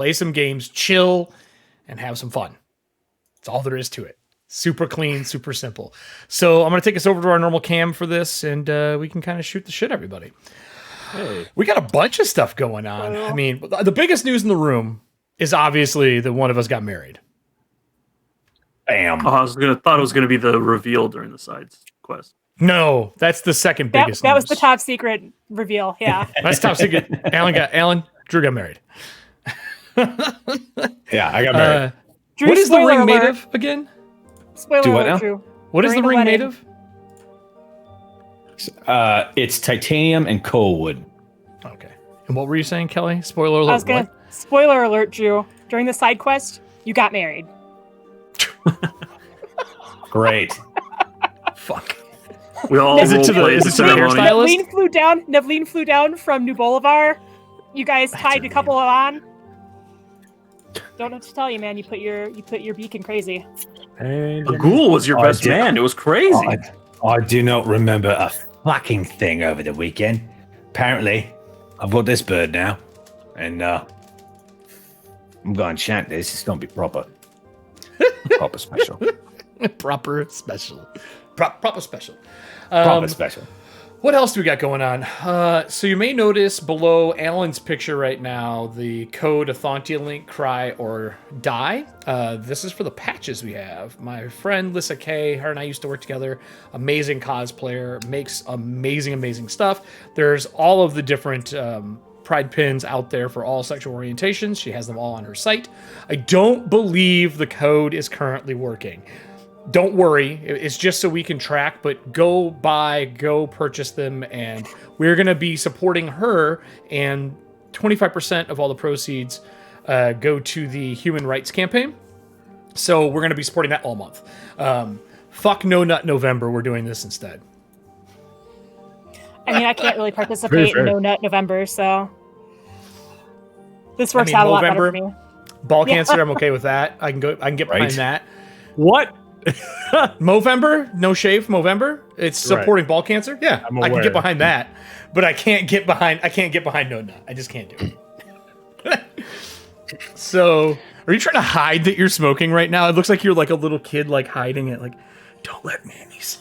play some games, chill, and have some fun. That's all there is to it. Super clean, super simple. So I'm going to take us over to our normal cam for this, and we can kind of shoot the shit, everybody. Hey. We got a bunch of stuff going on. I mean, the biggest news in the room is obviously that one of us got married. Bam. Oh, thought it was gonna be the reveal during the sides quest. No, that's the second biggest. That was the top secret reveal. Yeah, that's top secret. Drew got married. Yeah, I got married. Drew, what is the ring alert. made of again? Spoiler Do what alert, now? Drew. What is the ring made of? It's titanium and coal wood. Okay. And what were you saying, Kelly? Spoiler alert. I was gonna spoiler alert, Drew. During the side quest, you got married. Great. Fuck. We all Is it to the hairstylist? Nevleen flew down from New Bolivar. You guys tied a couple on. Don't know what to tell you, man. You put your beacon crazy. A ghoul was your best man. It was crazy. I do not remember a fucking thing over the weekend. Apparently, I've got this bird now, and I'm going to chant this. It's going to be proper. Proper special. Proper special. Proper special. Proper special. What else do we got going on? So you may notice below Alan's picture right now, the code Ethauntia link, cry or die. This is for the patches we have. My friend Lissa Kay, her and I used to work together. Amazing cosplayer, makes amazing stuff. There's all of the different pride pins out there for all sexual orientations. She has them all on her site. I don't believe the code is currently working. Don't worry, it's just so we can track, but go purchase them, and we're going to be supporting her, and 25% of all the proceeds go to the Human Rights Campaign. So we're going to be supporting that all month. Fuck No Nut November, we're doing this instead. I mean, I can't really participate in No Nut November, so this works out a lot better for me. Ball cancer, I'm okay with that. I can get behind that. What? Movember, no shave Movember. It's supporting ball cancer. Yeah, I can get behind that, but I can't get behind No Nut. I just can't do it. So, are you trying to hide that you're smoking right now? It looks like you're like a little kid, like hiding it. Like, don't let Manny see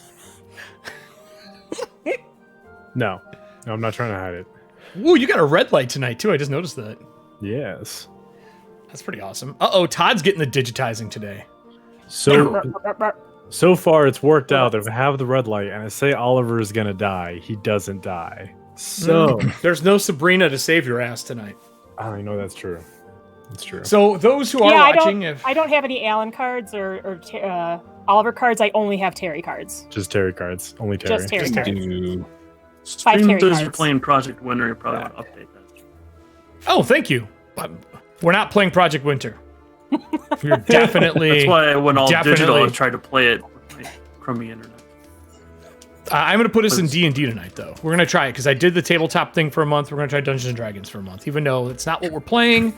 me. No, I'm not trying to hide it. Ooh, you got a red light tonight too. I just noticed that. Yes, that's pretty awesome. Todd's getting the digitizing today. So far, it's worked out that if I have the red light and I say Oliver is gonna die, he doesn't die. So there's no Sabrina to save your ass tonight. I know that's true. That's true. So those who are watching, I don't have any Alan cards or Oliver cards. I only have Terry cards. Just Terry cards. Only Terry. Just Terry cards. 5 Terry cards. You're playing Project Winter. You probably want to update that. Oh, thank you. We're not playing Project Winter. You're definitely. That's why I went all digital and tried to play it with my crummy internet. I'm going to put us in D&D tonight, though. We're going to try it because I did the tabletop thing for a month. We're going to try Dungeons and Dragons for a month, even though it's not what we're playing.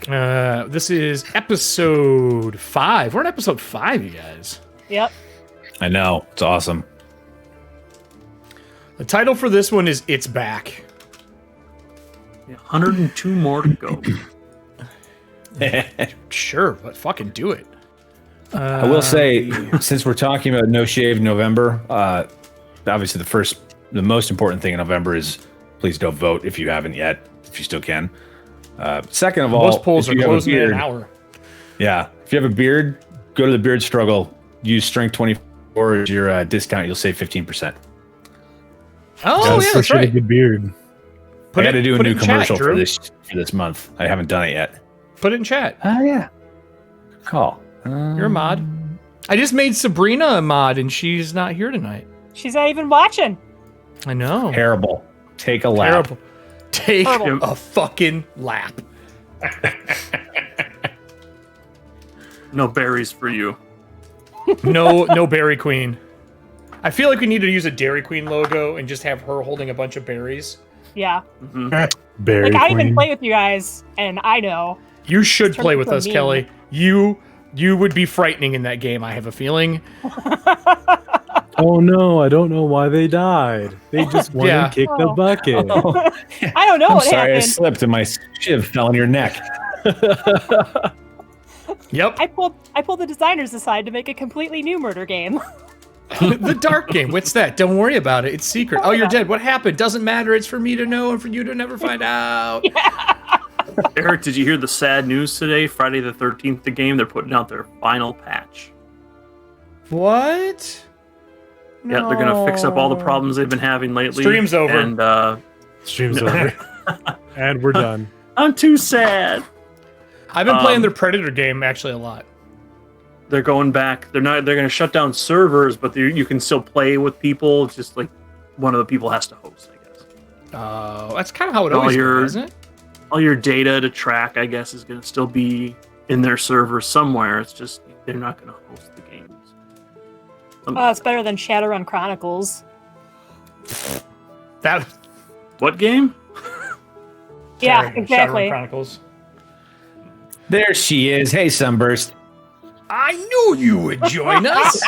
This is episode 5. We're in episode 5, you guys. Yep. I know. It's awesome. The title for this one is It's Back. Yeah, 102 more to go. Sure, but fucking do it. I will say, since we're talking about No Shave November, obviously the most important thing in November is please don't vote if you haven't yet, if you still can. Second of all, most polls are closing in an hour. Yeah, if you have a beard, go to the beard struggle. Use Strength 24 as your discount. You'll save 15%. Oh yeah, that's right. A good beard. I got to do a new commercial for this month. I haven't done it yet. Put it in chat. Oh yeah. Call. You're a mod. I just made Sabrina a mod, and she's not here tonight. She's not even watching. I know. Terrible. Take a lap. Terrible. Take a fucking lap. No berries for you. No Berry Queen. I feel like we need to use a Dairy Queen logo and just have her holding a bunch of berries. Yeah. Mm-hmm. Berry like, I Queen. even play with you guys, and I know. You should play with us, Kelly. You would be frightening in that game, I have a feeling. Oh no, I don't know why they died. They just went Yeah. and kicked the bucket. Oh, I don't know I'm what sorry, I happened. slipped and my shiv fell on your neck. Yep. I pulled the designers aside to make a completely new murder game. The dark game. What's that? Don't worry about it. It's secret. Don't Oh, worry you're about dead. What happened? Doesn't matter. It's for me to know and for you to never find out. Eric, did you hear the sad news today? Friday the 13th, the game, they're putting out their final patch. What? Yeah, they're going to fix up all the problems they've been having lately. Stream's over. And Stream's over. And we're done. I'm too sad. I've been playing their Predator game actually a lot. They're going back. They're going to shut down servers, but you can still play with people. It's just like one of the people has to host, I guess. Oh, that's kind of how it All always your- goes, isn't it? All your data to track, I guess, is going to still be in their server somewhere. It's just they're not going to host the games. It's better than Shadowrun Chronicles. That What game? Yeah, Shadowrun exactly. Chronicles. There she is. Hey, Sunburst. I knew you would join us.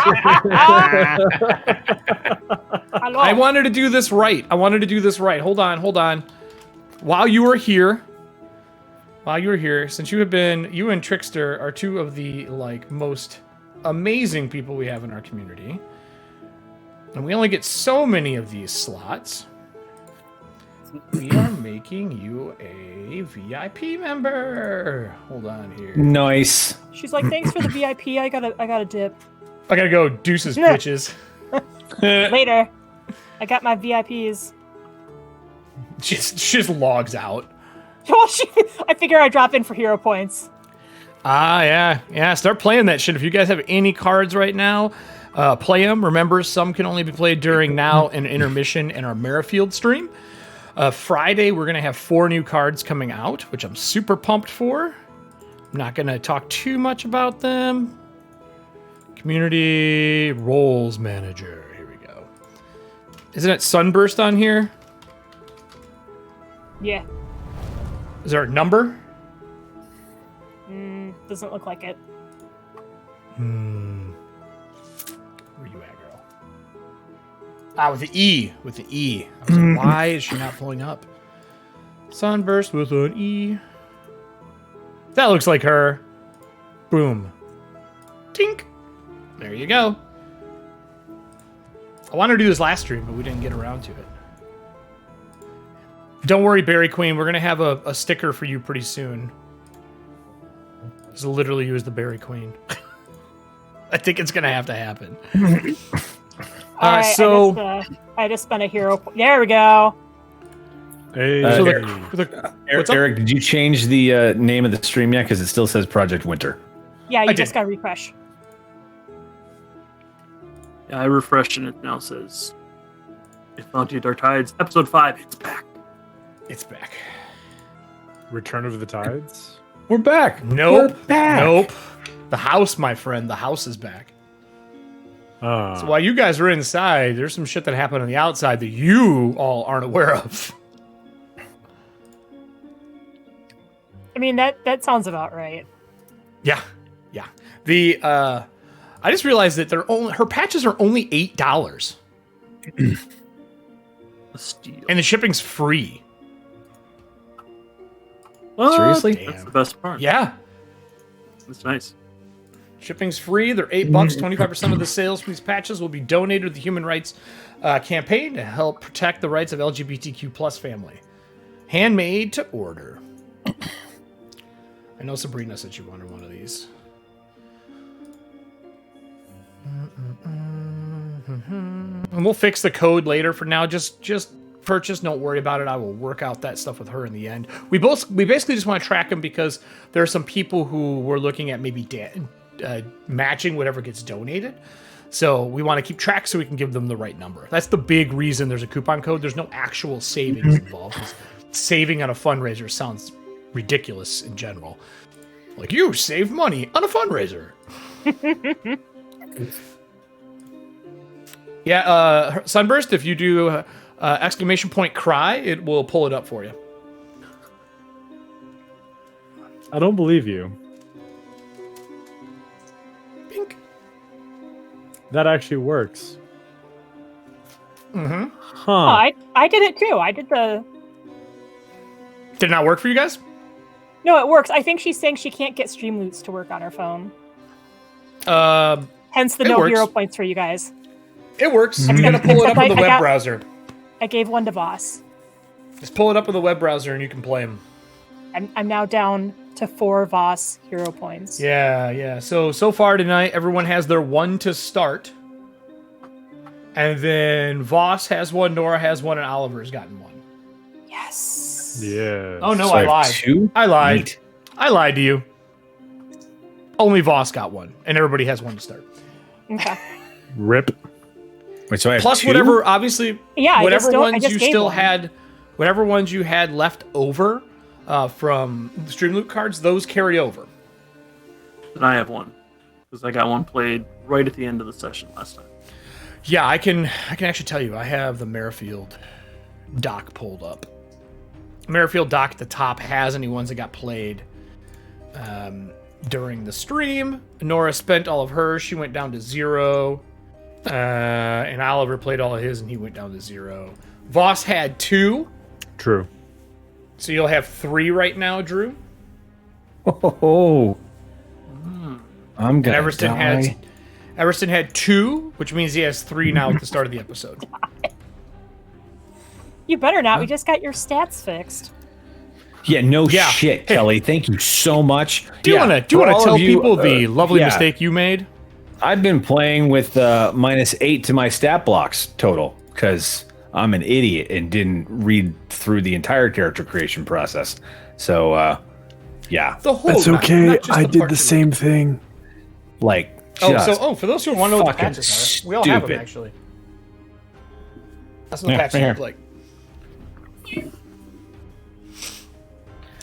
Hello. I wanted to do this right. Hold on. While you were here, since you and Trickster are two of the most amazing people we have in our community, and we only get so many of these slots, we are making you a VIP member. Hold on here. Nice. She's like, thanks for the VIP. I gotta dip. I gotta go. Deuces, bitches. Later. I got my VIPs. She just logs out. Well, I figure I drop in for hero points. Yeah. Start playing that shit. If you guys have any cards right now, play them. Remember, some can only be played during now and intermission and our Merrifield stream. Friday, we're gonna have 4 new cards coming out, which I'm super pumped for. I'm not gonna talk too much about them. Community roles manager. Here we go. Isn't it Sunburst on here? Yeah. Is there a number? Doesn't look like it. Where you at, girl? With the E. I was like, why is she not pulling up? Sunburst with an E. That looks like her. Boom. Tink. There you go. I wanted to do this last stream, but we didn't get around to it. Don't worry, Berry Queen. We're going to have a sticker for you pretty soon. It's literally you as the Berry Queen. I think it's going to have to happen. All right, I just spent a hero. There we go. Hey, So Eric, up? did you change the name of the stream yet? Because it still says Project Winter. Yeah, you I just did. got to refresh. Yeah, I refreshed and it now says Ethauntia Dark Tides, episode 5. It's back. It's back. Return of the Tides? We're back. Nope. We're back. Nope. The house, my friend. The house is back. So while you guys are inside, there's some shit that happened on the outside that you all aren't aware of. I mean, that sounds about right. Yeah. The I just realized that her patches are only $8, A steal. and the shipping's free. What? Seriously? That's the best part. Yeah. That's nice. Shipping's free. They're $8. 25% of the sales from these patches will be donated to the Human Rights Campaign to help protect the rights of LGBTQ plus family. Handmade to order. I know Sabrina said she wanted one of these. And we'll fix the code later. For now, just purchase. Don't worry about it. I will work out that stuff with her in the end. We basically just want to track them because there are some people who were looking at maybe matching whatever gets donated. So we want to keep track so we can give them the right number. That's the big reason there's a coupon code. There's no actual savings involved. 'Cause saving on a fundraiser sounds ridiculous in general. Like, you save money on a fundraiser. Yeah, Sunburst, if you do !cry, it will pull it up for you. I don't believe you. Pink. That actually works. Mm-hmm. Huh. Oh, I did it too. I did the. Did it not work for you guys? No, it works. I think she's saying she can't get Streamloots to work on her phone. Hence the It no works. hero points for you guys. It works. You gotta pull it up on the web browser. I gave one to Voss. Just pull it up in the web browser and you can play them. I'm now down to 4 Voss hero points. Yeah. So far tonight, everyone has their 1 to start. And then Voss has 1, Nora has 1, and Oliver's gotten 1. Yes. Yeah. Oh, no, So I have lied. 2? I lied. Neat. I lied to you. Only Voss got 1, and everybody has 1 to start. Okay. Rip. Wait, so I have Plus, 2? whatever, obviously, Yeah, whatever I ones just you gave still one. had, whatever ones you had left over from the Stream Loot cards, those carry over. And I have one because I got one played right at the end of the session last time. Yeah, I can actually tell you, I have the Merrifield doc pulled up. Merrifield doc at the top has any ones that got played during the stream. Nora spent all of hers; she went down to 0. And Oliver played all of his, and he went down to 0. Voss had 2, True. so you'll have 3 right now, Drew. Oh, I'm And gonna Everston die. had 2, which means he has 3 now at the start of the episode. You better not. We just got your stats fixed. Yeah, no Yeah. shit, Kelly. Thank you so much. Do you want to tell people the lovely yeah. mistake you made? I've been playing with -8 to my stat blocks total because I'm an idiot and didn't read through the entire character creation process. So, yeah, The whole. It's not- okay. not just I did part the you same thing. like Oh, just for those who want to know what the fucking patches are, we all have them stupid. actually. That's what the Yeah, patches right look like.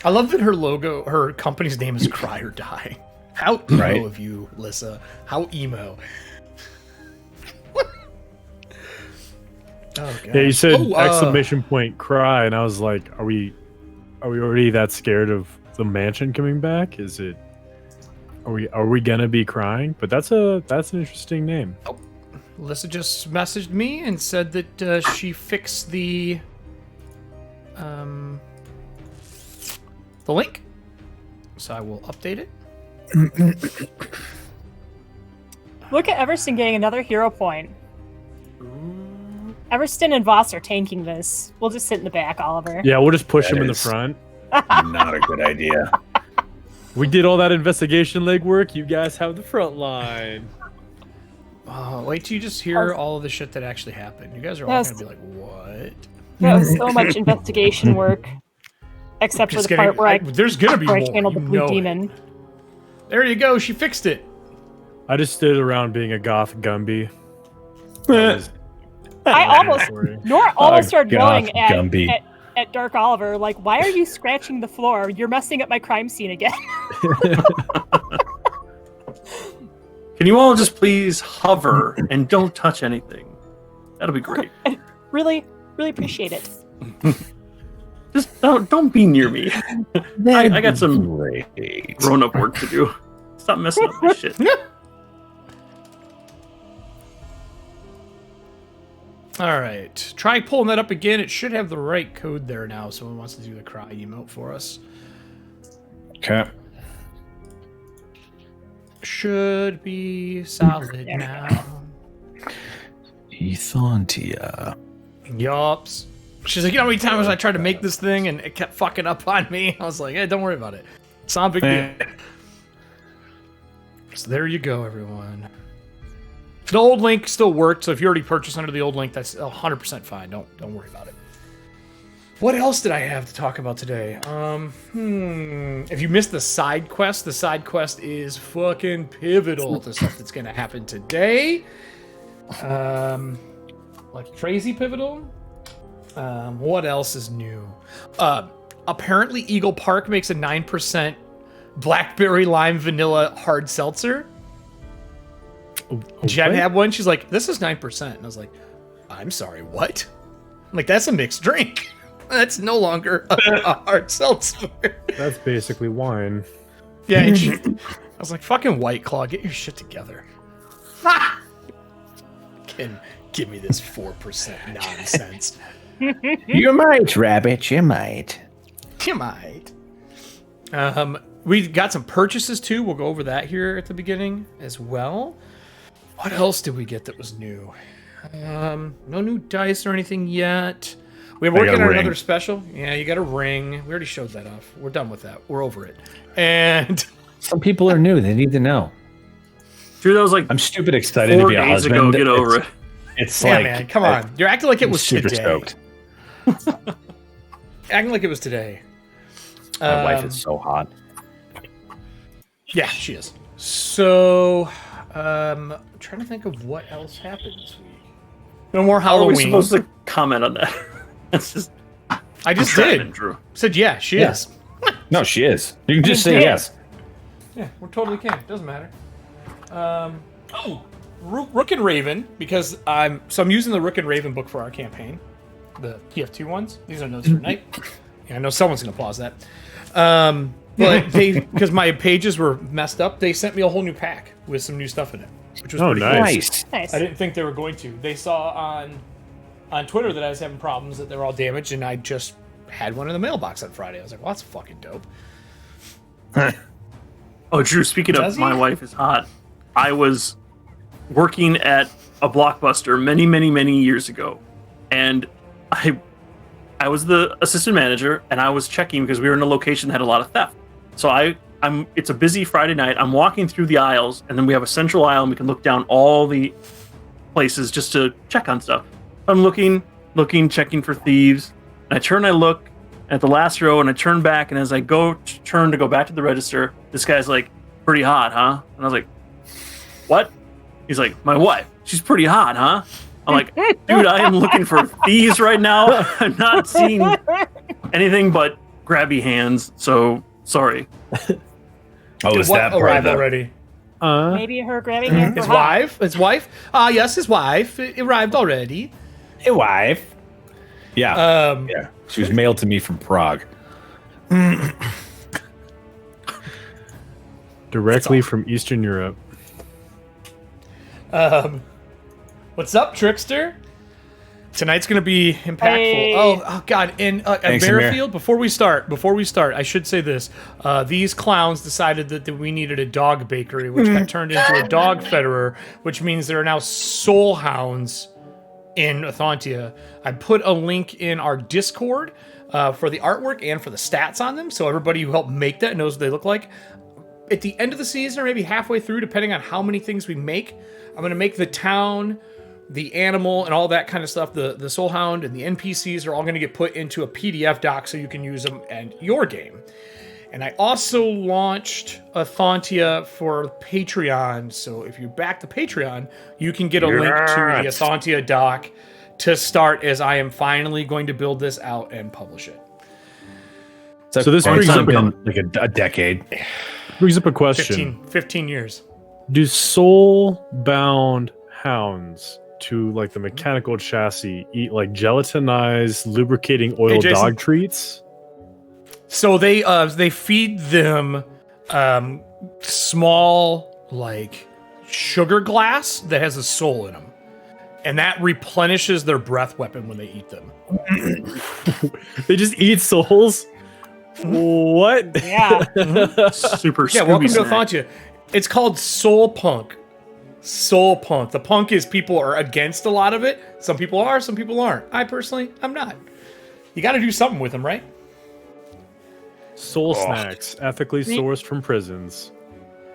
I love that her logo, her company's name is Cry or Die. How emo Right. of you, Lissa. How emo. Oh, God. Yeah, you said Oh, exclamation point cry, and I was like, are we already that scared of the mansion coming back? Is it are we gonna be crying? But that's an interesting name. Lissa just messaged me and said that she fixed the link. So I will update it. Look at Everston getting another hero point. Everston and Voss are tanking this. We'll just sit in the back, Oliver. Yeah, we'll just push That him in the is- front. not a good idea. We did all that investigation legwork. You guys have the front line. Oh, wait till you just hear all of the shit that actually happened. You guys are all Yes. gonna be like, "What?" That was so much investigation work. Except for Just the kidding. part where There's gonna be I more. channeled the You blue know it. demon. There you go. She fixed it. I just stood around being a goth Gumby. I almost Nora almost started goth yelling Gumby. at Dark Oliver, like, why are you scratching the floor? You're messing up my crime scene again. Can you all just please hover and don't touch anything? That'll be great. really, really appreciate it. Just don't be near me. I got some Great. grown-up work to do. Stop messing up my shit. All right. Try pulling that up again. It should have the right code there now. Someone wants to do the cry emote for us. Okay. Should be solid now. Ethauntia. Yups. She's like, you know how many times I tried to make this thing and it kept fucking up on me? I was like, hey, don't worry about it. It's not a big deal. So there you go, everyone. The old link still worked, so if you already purchased under the old link, that's 100% fine. Don't worry about it. What else did I have to talk about today? If you missed the side quest is fucking pivotal to stuff that's gonna happen today. Like crazy pivotal. What else is new? Apparently Eagle Park makes a 9% blackberry lime vanilla hard seltzer. Jen had one. She's like, this is 9%. And I was like, I'm sorry, what? I'm like, that's a mixed drink. That's no longer a hard seltzer. That's basically wine. Yeah, and I was like, fucking White Claw, get your shit together. Give me this 4% nonsense. You might, Rabbit. You might. You might. We got some purchases too. We'll go over that here at the beginning as well. What else did we get that was new? No new dice or anything yet. We're working on another special. Yeah, you got a ring. We already showed that off. We're done with that. We're over it. And some people are new. They need to know. Sure, that was like I'm stupid excited to be a husband. Ago, get over it. It's yeah, like, man, come on. You're acting like it was super today. Stoked. Acting like it was today. My wife is so hot. Yeah, she is. So, I'm trying to think of what else happened this week. No more How are we Halloween. supposed to comment on that? That's just. I just did. Drew. Said yeah, she is. No, she is. You can just say yeah. yes. Yeah, we totally can. Doesn't matter. Rook and Raven, because I'm using the Rook and Raven book for our campaign, the PF2 ones. These are notes for night. Yeah, I know someone's gonna pause that. But because my pages were messed up, they sent me a whole new pack with some new stuff in it, which was pretty nice. cool. Nice. I didn't think they were going to. They saw on Twitter that I was having problems, that they were all damaged, and I just had one in the mailbox on Friday. I was like, well, that's fucking dope. Oh, Drew, speaking Does of he? my wife is hot, I was working at a Blockbuster many, many, many years ago, and I was the assistant manager, and I was checking because we were in a location that had a lot of theft. So it's a busy Friday night. I'm walking through the aisles, and then we have a central aisle, and we can look down all the places just to check on stuff. I'm looking, checking for thieves, and I look at the last row, and I turn back, and as I turn to go back to the register, this guy's like, pretty hot, huh? And I was like, what? He's like, my wife. She's pretty hot, huh? I'm like, dude, I am looking for thieves right now. I'm not seeing anything but grabby hands, so sorry. Oh, is that part arrived of the... already? Maybe her grabbing hands. His were hot. wife? His wife? Yes, his wife. It arrived already. Hey, wife. Yeah. Yeah. She was mailed to me from Prague. Directly from Eastern Europe. What's up, Trickster? Tonight's going to be impactful. Hey. Oh God! And Thanks, Merrifield, before we start, I should say this: these clowns decided that we needed a dog bakery, which got turned into a dog federer, which means there are now soul hounds in Ethauntia. I put a link in our Discord for the artwork and for the stats on them, so everybody who helped make that knows what they look like. At the end of the season, or maybe halfway through, depending on how many things we make, I'm going to make the town, the animal, and all that kind of stuff, the soul hound and the NPCs are all going to get put into a PDF doc so you can use them in your game. And I also launched Ethauntia for Patreon, so if you back the Patreon, you can get a link to the Ethauntia doc to start, as I am finally going to build this out and publish it. So this brings up like a decade. Brings up a question. 15 years. Do soul-bound hounds to like the mechanical chassis eat like gelatinized lubricating oil Jason. dog treats? So they feed them small like sugar glass that has a soul in them, and that replenishes their breath weapon when they eat them. They just eat souls? What? Yeah. Super Yeah, Scooby welcome to snack. Ethauntia. It's called Soul Punk. Soul Punk. The punk is people are against a lot of it. Some people are, some people aren't. I personally, I'm not. You got to do something with them, right? Soul snacks, ethically sourced from prisons.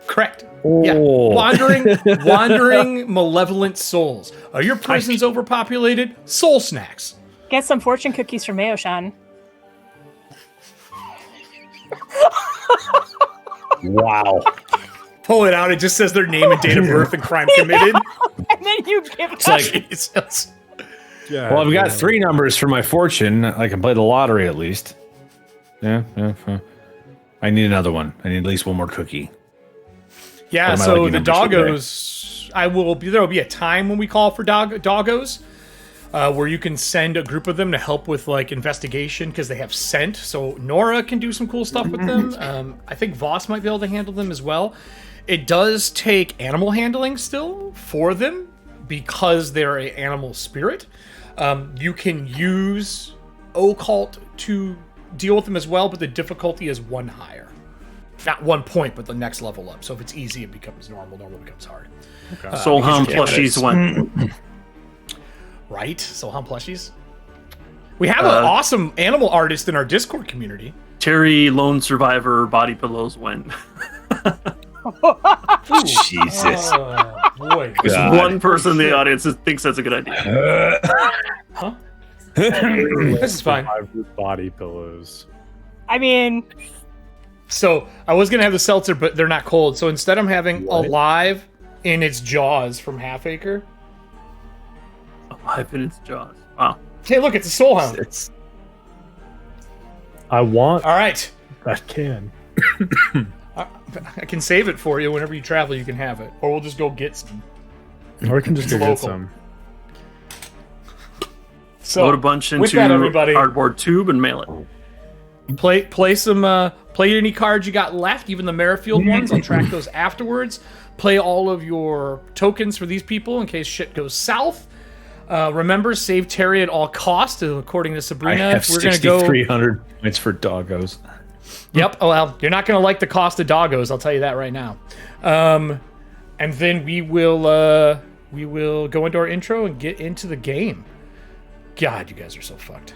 Correct. Oh. Yeah. Wandering malevolent souls. Are your prisons overpopulated? Soul snacks. Get some fortune cookies from Mayo-shan. Wow. Pull it out. It just says their name and date of birth and crime committed. And then you give It's like, Jesus. Yeah. well, I've got 3 numbers for my fortune. I can play the lottery at least. Yeah. I need another one. I need at least one more cookie. Yeah, What am I so looking the at this today? doggos, there will be a time when we call for doggos, where you can send a group of them to help with like investigation because they have scent. So Nora can do some cool stuff with them. I think Voss might be able to handle them as well. It does take animal handling still for them, because they're an animal spirit, you can use occult to deal with them as well, but the difficulty is 1 higher. Not 1 point, but the next level up. So if it's easy, it becomes normal. Normal becomes hard. Okay. Soulhound plushies went. Right? Soulhound plushies. We have an awesome animal artist in our Discord community. Terry Lone Survivor body pillows went. Jesus. Oh, boy. There's God. one person in the audience that thinks that's a good idea. Huh? This is fine. With body pillows. I mean, So I was gonna have the seltzer, but they're not cold. So instead, I'm having alive in its jaws from Half Acre. Alive in its jaws. Wow. Hey, look, it's a soul hound. I want All right, that can. I can save it for you whenever you travel. You can have it, or we'll just go get some. Or we can just go Local. get some. So Load a bunch with into that, everybody, cardboard tube and mail it. play some play any cards you got left, even the Merrifield ones. I'll track those afterwards. Play all of your tokens for these people in case shit goes south. Remember, save Terry at all costs. According to Sabrina, I have we're gonna go. 6,300 points for doggos. Yep. Oh, well, you're not gonna like the cost of doggos. I'll tell you that right now. And then we will go into our intro and get into the game. God, you guys are so fucked.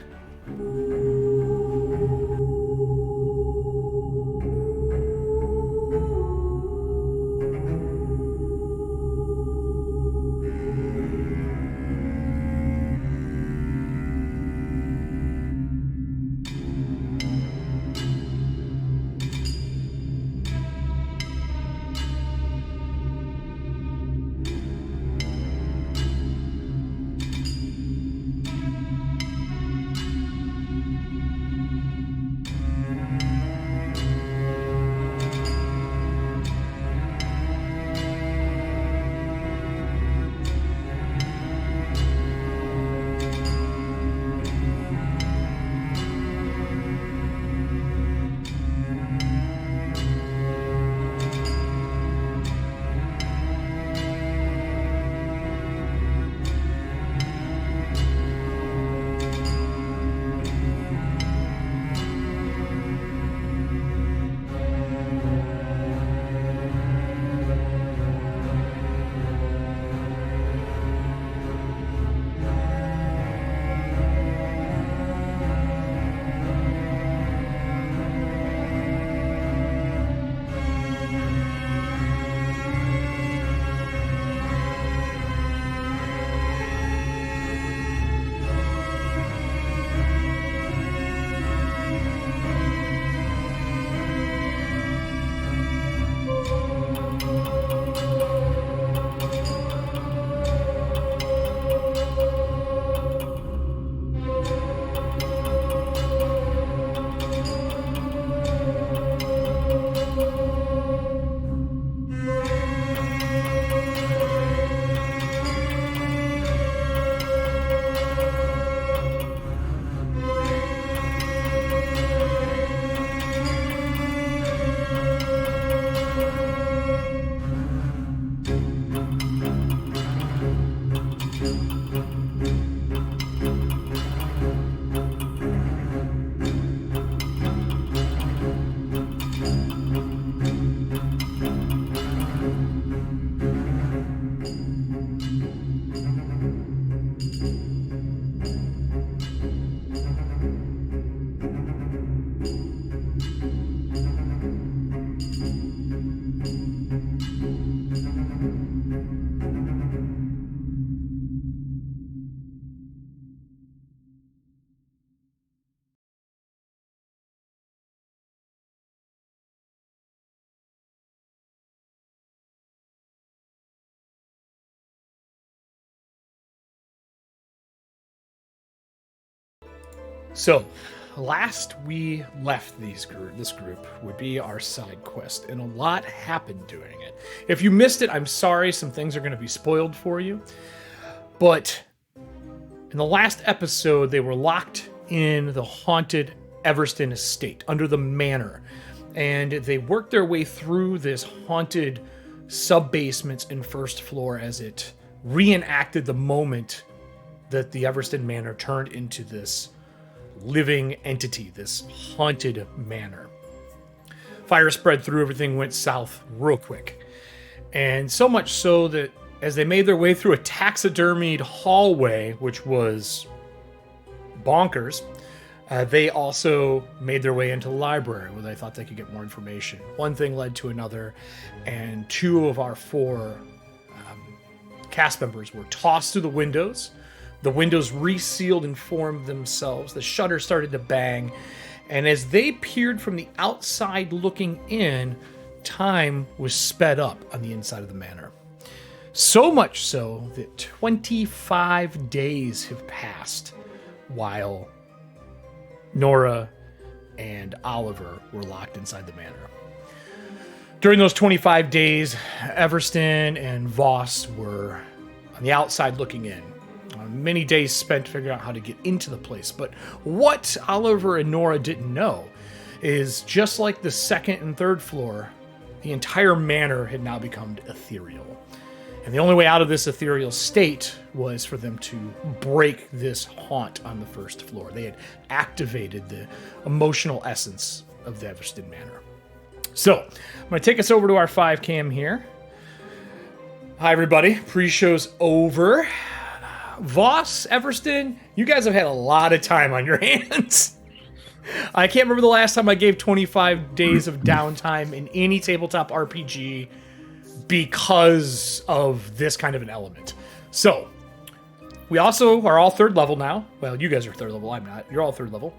So, last we left this group would be our side quest, and a lot happened during it. If you missed it, I'm sorry, some things are going to be spoiled for you. But in the last episode, they were locked in the haunted Everston estate under the manor, and they worked their way through this haunted sub-basements and first floor as it reenacted the moment that the Everston Manor turned into this living entity, this haunted manor. Fire spread through, everything went south real quick. And so much so that as they made their way through a taxidermied hallway, which was bonkers, they also made their way into the library where they thought they could get more information. One thing led to another, and 2 of our 4 cast members were tossed through the windows. The windows resealed and formed themselves. The shutters started to bang. And as they peered from the outside looking in, time was sped up on the inside of the manor. So much so that 25 days have passed while Nora and Oliver were locked inside the manor. During those 25 days, Everston and Voss were on the outside looking in. Many days spent figuring out how to get into the place. But what Oliver and Nora didn't know is just like the 2nd and 3rd floor, the entire manor had now become ethereal. And the only way out of this ethereal state was for them to break this haunt on the 1st floor. They had activated the emotional essence of the Everston Manor. So, I'm going to take us over to our 5 cam here. Hi, everybody. Pre-show's over. Voss, Everston, you guys have had a lot of time on your hands. I can't remember the last time I gave 25 days of downtime in any tabletop RPG because of this kind of an element. So, we also are all 3rd level now. Well, you guys are 3rd level. I'm not. You're all 3rd level.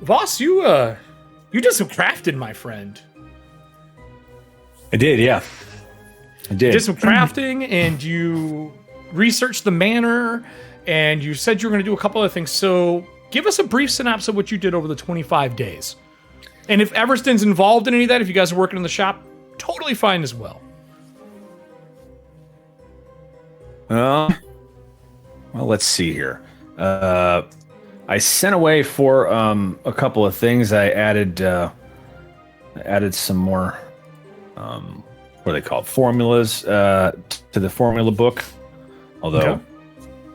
Voss, you did some crafting, my friend. I did, yeah. I did. You did some crafting, and you researched the manor, and you said you were going to do a couple other things. So give us a brief synopsis of what you did over the 25 days. And if Everston's involved in any of that, if you guys are working in the shop, totally fine as well. Well, let's see here. I sent away for a couple of things. I added some more, what are they called? Formulas to the formula book. Although,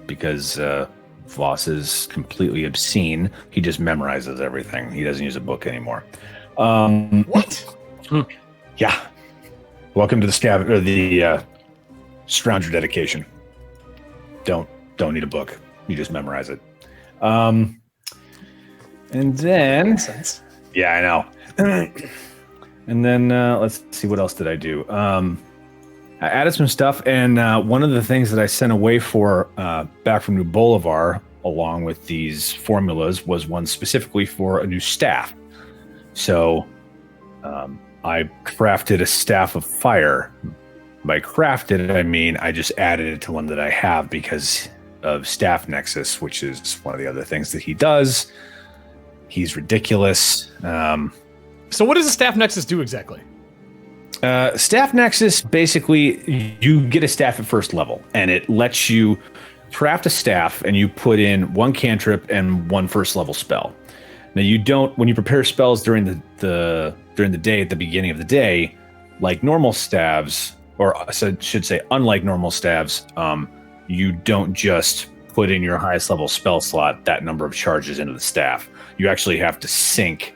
because Voss is completely obscene, he just memorizes everything. He doesn't use a book anymore. What? Yeah. Welcome to the Scrounger dedication. Don't need a book. You just memorize it. And then, Makes sense. yeah, I know. And then let's see, what else did I do? I added some stuff, and one of the things that I sent away for back from New Bolivar, along with these formulas, was one specifically for a new staff. So I crafted a staff of fire. By crafted, I mean I just added it to one that I have because of Staff Nexus, which is one of the other things that he does. He's ridiculous. So what does the Staff Nexus do exactly? Staff Nexus, basically, you get a staff at 1st level, and it lets you craft a staff, and you put in 1 cantrip and 1 1st level spell. Now, you don't, when you prepare spells during the day, at the beginning of the day, like normal staves, or I should say, unlike normal staves, you don't just put in your highest level spell slot that number of charges into the staff. You actually have to sink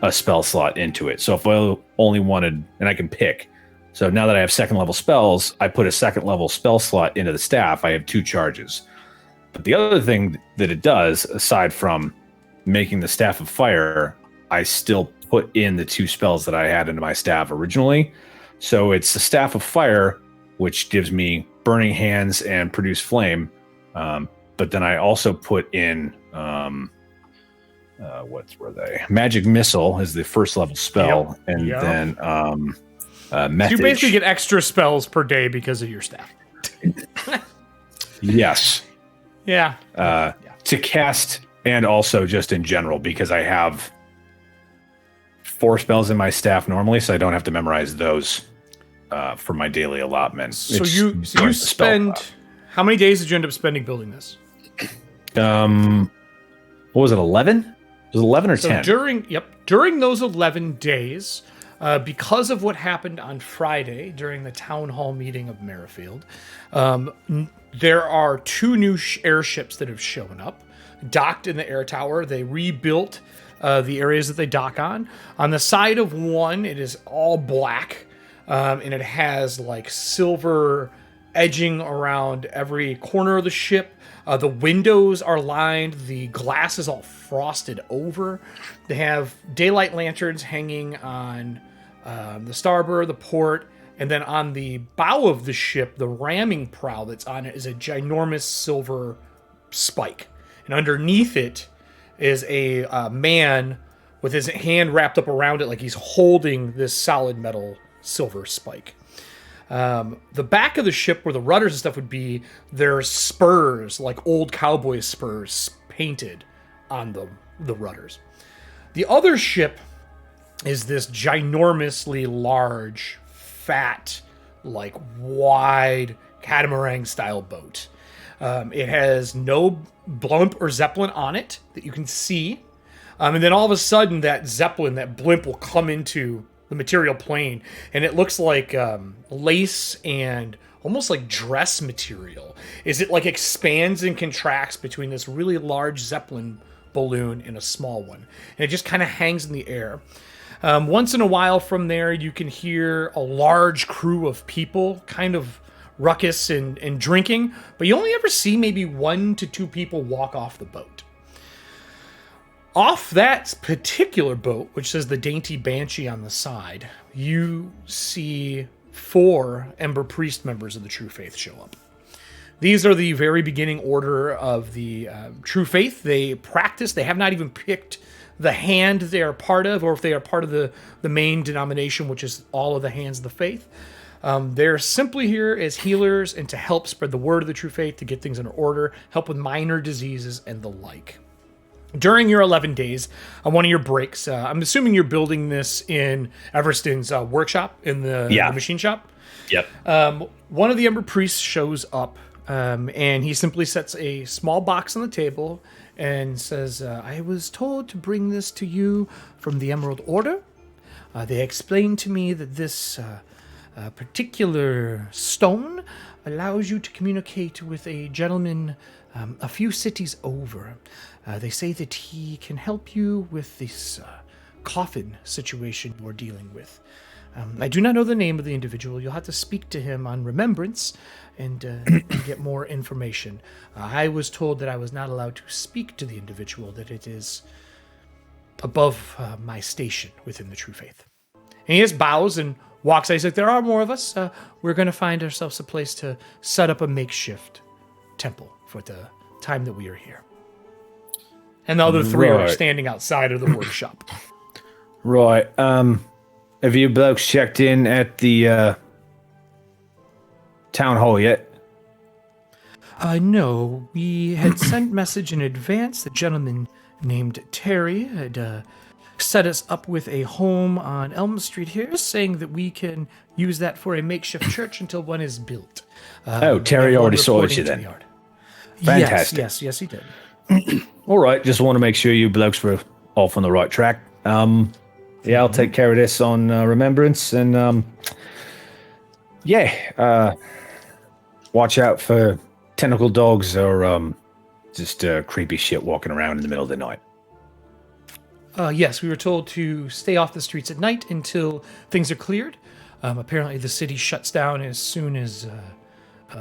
a spell slot into it. So if I only wanted, and I can pick. So now that I have 2nd level spells, I put a 2nd level spell slot into the staff. I have 2 charges. But the other thing that it does, aside from making the Staff of Fire, I still put in the 2 spells that I had into my staff originally. So it's the Staff of Fire, which gives me Burning Hands and Produce Flame. But then I also put in, what were they? Magic Missile is the 1st level spell. Yep. And Yep. then So Message. you basically get extra spells per day because of your staff. Yes. Yeah. To cast, and also just in general, because I have 4 spells in my staff normally, so I don't have to memorize those for my daily allotment. So you spend, how many days did you end up spending building this? What was it, 11? It was 11 or So 10? during those 11 days, because of what happened on Friday during the town hall meeting of Merrifield, there are 2 new airships that have shown up, docked in the air tower. They rebuilt the areas that they dock on. On the side of one, it is all black, and it has like silver edging around every corner of the ship. The windows are lined. The glass is all frosted over. They have daylight lanterns hanging on the starboard, the port, and then on the bow of the ship, the ramming prow that's on it is a ginormous silver spike. And underneath it is a man with his hand wrapped up around it like he's holding this solid metal silver spike. The back of the ship where the rudders and stuff would be, there's spurs, like old cowboy spurs, painted on the rudders. The other ship is this ginormously large, fat, like wide catamaran-style boat. It has no blimp or zeppelin on it that you can see. And then all of a sudden, that zeppelin, that blimp will come into the material plane, and it looks like lace and almost like dress material. It like expands and contracts between this really large zeppelin balloon and a small one, and it just kind of hangs in the air. Once in a while from there, you can hear a large crew of people kind of ruckus and drinking, but you only ever see maybe 1 to 2 people walk off the boat. Off that particular boat, which says the Dainty Banshee on the side, you see 4 Ember Priest members of the True Faith show up. These are the very beginning order of the True Faith. They practice. They have not even picked the hand they are part of, or if they are part of the main denomination, which is all of the hands of the faith. They're simply here as healers and to help spread the word of the True Faith, to get things in order, help with minor diseases and the like. During your 11 days, on one of your breaks, I'm assuming you're building this in Everston's workshop, in the machine shop? Yep. One of the Ember Priests shows up, and he simply sets a small box on the table and says, I was told to bring this to you from the Emerald Order. They explained to me that this particular stone allows you to communicate with a gentleman a few cities over. They say that he can help you with this coffin situation you're dealing with. I do not know the name of the individual. You'll have to speak to him on remembrance and get more information. I was told that I was not allowed to speak to the individual, that it is above my station within the True Faith. And he just bows and walks out. He's like, there are more of us. We're going to find ourselves a place to set up a makeshift temple for the time that we are here. And the other 3 are standing outside of the workshop. Right. Have you blokes checked in at the town hall yet? No. We had sent message in advance. The gentleman named Terry had set us up with a home on Elm Street here, saying that we can use that for a makeshift church until one is built. Terry already saw you then. Fantastic. Yes, he did. All right, just want to make sure you blokes were off on the right track. I'll take care of this on remembrance, and watch out for tentacle dogs or just creepy shit walking around in the middle of the night. Yes, we were told to stay off the streets at night until things are cleared. Apparently the city shuts down as soon as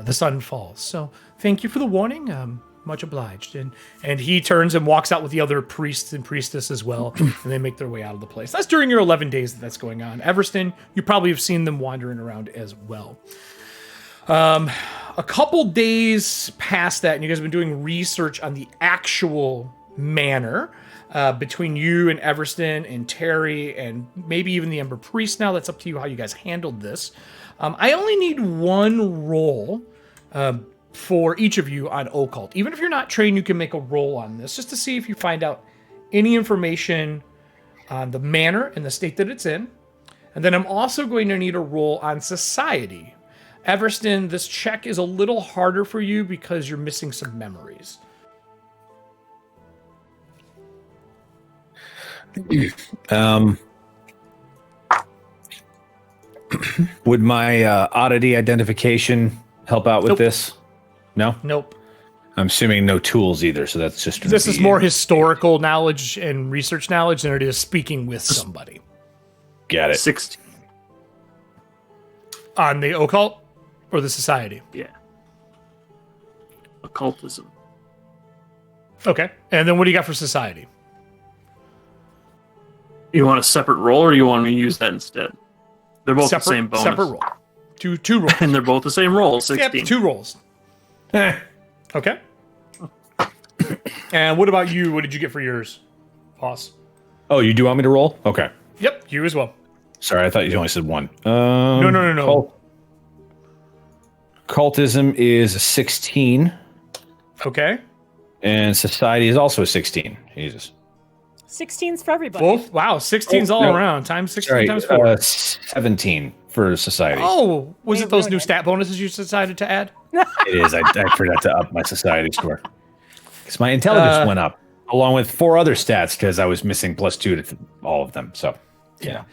the sun falls. So thank you for the warning. Much obliged. And he turns and walks out with the other priests and priestess as well, and they make their way out of the place. That's during your 11 days that's going on. Everston, you probably have seen them wandering around as well. A couple days past that, and you guys have been doing research on the actual manor between you and Everston and Terry and maybe even the Ember Priest now. That's up to you how you guys handled this. I only need 1 roll for each of you on occult. Even if you're not trained, you can make a roll on this just to see if you find out any information on the manor and the state that it's in. And then I'm also going to need a roll on society. Everston, this check is a little harder for you because you're missing some memories. Would my oddity identification help out with Nope. this? No? Nope. I'm assuming no tools either, so that's just gonna This be is more historical knowledge and research knowledge than it is speaking with somebody. Got it. 16. On the occult or the society? Yeah. Occultism. Okay. And then what do you got for society? You want a separate roll, or you want me to use that instead? They're both the same bonus. Separate roll. Two rolls. And they're both the same roll, 16. Yep, 2 rolls. Eh. Okay. And what about you? What did you get for yours, Voss? Oh, you do want me to roll? Okay. Yep, you as well. Sorry, I thought you only said one. No. Cultism is a 16, Okay. and society is also a 16. Jesus. 16's for everybody. Both? Wow, 16's all no. around. Times 16 Sorry, times 4. 17 for society. Oh, was Hey, it those really new nice. stat bonuses you decided to add? It is. I forgot to up my society score. Because my intelligence went up, along with 4 other stats, because I was missing +2 to all of them. So, yeah.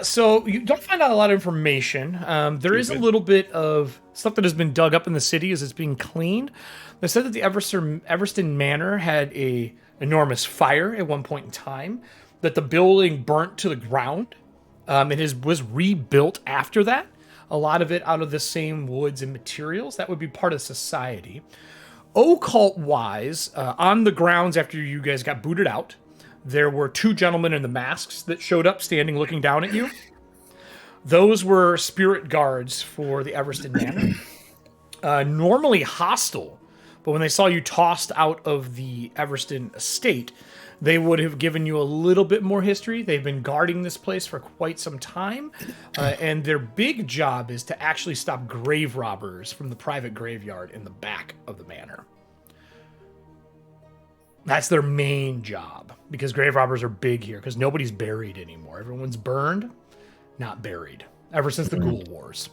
So you don't find out a lot of information. There is a little bit of stuff that has been dug up in the city as it's being cleaned. They said that the Everston Manor had a enormous fire at one point in time, that the building burnt to the ground. Was rebuilt after that. A lot of it out of the same woods and materials. That would be part of society. Occult-wise, on the grounds after you guys got booted out, there were 2 gentlemen in the masks that showed up standing looking down at you. Those were spirit guards for the Everston Manor. Normally hostile, but when they saw you tossed out of the Everston estate, they would have given you a little bit more history. They've been guarding this place for quite some time, and their big job is to actually stop grave robbers from the private graveyard in the back of the manor. That's their main job, because grave robbers are big here, because nobody's buried anymore. Everyone's burned, not buried, ever since the Ghoul Wars.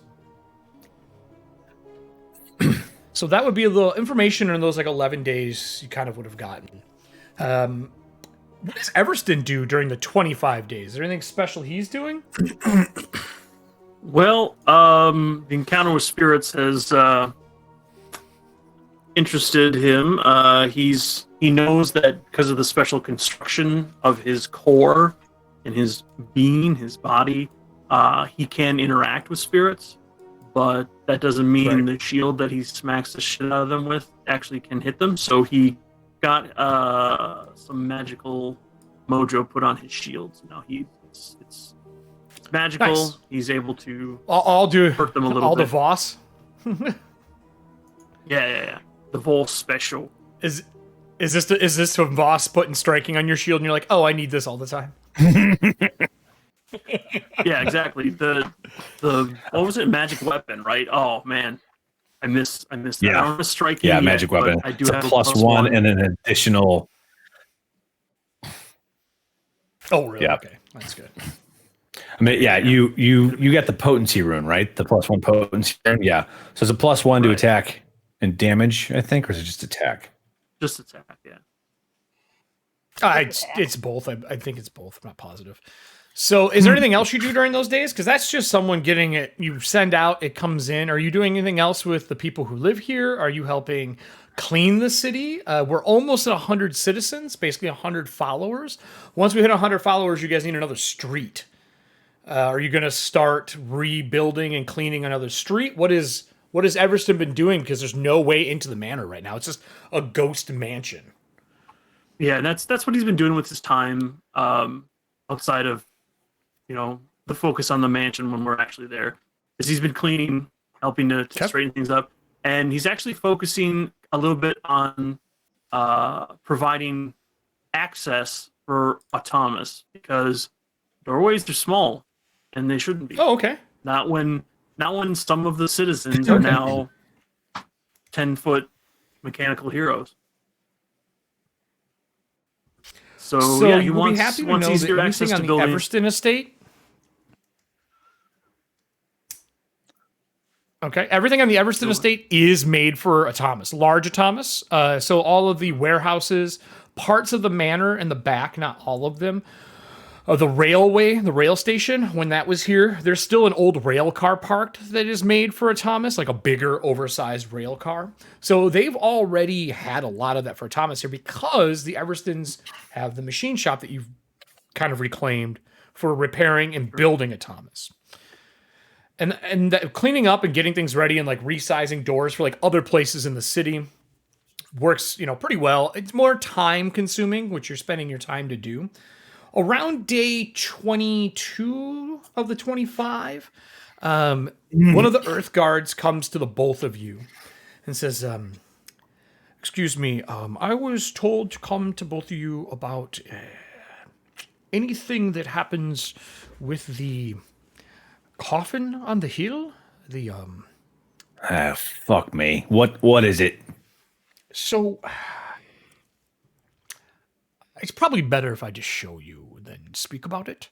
So that would be a little information in those 11 days you kind of would have gotten. What does Everston do during the 25 days? Is there anything special he's doing? Well, the encounter with spirits has interested him. He knows that because of the special construction of his core and his being, his body, he can interact with spirits, but that doesn't mean the shield that he smacks the shit out of them with actually can hit them. So he got some magical mojo put on his shields. Now it's magical. Nice. He's able to I'll do hurt them a little all bit. the Voss. Yeah. The Voss special. Is this from Voss putting striking on your shield and you're like, oh, I need this all the time? Yeah, exactly. The what was it? Magic weapon, right? Oh man, I missed that. Yeah. I don't have a striking. Yeah, yet, magic but weapon. I do It's a have +1 and an additional. Oh, really? Yeah. Okay, that's good. I mean, yeah, you got the potency rune, right? The +1 potency rune. Yeah. So it's a +1 to Right. attack and damage, I think, or is it just attack? Just attack. Yeah. It's both. I think it's both. I'm not positive. So is there anything else you do during those days? Because that's just someone getting it. You send out, it comes in. Are you doing anything else with the people who live here? Are you helping clean the city? We're almost at 100 citizens, basically 100 followers. Once we hit 100 followers, you guys need another street. Are you going to start rebuilding and cleaning another street? What has Everston been doing? Because there's no way into the manor right now. It's just a ghost mansion. Yeah, that's what he's been doing with his time outside of, the focus on the mansion when we're actually there. Is he's been cleaning, helping to straighten things up, and he's actually focusing a little bit on providing access for autonomous, because doorways are small and they shouldn't be. Oh, okay. Not when some of the citizens are now 10-foot mechanical heroes. So yeah, he we'll wants be happy to wants know easier that access anything to on the buildings. Everston estate. Okay, everything on the Everston estate is made for autonomous, large autonomous. So all of the warehouses, parts of the manor in the back, not all of them, the rail station, when that was here, there's still an old rail car parked that is made for a Thomas, like a bigger, oversized rail car. So they've already had a lot of that for Thomas here because the Everstons have the machine shop that you've kind of reclaimed for repairing and building a Thomas. And that cleaning up and getting things ready and like resizing doors for like other places in the city works, pretty well. It's more time consuming, which you're spending your time to do. Around day 22 of the 25, one of the Earth Guards comes to the both of you and says, excuse me, I was told to come to both of you about anything that happens with the coffin on the hill. The fuck me. What is it? So it's probably better if I just show you than speak about it.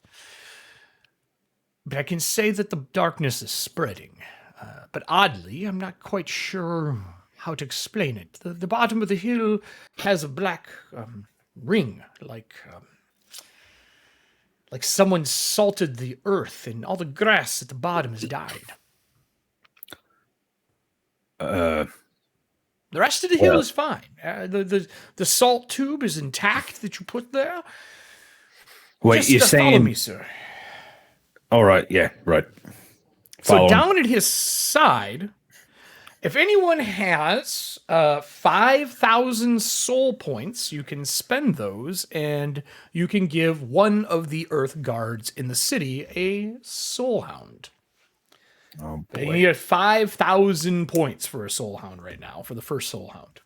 But I can say that the darkness is spreading. But oddly, I'm not quite sure how to explain it. The bottom of the hill has a black ring, like someone salted the earth and all the grass at the bottom has died. The rest of the hill is fine. The salt tube is intact that you put there. Wait, Just you're saying... follow me, sir. All right, yeah, right. So down at his side, if anyone has 5,000 soul points, you can spend those, and you can give one of the Earth Guards in the city a soul hound. Oh, You boy. need 5,000 points for a soul hound right now, for the first soul hound.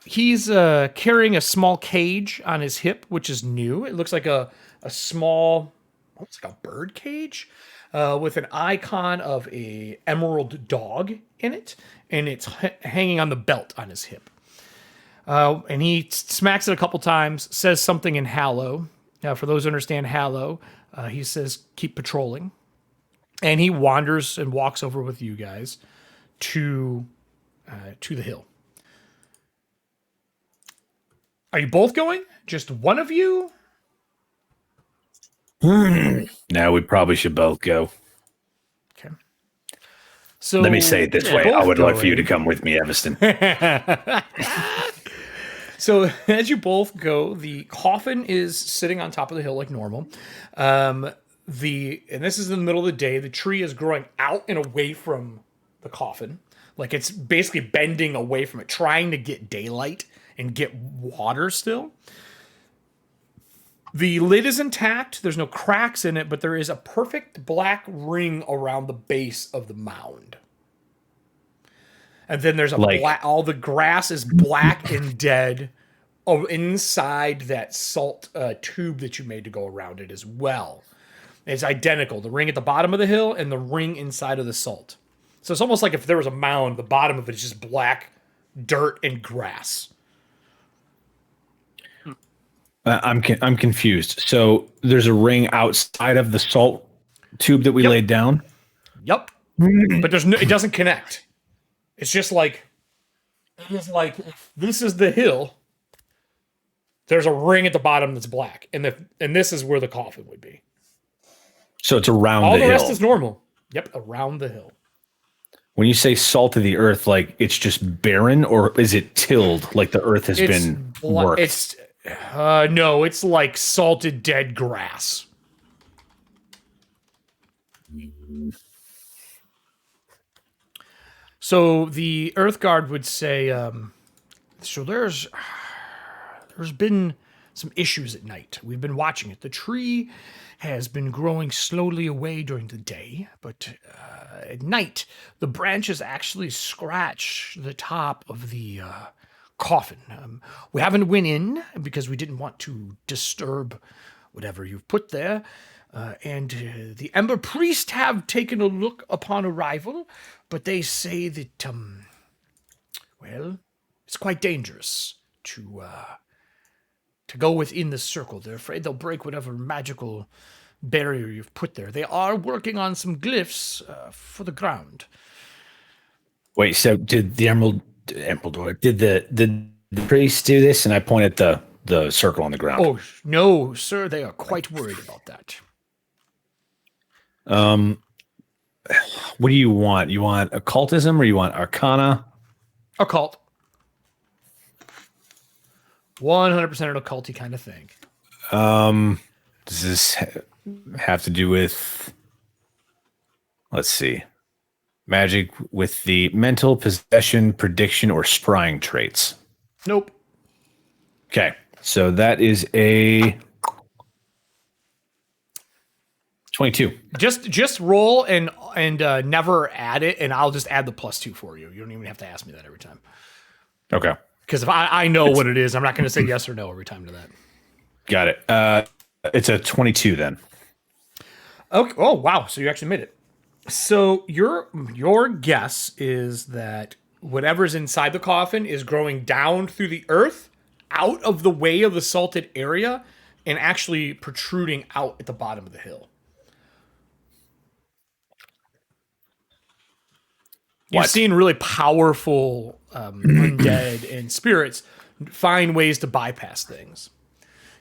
He's carrying a small cage on his hip, which is new. It looks like a small, it's like a bird cage with an icon of a emerald dog in it, and it's hanging on the belt on his hip. And he smacks it a couple times, says something in Hallow. Now, for those who understand Hallow, he says, keep patrolling. And he wanders and walks over with you guys to the hill. Are you both going? Just one of you? No, we probably should both go. Okay. So Let me say it this way. I both would like for you to going. come with me, Everston. So as you both go, the coffin is sitting on top of the hill like normal. And this is in the middle of the day. The tree is growing out and away from the coffin. Like it's basically bending away from it, trying to get daylight and get water still. The lid is intact. There's no cracks in it, but there is a perfect black ring around the base of the mound. And then there's all the grass is black and dead inside that salt tube that you made to go around it as well. It's identical. The ring at the bottom of the hill and the ring inside of the salt. So it's almost like if there was a mound, the bottom of it is just black dirt and grass. I'm confused. So there's a ring outside of the salt tube that we laid down? Yep. But it doesn't connect. It's just like, if this is the hill. There's a ring at the bottom that's black. And this is where the coffin would be. So it's around All the the hill. rest is normal. Yep, around the hill. When you say salt of the earth, like it's just barren, or is it tilled, like the earth has been worked? No, it's like salted dead grass. So the Earth Guard would say, so there's been some issues at night. We've been watching it. The tree has been growing slowly away during the day, but at night, the branches actually scratch the top of the coffin. We haven't went in because we didn't want to disturb whatever you've put there. And the Ember Priest have taken a look upon arrival, but they say that, it's quite dangerous to go within the circle. They're afraid they'll break whatever magical barrier you've put there. They are working on some glyphs for the ground. Wait, so did the Emerald Dwarf, did the priest do this? And I point at the the circle on the ground. Oh, no, sir. They are quite worried about that. What do you want? You want occultism or you want arcana? Occult. 100% an occulty kind of thing. Does this have to do with, let's see, magic with the mental, possession, prediction, or scrying traits? Nope. Okay, so that is a 22. Just roll and never add it, and I'll just add the +2 for you. You don't even have to ask me that every time. Okay. Because if I know what it is, I'm not going to say yes or no every time to that. Got it. It's a 22 then. Okay. Oh, wow. So you actually made it. So your guess is that whatever's inside the coffin is growing down through the earth, out of the way of the salted area, and actually protruding out at the bottom of the hill. You've seen really powerful undead and spirits find ways to bypass things.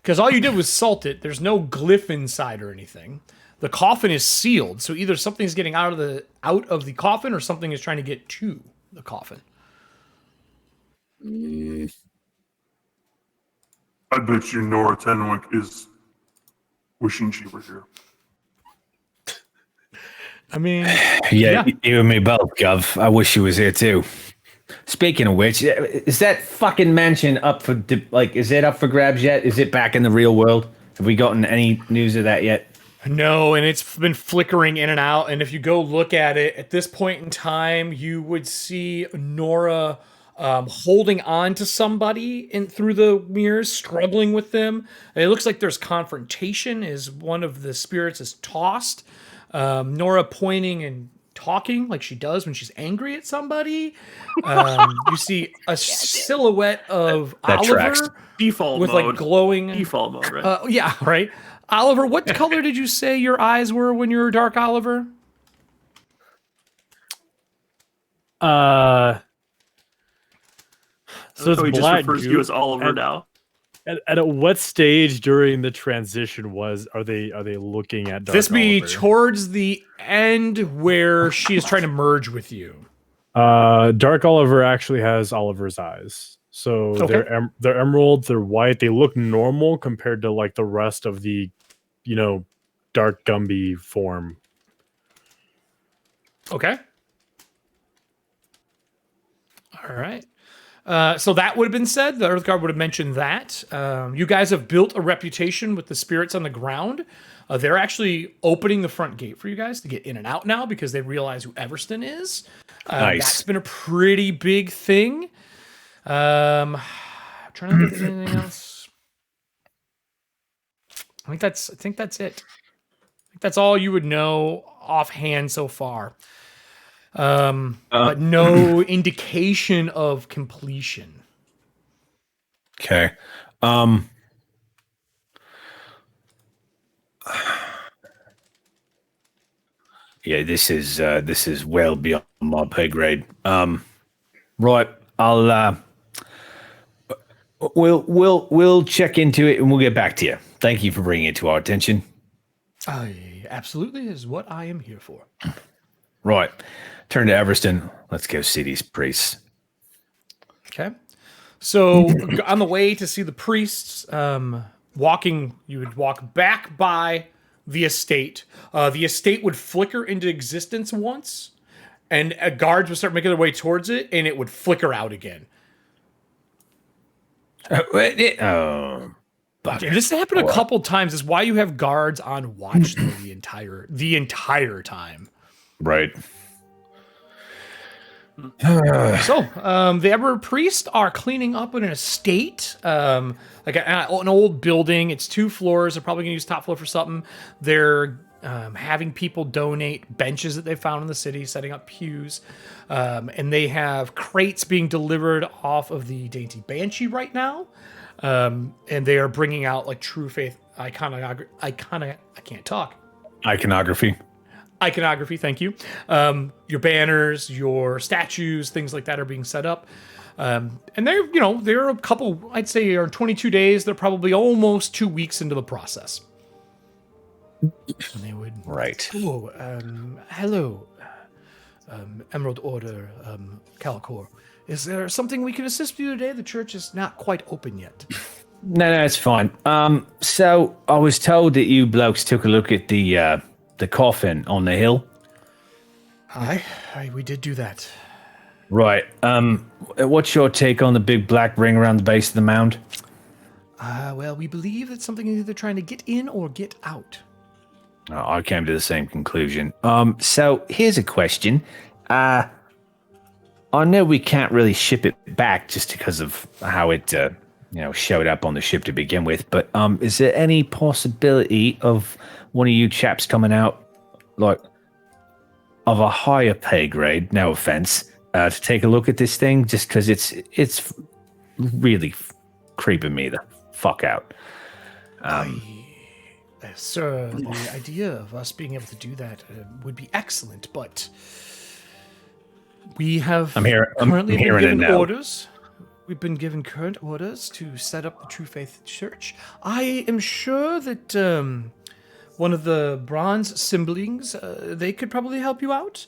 Because all you did was salt it. There's no glyph inside or anything. The coffin is sealed, so either something's getting out of the coffin or something is trying to get to the coffin. I bet you Nora Tenwick is wishing she were here. I mean, yeah, you and me both, Gov. I wish she was here too. Speaking of which, is that fucking mansion up for is it up for grabs yet? Is it back in the real world? Have we gotten any news of that yet? No, and it's been flickering in and out. And if you go look at it, at this point in time, you would see Nora holding on to somebody through the mirrors, struggling with them. And it looks like there's confrontation as one of the spirits is tossed. Nora pointing and talking like she does when she's angry at somebody. You see a silhouette of that Oliver tracks. Default with mode. like glowing. Default mode, right? Yeah, right. Oliver, what color did you say your eyes were when you were dark, Oliver? So it's he just black refers to goo. you as Oliver now. And at what stage during the transition are they looking at Dark This be Oliver? towards the end where she is trying to merge with you. Dark Oliver actually has Oliver's eyes. So Okay. they're emerald, they're white, they look normal compared to like the rest of the, dark Gumby form. Okay. All right. So that would have been said. The Earth Guard would have mentioned that. You guys have built a reputation with the spirits on the ground. They're actually opening the front gate for you guys to get in and out now because they realize who Everston is. Nice. That's been a pretty big thing. Trying to think if there's anything else. I think that's it. I think that's all you would know offhand so far. But no indication of completion. Okay. Yeah, this is well beyond my pay grade. Right, we'll check into it and we'll get back to you. Thank you for bringing it to our attention. Absolutely is what I am here for. Right, turn to Everston. Let's go see these priests. Okay. So on the way to see the priests, you would walk back by the estate. The estate would flicker into existence once, and guards would start making their way towards it, and it would flicker out again. Oh, And this happened a couple times. Is why you have guards on watch the entire time. right. So, the Emperor Priest are cleaning up in an estate, like an old building. It's 2 floors. They're probably going to use top floor for something. They're having people donate benches that they found in the city, setting up pews. And they have crates being delivered off of the Dainty Banshee right now. And they are bringing out like true faith I can't talk. Iconography, thank you. Your banners, your statues, things like that are being set up. And they're a couple, I'd say, are 22 days. They're probably almost 2 weeks into the process. And they would. Right. Oh, hello, Emerald Order, Calcor. Is there something we can assist you today? The church is not quite open yet. No, it's fine. So I was told that you blokes took a look at the coffin on the hill. Aye, we did do that. Right. What's your take on the big black ring around the base of the mound? Well, we believe it's something either trying to get in or get out. I came to the same conclusion. So here's a question. I know we can't really ship it back just because of how it, showed up on the ship to begin with. But is there any possibility of one of you chaps coming out, like, of a higher pay grade? No offense, to take a look at this thing, just because it's really creeping me the fuck out. Sir, the idea of us being able to do that would be excellent, but we have currently been given orders. We've been given current orders to set up the True Faith Church. I am sure that one of the bronze symbolings, they could probably help you out.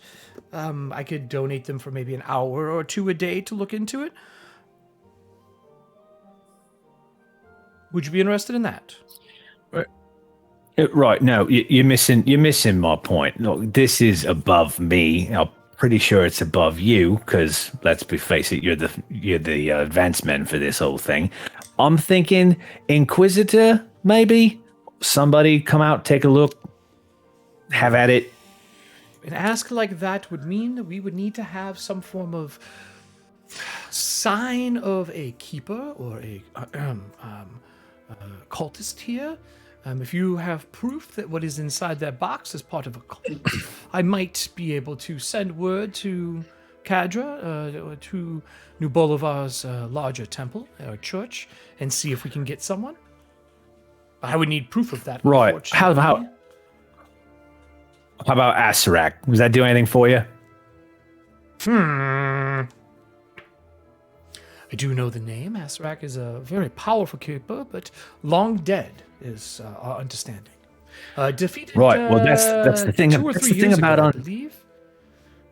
I could donate them for maybe an hour or two a day to look into it. Would you be interested in that? Right. No, you're missing my point. Look, this is above me. I'm pretty sure it's above you because, let's face it, you're the advanced men for this whole thing. I'm thinking Inquisitor, maybe. Somebody come out, take a look, have at it. An ask like that would mean that we would need to have some form of sign of a keeper or a cultist here. If you have proof that what is inside that box is part of a cult, I might be able to send word to Cadra, to New Bolivar's larger temple or church, and see if we can get someone. I would need proof of that. Right. How about Asarak? Does that do anything for you? I do know the name. Asarak is a very powerful keeper, but long dead is our understanding. Defeated. Right. Well, that's the thing. That's the thing about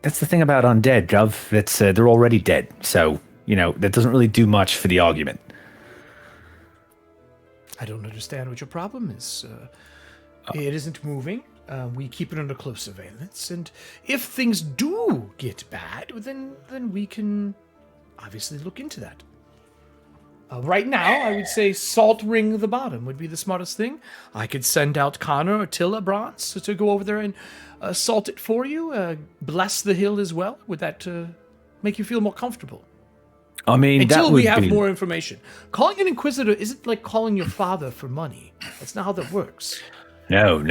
That's the thing about undead, Gov. That's they're already dead, so that doesn't really do much for the argument. I don't understand what your problem is. It isn't moving. We keep it under close surveillance, and if things do get bad, then we can obviously look into that. Right now, I would say salt ring the bottom would be the smartest thing. I could send out Connor or Tilla Bronze to go over there and salt it for you. Bless the hill as well. Would that make you feel more comfortable? I mean, until we have more information. Calling an Inquisitor isn't like calling your father for money. That's not how that works. No.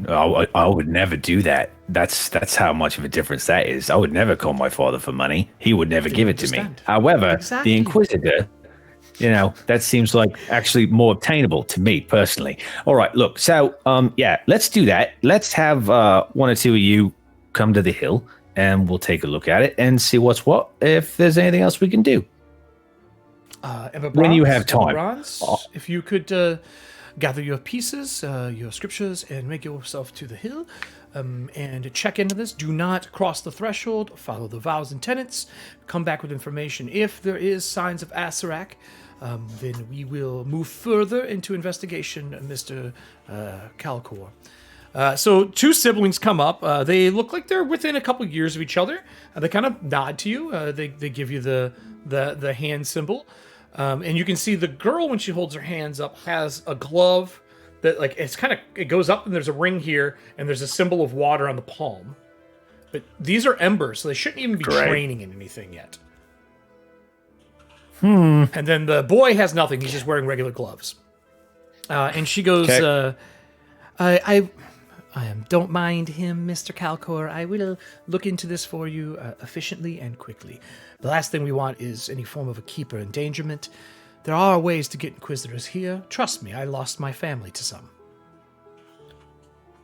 I would never do that. That's how much of a difference that is. I would never call my father for money. He would never give it to me. However, the Inquisitor, that seems like actually more obtainable to me personally. All right, look. So, let's do that. Let's have one or two of you come to the hill, and we'll take a look at it and see what's what. If there's anything else we can do, when you have time, if you could. Gather your pieces, your scriptures, and make yourself to the hill, and check into this. Do not cross the threshold. Follow the vows and tenets. Come back with information. If there is signs of Asarak, then we will move further into investigation, Mr. Calcor. So two siblings come up. They look like they're within a couple years of each other. They kind of nod to you. They give you the hand symbol. And you can see the girl, when she holds her hands up, has a glove that, it goes up and there's a ring here and there's a symbol of water on the palm. But these are embers, so they shouldn't even be training in anything yet. And then the boy has nothing. He's just wearing regular gloves. And she goes, I don't mind him, Mr. Calcor. I will look into this for you efficiently and quickly. The last thing we want is any form of a keeper endangerment. There are ways to get Inquisitors here. Trust me, I lost my family to some.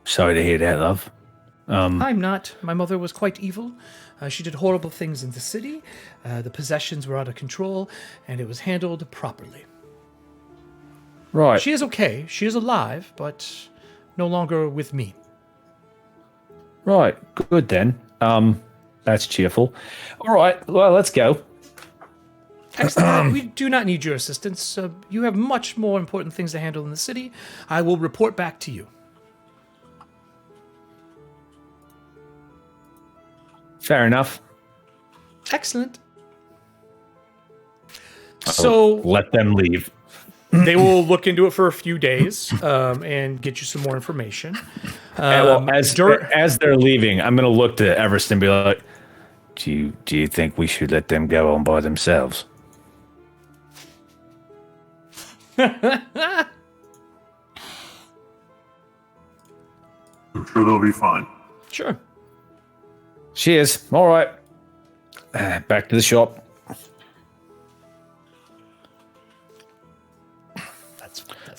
Sorry to hear that, love. I'm not. My mother was quite evil. She did horrible things in the city. The possessions were out of control, and it was handled properly. Right. She is okay. She is alive, but no longer with me. Right. Good then. That's cheerful. All right. Well, let's go. Excellent. We do not need your assistance. You have much more important things to handle in the city. I will report back to you. Fair enough. Excellent. So Let them leave. they will look into it for a few days and get you some more information. As they're leaving, I'm going to look to Everston and be like, do you think we should let them go on by themselves? I'm sure they'll be fine. Sure. Cheers. All right. Back to the shop.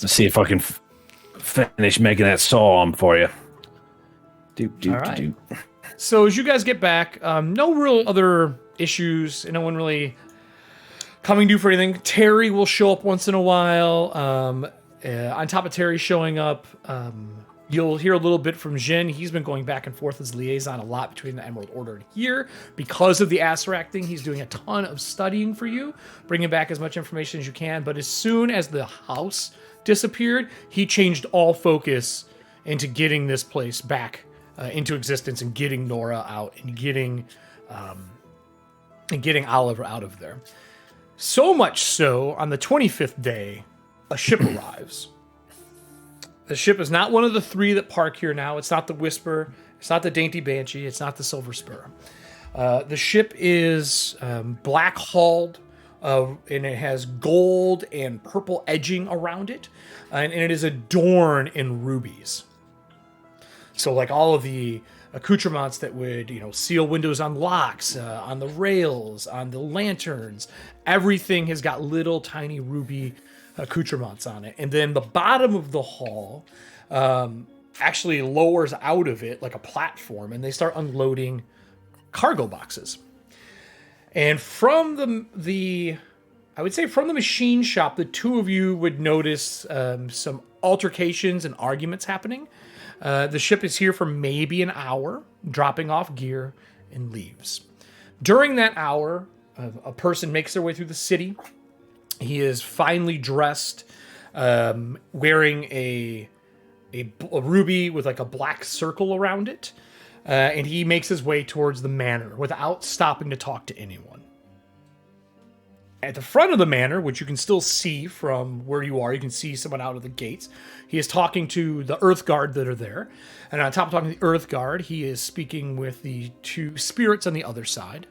Let's see if I can finish making that saw arm for you. All right. So as you guys get back, no real other issues. No one really coming due for anything. Terry will show up once in a while. On top of Terry showing up, you'll hear a little bit from Jin. He's been going back and forth as liaison a lot between the Emerald Order and here. Because of the Acerak thing, he's doing a ton of studying for you, bringing back as much information as you can. But as soon as the house disappeared, he changed all focus into getting this place back into existence and getting Nora out and getting Oliver out of there. So much so, on the 25th day, a ship arrives. The ship is not one of the three that park here now. It's not the Whisper. It's not the Dainty Banshee. It's not the Silver Spur. The ship is black-hulled, and it has gold and purple edging around it, and it is adorned in rubies. So, like all of the accoutrements that would, seal windows on locks, on the rails, on the lanterns, everything has got little tiny ruby accoutrements on it. And then the bottom of the hall actually lowers out of it like a platform, and they start unloading cargo boxes. And from the I would say from the machine shop, the two of you would notice some altercations and arguments happening. The ship is here for maybe an hour, dropping off gear, and leaves. During that hour, a person makes their way through the city. He is finely dressed, wearing a ruby with like a black circle around it, and he makes his way towards the manor without stopping to talk to anyone. At the front of the manor, which you can still see from where you are, you can see someone out of the gates. He is talking to the Earth Guard that are there. And on top of talking to the Earth Guard, he is speaking with the two spirits on the other side.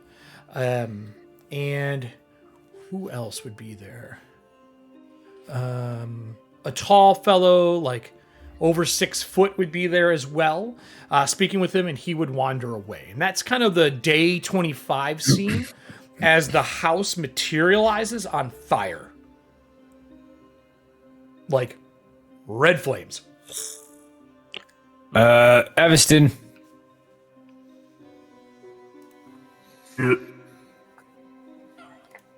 And who else would be there? A tall fellow, like over 6 foot, would be there as well, speaking with him, and he would wander away. And that's kind of the day 25 scene. As the house materializes on fire. Like, red flames. Everston. Shit.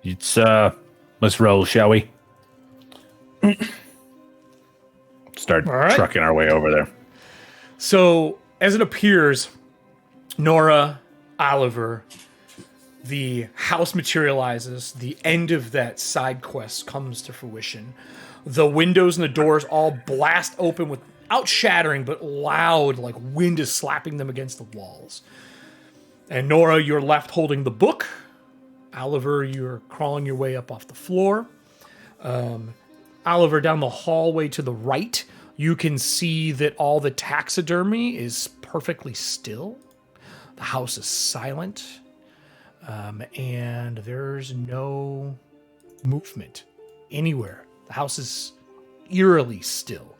It's, let's roll, shall we? Start trucking our way over there. So, as it appears, Nora, Oliver, the house materializes, the end of that side quest comes to fruition. The windows and the doors all blast open without shattering, but loud, like wind is slapping them against the walls. And Nora, you're left holding the book. Oliver, you're crawling your way up off the floor. Oliver, down the hallway to the right, you can see that all the taxidermy is perfectly still. The house is silent. And there's no movement anywhere. The house is eerily still.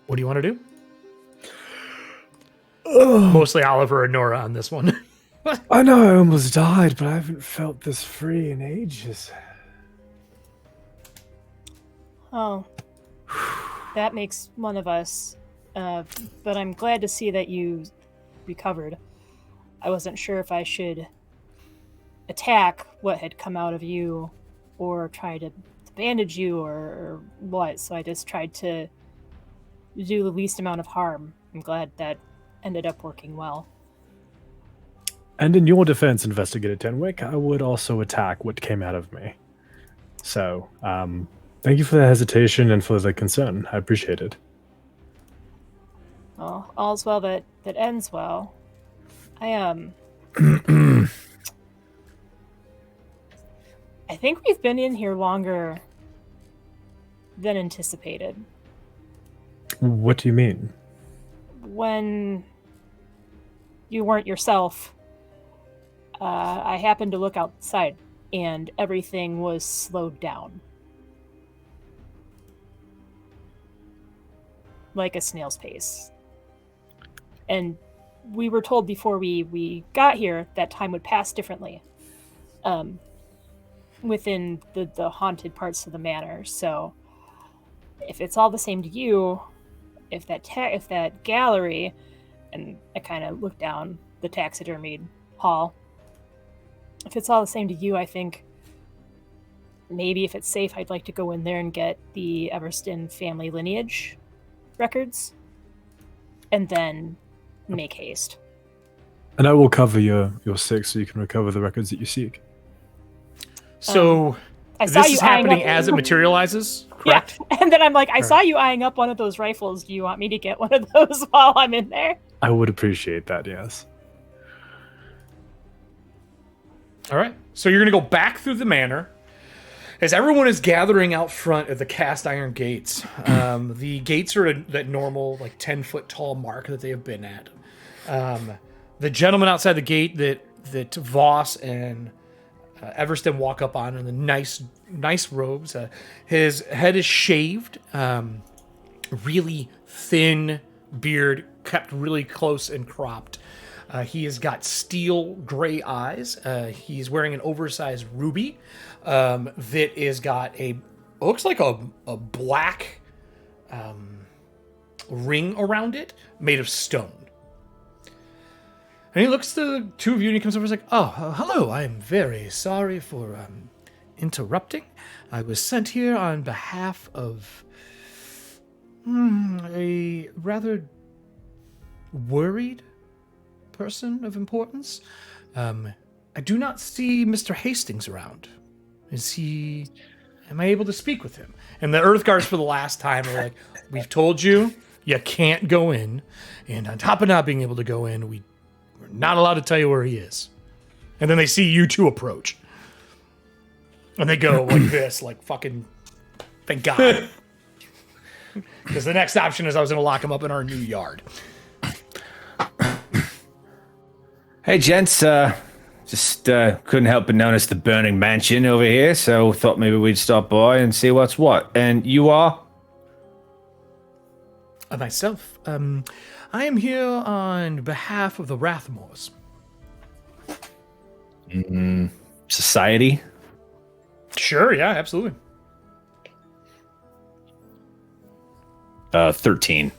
What do you want to do? Mostly Oliver and Nora on this one. I know I almost died, but I haven't felt this free in ages. Oh. That makes one of us but I'm glad to see that you recovered. I wasn't sure if I should attack what had come out of you or try to bandage you or what, so I just tried to do the least amount of harm. I'm glad that ended up working well. And in your defense, Investigator Tenwick, I would also attack what came out of me. So, thank you for the hesitation and for the concern. I appreciate it. Well, all's well that ends well. I think we've been in here longer than anticipated. What do you mean? When you weren't yourself, I happened to look outside, and everything was slowed down. Like a snail's pace. And we were told before we got here that time would pass differently within the haunted parts of the manor. So if it's all the same to you, if that gallery, and I kind of looked down the taxidermied hall, if it's all the same to you, I think maybe if it's safe, I'd like to go in there and get the Everston family lineage records and then make haste. And I will cover your 6 so you can recover the records that you seek. So I saw this you is eyeing happening up- as it materializes, correct? Yeah, and then I'm like, I saw you eyeing up one of those rifles. Do you want me to get one of those while I'm in there? I would appreciate that, yes. All right. So you're going to go back through the manor. As everyone is gathering out front at the cast iron gates, the gates are at that normal, like 10-foot tall mark that they have been at. The gentleman outside the gate that Voss and Everston walk up on in the nice robes. His head is shaved, really thin beard, kept really close and cropped. He has got steel gray eyes. He's wearing an oversized ruby that is got looks like a black ring around it made of stone. And he looks to the two of you and he comes over and is like, "Oh, hello. I am very sorry for interrupting. I was sent here on behalf of a rather worried person of importance. I do not see Mr. Hastings around. Am I able to speak with him?" And the Earth Guards, for the last time, are like, "We've told you can't go in. And on top of not being able to go in, we're not allowed to tell you where he is." And then they see you two approach. And they go like this, like fucking, thank God. Because the next option is I was going to lock him up in our new yard. Hey, gents. Just couldn't help but notice the burning mansion over here, so thought maybe we'd stop by and see what's what. And you are? Myself, I am here on behalf of the Rathmores. Society? Sure, yeah, absolutely. 13.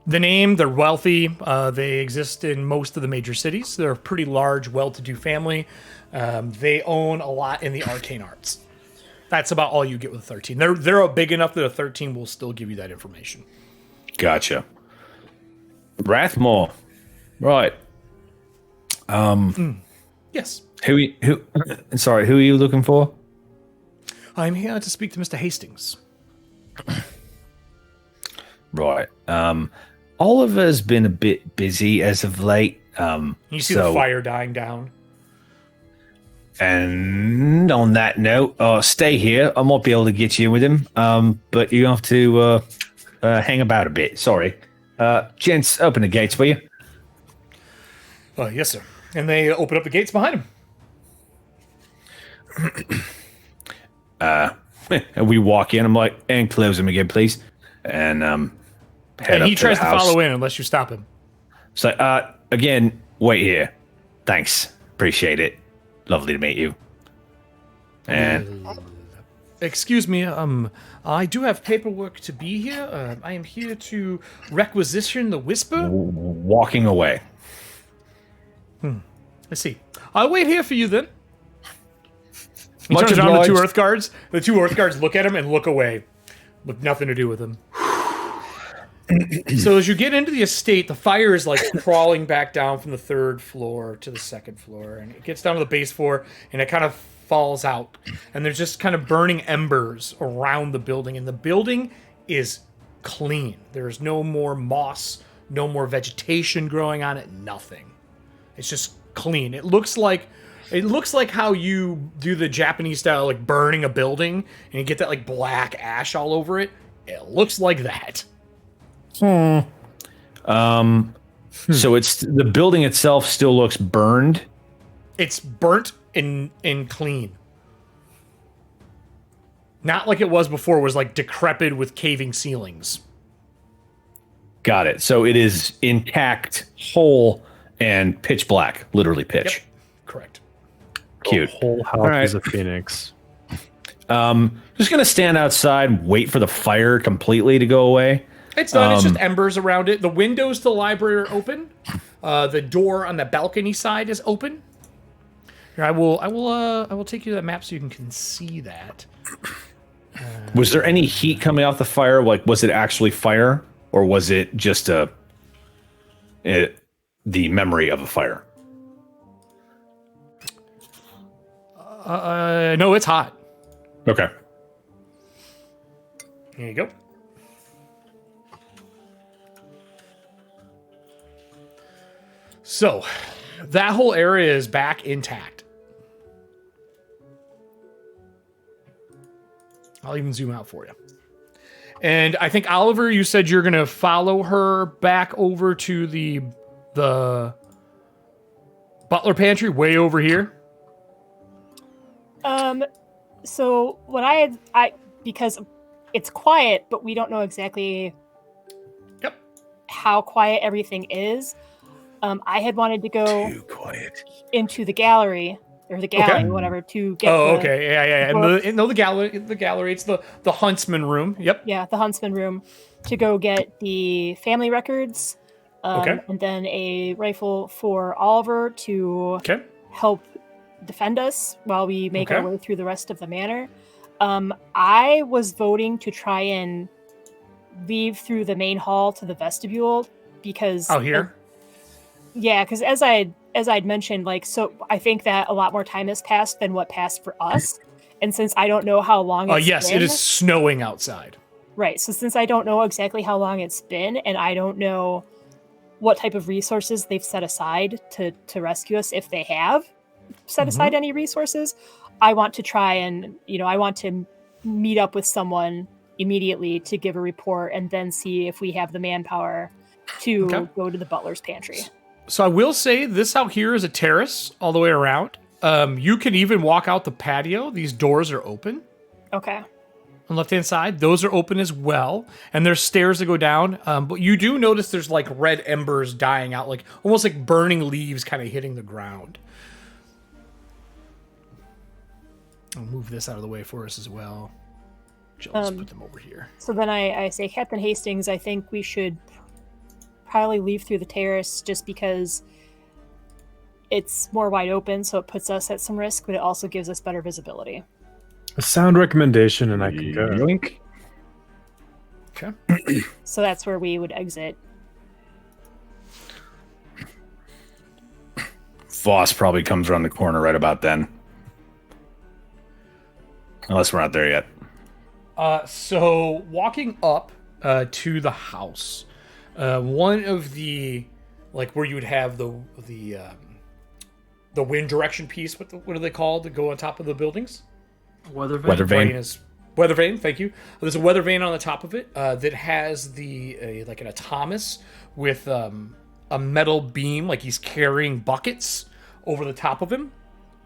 The name, they're wealthy. They exist in most of the major cities. They're a pretty large, well-to-do family. They own a lot in the arcane arts. That's about all you get with a 13. They're big enough that a 13 will still give you that information. Gotcha. Rathmore. Right. Yes. Sorry, who are you looking for? I'm here to speak to Mr. Hastings. Right. Oliver's been a bit busy as of late. You see the fire dying down. And on that note, stay here. I might be able to get you in with him. But you have to hang about a bit. Sorry. Gents, open the gates, will you? Yes, sir. And they open up the gates behind him. And we walk in. I'm like, and close them again, please. And head up he to tries the to house. follow in unless you stop him. So, again, wait here. Thanks. Appreciate it. Lovely to meet you. And Excuse me, I do have paperwork to be here. I am here to requisition the Whisper. Walking away. I see. I'll wait here for you then. He Much turns around to the two obliged. Earth guards. The two Earth guards look at him and look away. With nothing to do with him. So as you get into the estate, the fire is like crawling back down from the 3rd floor to the 2nd floor. And it gets down to the base floor and it kind of falls out. And there's just kind of burning embers around the building. And the building is clean. There's no more moss, no more vegetation growing on it, nothing. It's just clean. It looks like how you do the Japanese style, like burning a building, and you get that like black ash all over it. It looks like that. So it's the building itself still looks burned. It's burnt and clean. Not like it was before. It was like decrepit with caving ceilings. Got it. So it is intact, whole, and pitch black. Literally pitch. Yep. Correct. Cute. The whole house All right. is a phoenix. Just gonna stand outside, wait for the fire completely to go away. It's done. It's just embers around it. The windows to the library are open. The door on the balcony side is open. Here, I will take you to that map so you can see that. Was there any heat coming off the fire? Like, was it actually fire, or was it just the memory of a fire? No, it's hot. Okay. Here you go. So, that whole area is back intact. I'll even zoom out for you. And I think, Oliver, you said you're going to follow her back over to the butler pantry way over here. So what I because it's quiet, but we don't know exactly how quiet everything is. I had wanted to go Too quiet. into the gallery or the gallery, whatever, to get. Oh, okay, yeah. And the gallery. It's the huntsman room. Yep. Yeah, the huntsman room, to go get the family records. Okay. And then a rifle for Oliver to help defend us while we make our way through the rest of the manor. I was voting to try and leave through the main hall to the vestibule because because as I'd mentioned, like, so I think that a lot more time has passed than what passed for us, and since I don't know how long it's been, it is snowing outside. Right, so since I don't know exactly how long it's been, and I don't know what type of resources they've set aside to rescue us, if they have set aside any resources, I want to try and, I want to meet up with someone immediately to give a report and then see if we have the manpower to go to the butler's pantry. So I will say this out here is a terrace all the way around. You can even walk out the patio. These doors are open. Okay. On the left-hand side, those are open as well. And there's stairs that go down. But you do notice there's like red embers dying out, like almost like burning leaves kind of hitting the ground. I'll move this out of the way for us as well. Just put them over here. So then I say, Captain Hastings, I think we should probably leave through the terrace just because it's more wide open, so it puts us at some risk, but it also gives us better visibility. A sound recommendation, and I can go. Yoink. Okay. So that's where we would exit. Voss probably comes around the corner right about then. Unless we're not there yet. So walking up to the house, one of the, like where you would have the wind direction piece. What are they called to go on top of the buildings? Weather vane. Weather vane. Weather vane. Thank you. There's a weather vane on the top of it that has like an autonomous with a metal beam, like he's carrying buckets over the top of him.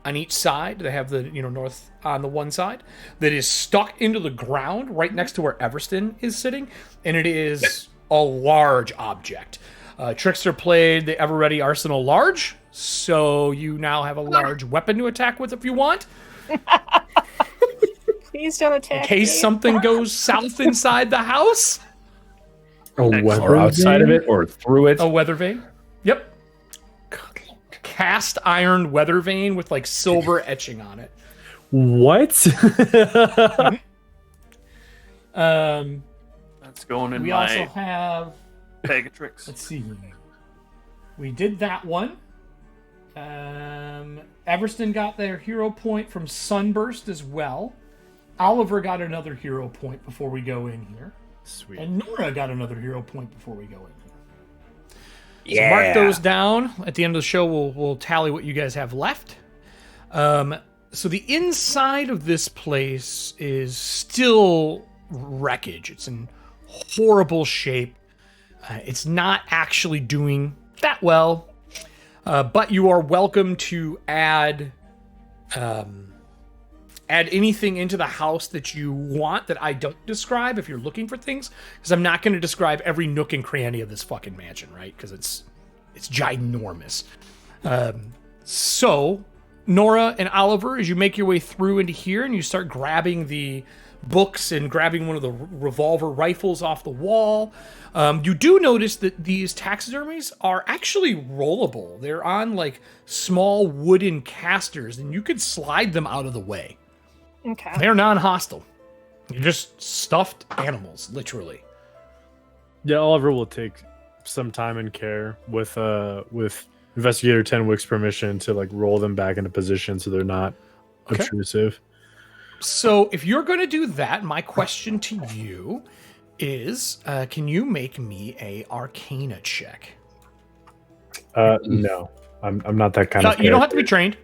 On each side, they have the north on the one side that is stuck into the ground right next to where Everston is sitting, and it is a large object. Trickster played the Ever Ready Arsenal large, so you now have a large weapon to attack with if you want. Please don't attack In case me. something goes south inside the house. Or outside of it, or through it. A weather vane. Yep. Cast iron weather vane with like silver etching on it. What? That's going in We my also have. bag of tricks. Let's see. We did that one. Everston got their hero point from Sunburst as well. Oliver got another hero point before we go in here. Sweet. And Nora got another hero point before we go in here. Yeah. So mark those down. At the end of the show, we'll tally what you guys have left. So the inside of this place is still wreckage. It's in horrible shape. It's not actually doing that well. But you are welcome to add anything into the house that you want that I don't describe if you're looking for things, because I'm not going to describe every nook and cranny of this fucking mansion, right? Because it's ginormous. So, Nora and Oliver, as you make your way through into here and you start grabbing the books and grabbing one of the revolver rifles off the wall, you do notice that these taxidermies are actually rollable. They're on like small wooden casters, and you could slide them out of the way. Okay. They're non-hostile. You're just stuffed animals, literally. Yeah, Oliver will take some time and care with Investigator Tenwick's permission to like roll them back into position so they're not Okay. obtrusive. So if you're going to do that, my question to you is, can you make me a Arcana check? No, I'm not that kind of. You don't have to be trained.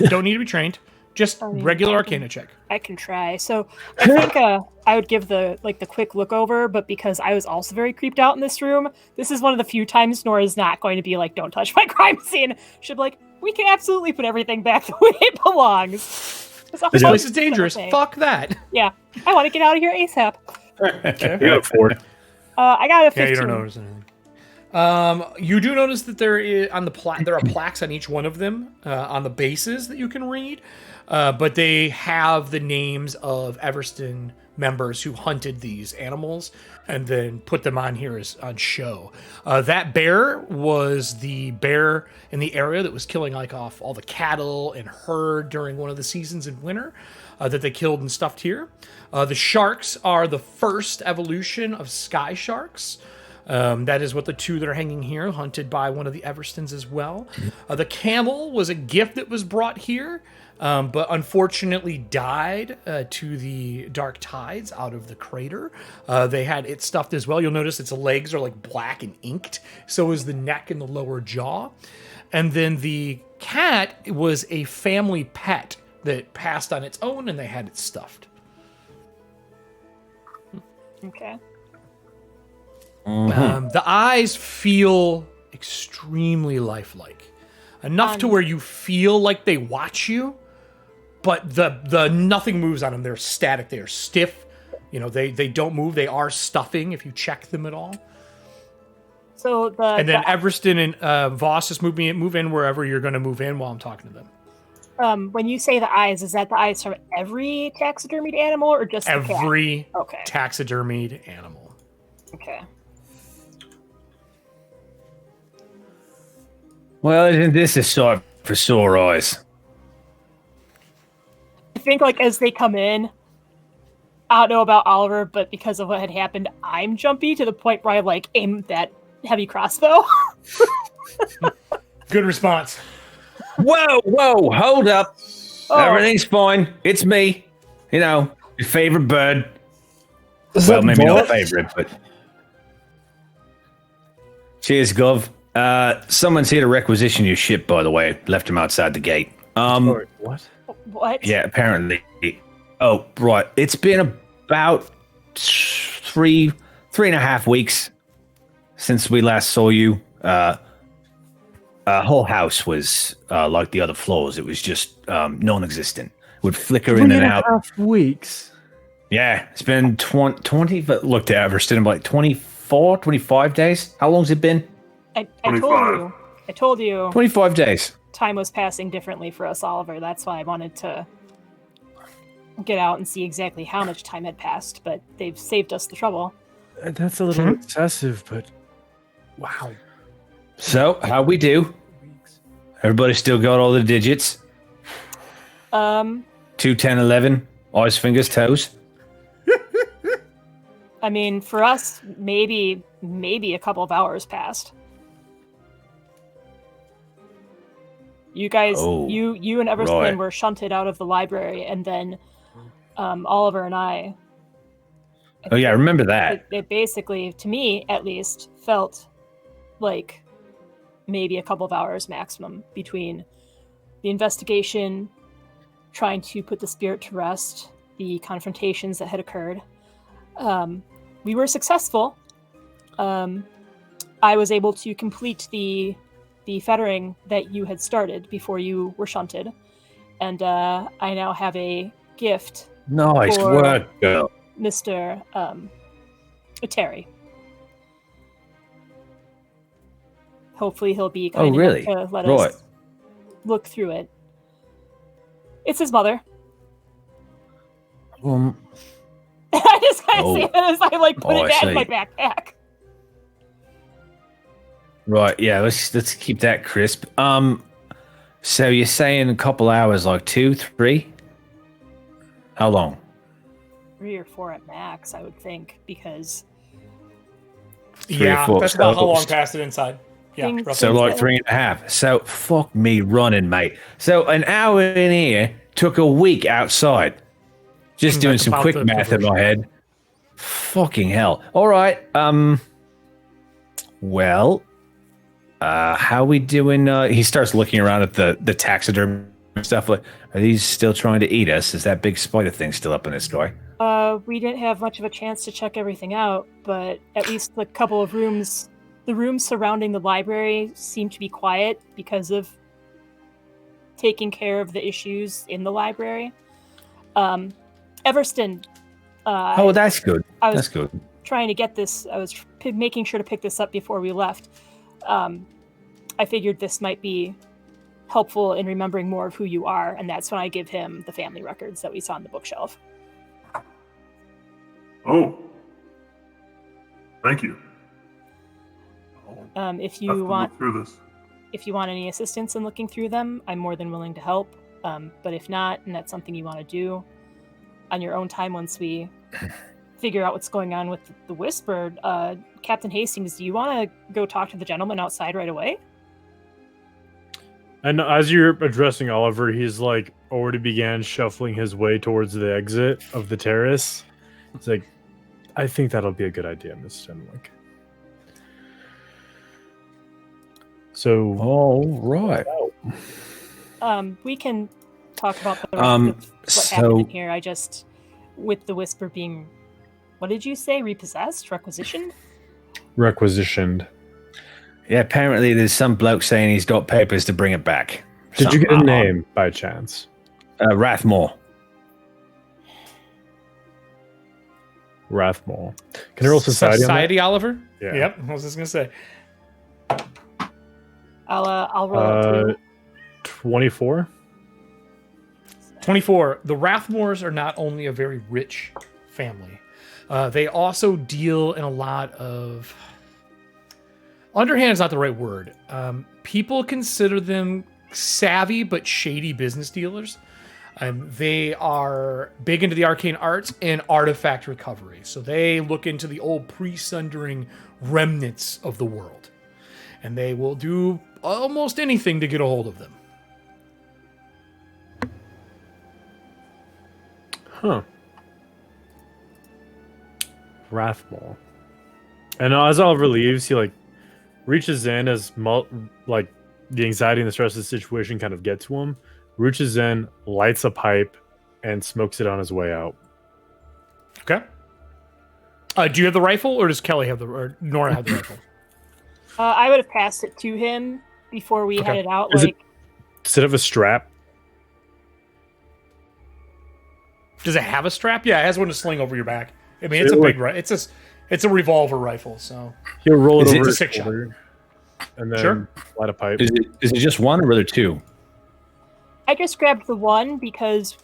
You don't need to be trained. Just I mean, regular I Arcana check. I can try. So I think I would give the quick look over, but because I was also very creeped out in this room, this is one of the few times Nora's not going to be like, "Don't touch my crime scene." She'll be like, "We can absolutely put everything back the way it belongs." This place is dangerous. Fuck that. Yeah, I want to get out of here ASAP. Yeah, Ford. I got a 15. Yeah, you don't notice anything. You do notice that there is on the there are plaques on each one of them on the bases that you can read, but they have the names of Everston members who hunted these animals and then put them on here as on show. That bear was the bear in the area that was killing like off all the cattle and herd during one of the seasons in winter that they killed and stuffed here. The sharks are the first evolution of sky sharks. That is what the two that are hanging here, hunted by one of the Everstons as well. The camel was a gift that was brought here, but unfortunately died to the dark tides out of the crater. They had it stuffed as well. You'll notice its legs are like black and inked. So is the neck and the lower jaw. And then the cat was a family pet that passed on its own, and they had it stuffed. Okay. The eyes feel extremely lifelike, enough to where you feel like they watch you, but the nothing moves on them. They're static. They are stiff. You know, they don't move. They are stuffing if you check them at all. So And then Everston and Voss just move in wherever you're going to move in while I'm talking to them. when you say the eyes, is that the eyes from every taxidermied animal or just the cat? Every Okay. taxidermied animal. Okay. Well, isn't this a sight for sore eyes? I think like as they come in, I don't know about Oliver, but because of what had happened, I'm jumpy to the point where I like aim that heavy crossbow. Good response. Whoa, hold up. Oh. Everything's fine. It's me. You know, your favorite bird. Is Well, that maybe not Voss? favorite, but... Cheers, Gov. Someone's here to requisition your ship, by the way. Left him outside the gate. Sorry, what? What? Yeah, apparently. Oh, right. It's been about 3.5 weeks since we last saw you. Whole house was like the other floors. It was just non-existent. Would flicker in and out. 3.5 weeks. Yeah, it's been 20, but looked at Everston, like 24, 25 days. How long's it been? I 25. told you 25 days. time was passing differently for us, Oliver. That's why I wanted to get out and see exactly how much time had passed, but they've saved us the trouble. That's a little excessive, but wow. So, how we do? Everybody still got all the digits? 2, 10, 11, eyes, fingers, toes. I mean, for us, maybe a couple of hours passed. You guys, you and Everston were shunted out of the library, and then Oliver and I. Oh yeah, I remember that. It basically, to me at least, felt like maybe a couple of hours maximum between the investigation, trying to put the spirit to rest, the confrontations that had occurred. We were successful. I was able to complete the fettering that you had started before you were shunted, and I now have a gift. Nice for work, girl. Mr. Terry. Hopefully he'll be kind enough to let us look through it. It's his mother. I just kind of say that as I put it back in my backpack. Right, yeah, let's keep that crisp. So you're saying a couple hours, like 2, 3? How long? 3 or 4 at max, I would think, because... 3 or 4. That's about how long past it inside. Yeah, so like 3.5. So fuck me running, mate. So an hour in here took a week outside. Just doing some quick math in my head. Fucking hell. All right. Well, how we doing? He starts looking around at the taxidermy stuff. Like, are these still trying to eat us? Is that big spider thing still up in the sky? We didn't have much of a chance to check everything out, but at least a couple of rooms. The rooms surrounding the library seem to be quiet because of taking care of the issues in the library. Everston. That's good. That's good. Trying to get this. I was making sure to pick this up before we left. I figured this might be helpful in remembering more of who you are, and that's when I give him the family records that we saw on the bookshelf. Oh. Thank you. If you want through this. If you want any assistance in looking through them, I'm more than willing to help. But if not, and that's something you want to do on your own time once we figure out what's going on with the Whisper, Captain Hastings, do you want to go talk to the gentleman outside right away? And as you're addressing Oliver, he's already began shuffling his way towards the exit of the terrace. It's like, I think that'll be a good idea, Miss Tenwick. So, all right. We can talk about the rest of what happened in here. I just, with the Whisper being, what did you say? Repossessed? Requisitioned? Requisitioned. Yeah, apparently there's some bloke saying he's got papers to bring it back. Did you get a name by chance? Rathmore. Rathmore. Can I roll society? Oliver? Yeah. Yep. I was just gonna say. I'll roll it. 24. 24. The Rathmores are not only a very rich family, they also deal in a lot of. Underhand is not the right word. People consider them savvy but shady business dealers. They are big into the arcane arts and artifact recovery. So they look into the old pre-sundering remnants of the world. And they will do almost anything to get a hold of them. Huh. Rathmore. And as Oliver leaves, he reaches in as the anxiety and the stress of the situation kind of get to him. Reaches in, lights a pipe, and smokes it on his way out. Okay. Do you have the rifle, or does Kelly have or Nora have the rifle? I would have passed it to him before we headed out. Does it have a strap? Does it have a strap? Yeah, it has one to sling over your back. I mean, it's a big rifle. It's a revolver rifle, so he'll roll it over a his 6 shot, and then light a pipe. Is it just one, or are there two? I just grabbed the one because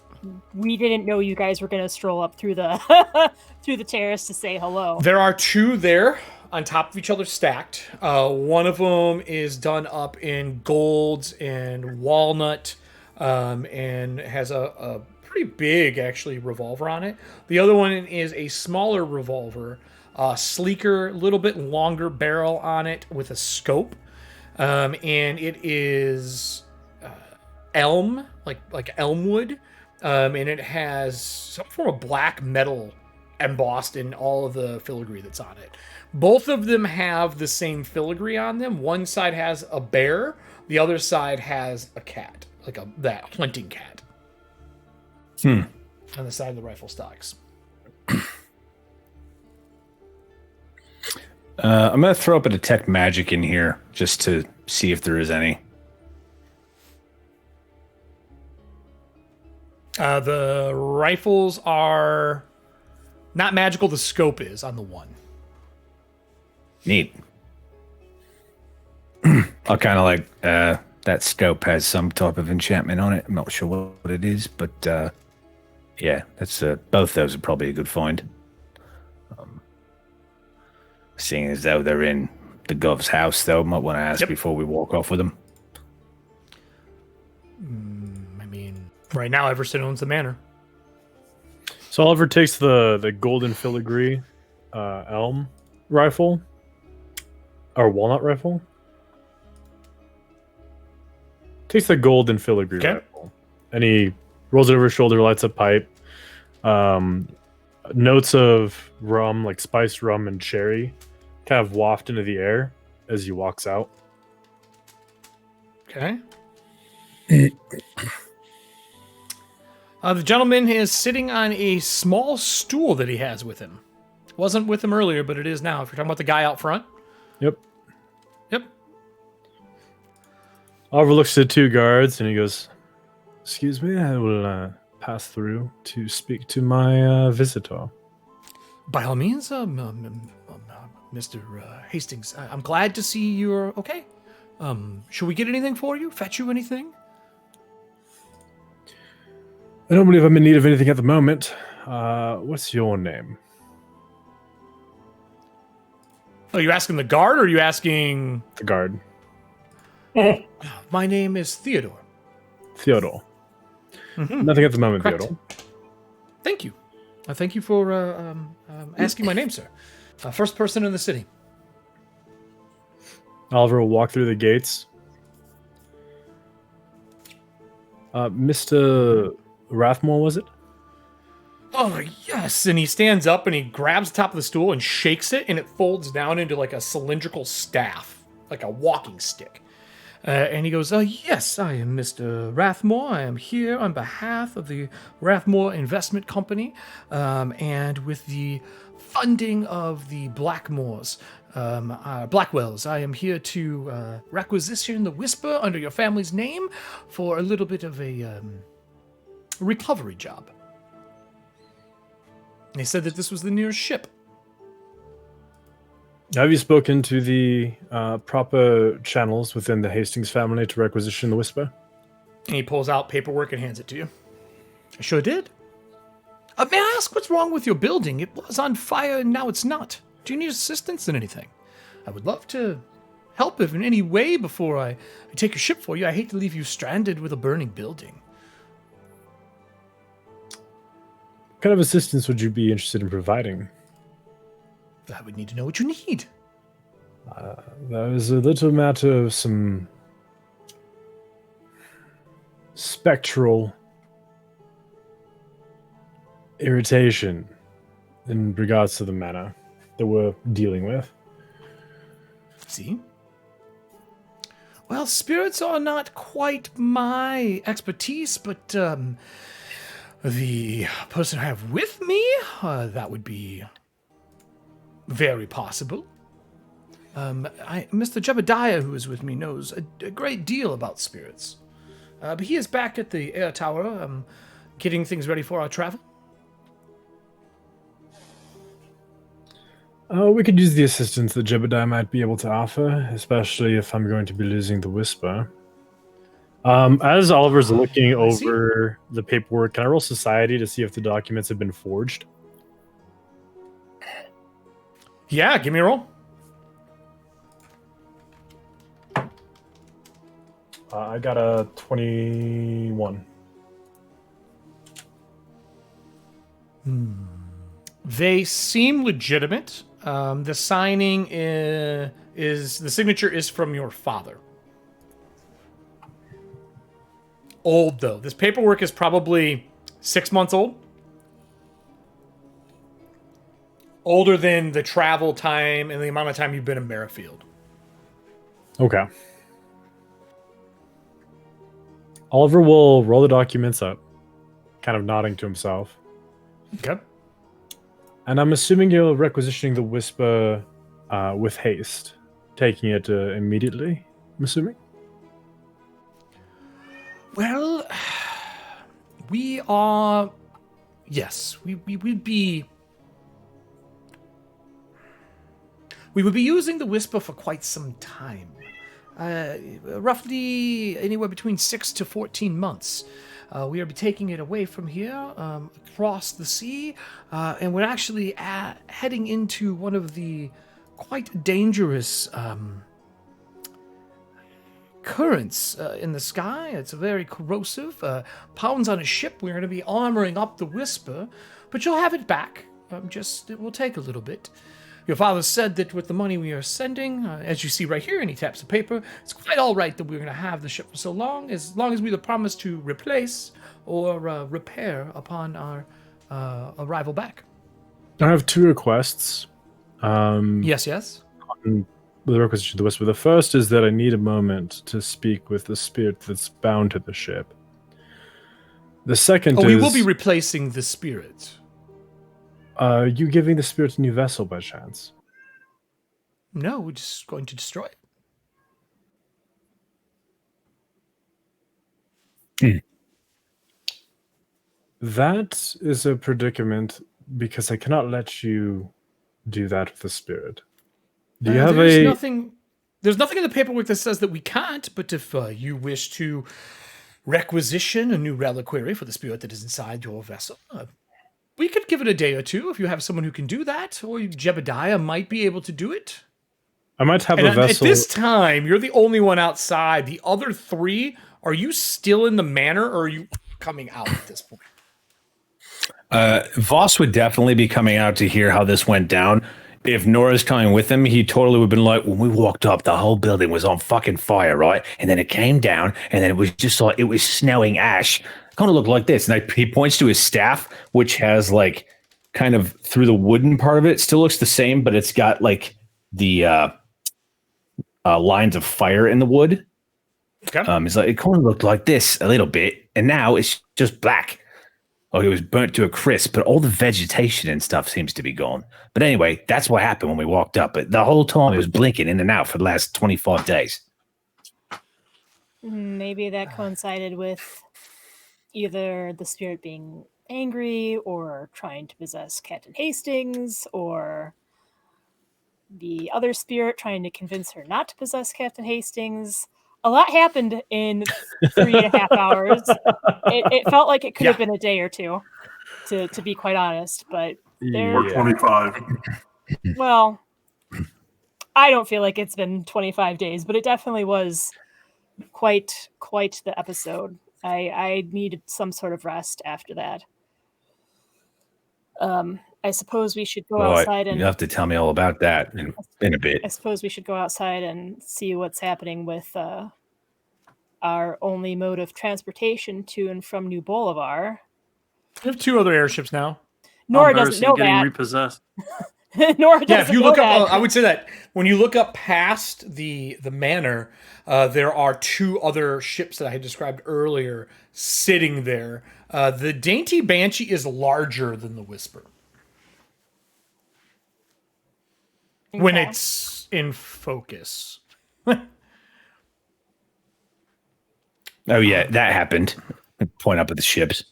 We didn't know you guys were going to stroll up through the through the terrace to say hello. There are two there on top of each other stacked. One of them is done up in gold and walnut and has a pretty big, actually, revolver on it. The other one is a smaller revolver, sleeker, little bit longer barrel on it with a scope. And it is elm, like elmwood. And it has some form of black metal embossed in all of the filigree that's on it. Both of them have the same filigree on them. One side has a bear, the other side has a cat, like that hunting cat. On the side of the rifle stocks. I'm going to throw up a detect magic in here just to see if there is any. The rifles are not magical. The scope is on the one. Neat. I'll kind of like that scope has some type of enchantment on it. I'm not sure what it is, but yeah, that's both those are probably a good find. Seeing as though they're in the Gov's house, though, might want to ask before we walk off with them. I mean, right now Everston owns the manor. So Oliver takes the golden filigree elm rifle or walnut rifle. Takes the golden filigree rifle, and he rolls it over his shoulder, lights a pipe. Notes of rum, like spiced rum and cherry, kind of waft into the air as he walks out. Okay. The gentleman is sitting on a small stool that he has with him. Wasn't with him earlier, but it is now. If you're talking about the guy out front. Yep. Yep. Oliver looks at the two guards and he goes, "Excuse me, I will pass through to speak to my visitor." By all means, Mr. Hastings, I'm glad to see you're okay. Should we get anything for you? Fetch you anything? I don't believe I'm in need of anything at the moment. What's your name? Are you asking the guard or are you asking... The guard. My name is Theodore. Theodore. Mm-hmm. Nothing at the moment, Correct. Theodore. Thank you. Thank you for asking my name, sir. First person in the city. Oliver will walk through the gates. Mr. Rathmore, was it? Oh, yes. And he stands up and he grabs the top of the stool and shakes it, and it folds down into like a cylindrical staff, like a walking stick. And he goes, yes, I am Mr. Rathmore. I am here on behalf of the Rathmore Investment Company, and with the funding of the Blackwells. I am here to requisition the Whisper under your family's name for a little bit of a recovery job. They said that this was the nearest ship. Have you spoken to the proper channels within the Hastings family to requisition the Whisper? And he pulls out paperwork and hands it to you. I sure did. May I ask what's wrong with your building? It was on fire and now it's not. Do you need assistance in anything? I would love to help if in any way before I take a ship for you. I hate to leave you stranded with a burning building. What kind of assistance would you be interested in providing? I would need to know what you need. There is a little matter of some spectral irritation in regards to the manor that we're dealing with. See? Well, spirits are not quite my expertise, but the person I have with me, that would be very possible. Mr. Jebediah, who is with me, knows a great deal about spirits. But he is back at the air tower, getting things ready for our travel. We could use the assistance that Jebediah might be able to offer, especially if I'm going to be losing the Whisper. As Oliver's looking I see. over the paperwork, can I roll society to see if the documents have been forged? Yeah, give me a roll. I got a 21. They seem legitimate. The signing is the signature is from your father. Old though. This paperwork is probably 6 months old. Older than the travel time and the amount of time you've been in Merrifield. Okay. Oliver will roll the documents up, kind of nodding to himself. Okay. And I'm assuming you're requisitioning the Whisper with haste, taking it immediately, I'm assuming? Well, we are. Yes, we would be. We would be using the Whisper for quite some time. Roughly anywhere between 6 to 14 months. We will be taking it away from here, across the sea, and we're actually heading into one of the quite dangerous currents in the sky. It's very corrosive. Pounds on a ship. We're going to be armoring up the Whisper, but you'll have it back. It will take a little bit. Your father said that with the money we are sending, as you see right here, and he taps the paper, it's quite all right that we're going to have the ship for so long as we promise to replace or repair upon our arrival back. I have 2 requests. Yes. On the requisition of the Whisper. The first is that I need a moment to speak with the spirit that's bound to the ship. The second is... we will be replacing the spirit. Are you giving the spirit a new vessel by chance? No, we're just going to destroy it. That is a predicament because I cannot let you do that with the spirit. Do you have There's nothing in the paperwork that says that we can't, but if you wish to requisition a new reliquary for the spirit that is inside your vessel, we could give it a day or two if you have someone who can do that, or Jebediah might be able to do it. I might have And a vessel. At this time, you're the only one outside. The other 3, are you still in the manor, or are you coming out at this point? Voss would definitely be coming out to hear how this went down. If Nora's coming with him, he totally would have been like, when we walked up, the whole building was on fucking fire, right? And then it came down, and then it was just like, it was snowing ash. Kind of looked like this. And he points to his staff, which has like kind of through the wooden part of it, still looks the same, but it's got like the lines of fire in the wood. Okay. It's like, it kind of looked like this a little bit, and now it's just black. Oh, it was burnt to a crisp, but all the vegetation and stuff seems to be gone. But anyway, that's what happened when we walked up. But the whole time it was blinking in and out for the last 25 days. Maybe that coincided with either the spirit being angry or trying to possess Captain Hastings, or the other spirit trying to convince her not to possess Captain Hastings. A lot happened in 3.5 hours. It felt like it could have been a day or two, to be quite honest. But Or 25. well, I don't feel like it's been 25 days, but it definitely was quite the episode. I needed some sort of rest after that. I suppose we should go outside and... You have to tell me all about that in a bit. I suppose we should go outside and see what's happening with our only mode of transportation to and from New Bolivar. We have 2 other airships now. Nora doesn't know getting that. Repossessed. Nora doesn't Yeah, if you know look that. up, I would say that when you look up past the manor, there are 2 other ships that I had described earlier sitting there. The Dainty Banshee is larger than the Whisper. When Okay. it's in focus. Oh, yeah, that happened. Point up at the ships.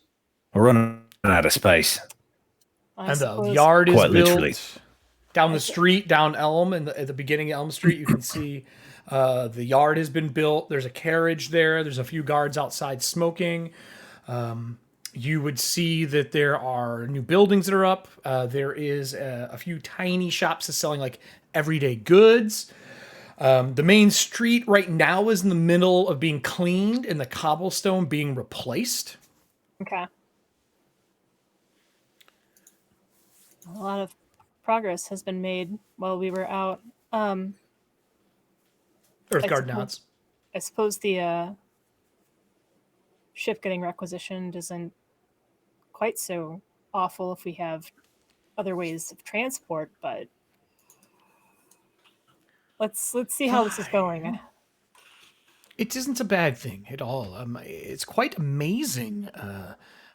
We're running out of space. I And the suppose- yard is Quite built. literally. Down the street, down Elm, and at the beginning of Elm Street, you can see the yard has been built. There's a carriage there. There's a few guards outside smoking. You would see that there are new buildings that are up. There is a few tiny shops that's selling like everyday goods. The main street right now is in the middle of being cleaned and the cobblestone being replaced. Okay. A lot of progress has been made while we were out. Earthguard nods. I suppose the ship getting requisitioned isn't quite so awful if we have other ways of transport, but let's see how this is going. It isn't a bad thing at all. It's quite amazing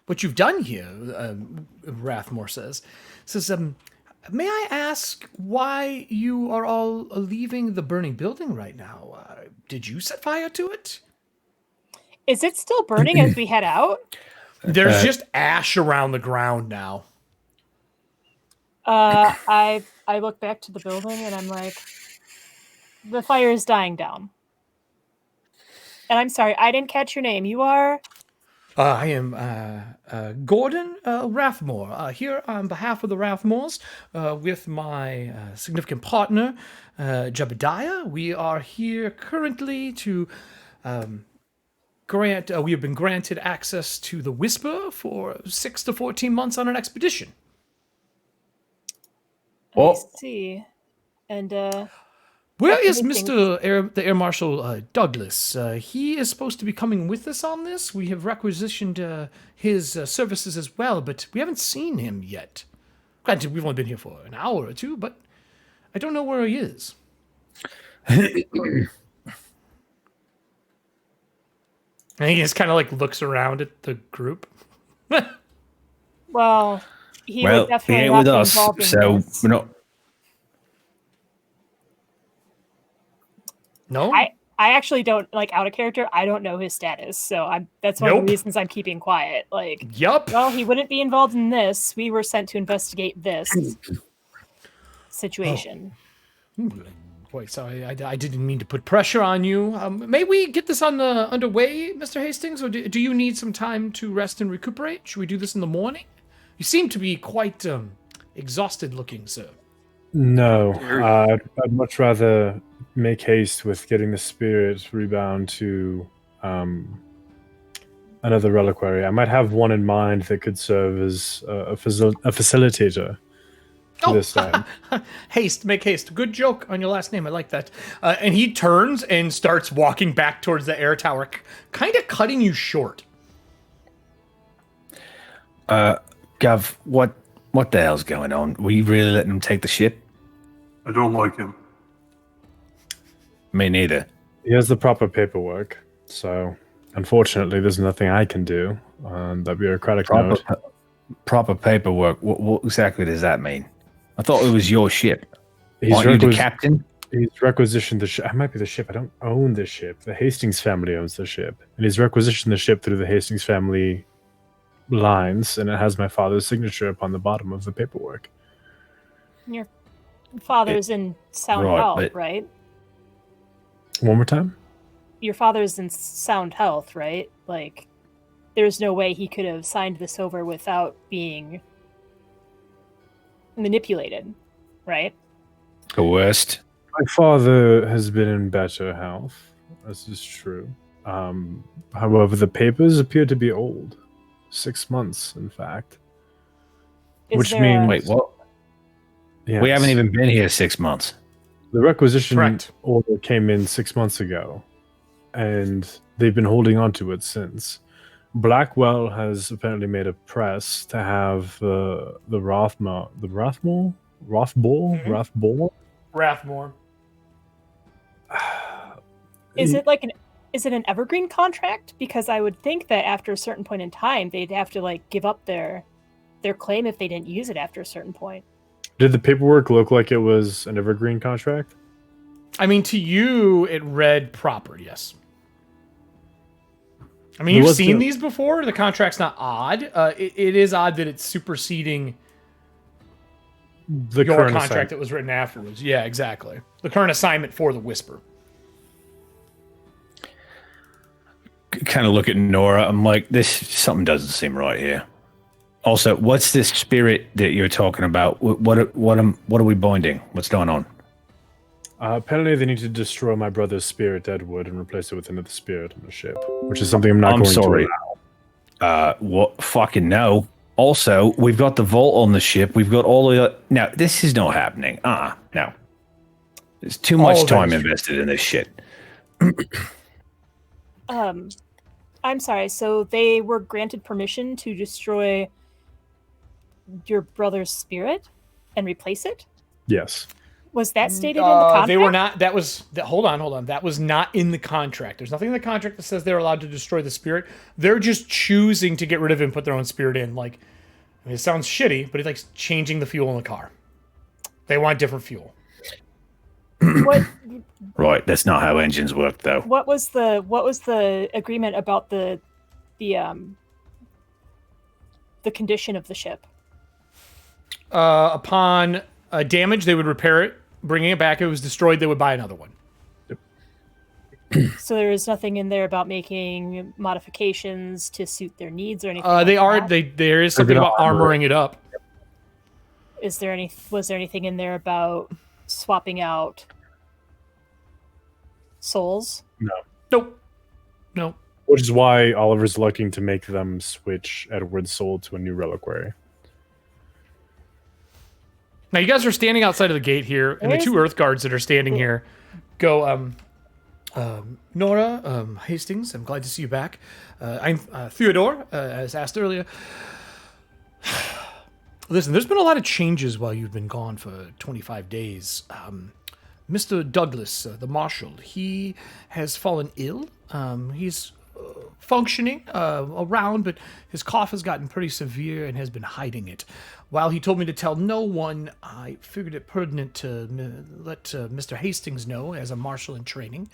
what you've done here, Rathmore says. May I ask why you are all leaving the burning building right now? Did you set fire to it? Is it still burning as we head out? There's just ash around the ground now. I look back to the building and I'm like, the fire is dying down. And I'm sorry, I didn't catch your name. You are? I am Gordon Rathmore, here on behalf of the Rathmores with my significant partner, Jebediah. We are here currently to we have been granted access to the Whisper for 6 to 14 months on an expedition. I see. And where is the Air Marshal Douglas? He is supposed to be coming with us on this. We have requisitioned his services as well, but we haven't seen him yet. Granted, we've only been here for an hour or two, but I don't know where he is. And he just kind of like looks around at the group. Well, he would definitely ain't not with be us, involved in so this. we're not. No, I actually don't, like, out of character, I don't know his status, so that's one of the reasons I'm keeping quiet. Like, well, he wouldn't be involved in this. We were sent to investigate this situation. Boy, sorry, I didn't mean to put pressure on you. May we get this underway, Mr. Hastings, or do you need some time to rest and recuperate? Should we do this in the morning? You seem to be quite exhausted looking, sir. No, I'd much rather make haste with getting the spirit rebound to another reliquary. I might have one in mind that could serve as a facilitator. This time. Make haste. Good joke on your last name. I like that. And he turns and starts walking back towards the air tower, kind of cutting you short. Gav, what the hell's going on? Were you really letting him take the ship? I don't like him. Me neither. He has the proper paperwork, so unfortunately there's nothing I can do on that bureaucratic note. Proper paperwork? What exactly does that mean? I thought it was your ship. He's Aren't you the captain? He's requisitioned the ship. I might be the ship. I don't own the ship. The Hastings family owns the ship. And he's requisitioned the ship through the Hastings family lines, and it has my father's signature upon the bottom of the paperwork. Your father's in sound health, right? One more time? Your father's in sound health, right? Like, there's no way he could have signed this over without being manipulated, right? Coerced. My father has been in better health. This is true. However, the papers appear to be old. 6 months, in fact. Which means... Wait, what? Yes. We haven't even been here 6 months. The requisition order came in 6 months ago, and they've been holding on to it since. Blackwell has apparently made a press to have the Rathmore. Is it an evergreen contract? Because I would think that after a certain point in time, they'd have to like give up their claim if they didn't use it after a certain point. Did the paperwork look like it was an evergreen contract? I mean, to you, it read proper, yes. I mean, you've seen these before. The contract's not odd. It is odd that it's superseding The your current contract assignment. that was written afterwards. Yeah, exactly. The current assignment for the Whisper. Kind of look at Nora. I'm like, something doesn't seem right here. Also, what's this spirit that you're talking about? What are we binding? What's going on? Apparently, they need to destroy my brother's spirit, Edward, and replace it with another spirit on the ship, which is something I'm not going sorry. to allow. What? Fucking no. Also, we've got the vault on the ship. We've got all the... No, this is not happening. No. There's too much time invested in this shit. I'm sorry. So they were granted permission to destroy your brother's spirit and replace it? Yes. Was that stated in the contract? They were not. Hold on. That was not in the contract. There's nothing in the contract that says they're allowed to destroy the spirit. They're just choosing to get rid of it and put their own spirit in. Like, I mean, it sounds shitty, but it's like changing the fuel in the car. They want different fuel. What? Right, that's not how engines work, though. What was the agreement about the condition of the ship? Upon damage, they would repair it, bringing it back. If it was destroyed, they would buy another one. So there is nothing in there about making modifications to suit their needs or anything. There is something about armoring it up. Was there anything in there about swapping out souls? No. Nope. Which is why Oliver's looking to make them switch Edward's soul to a new reliquary. Now you guys are standing outside of the gate here, and the two Earth guards that are standing here go, Nora, Hastings, I'm glad to see you back. I'm Theodore, as asked earlier. Listen, there's been a lot of changes while you've been gone for 25 days. Mr. Douglas, the marshal, he has fallen ill. He's functioning around, but his cough has gotten pretty severe and has been hiding it. While he told me to tell no one, I figured it pertinent to let Mr. Hastings know as a marshal in training.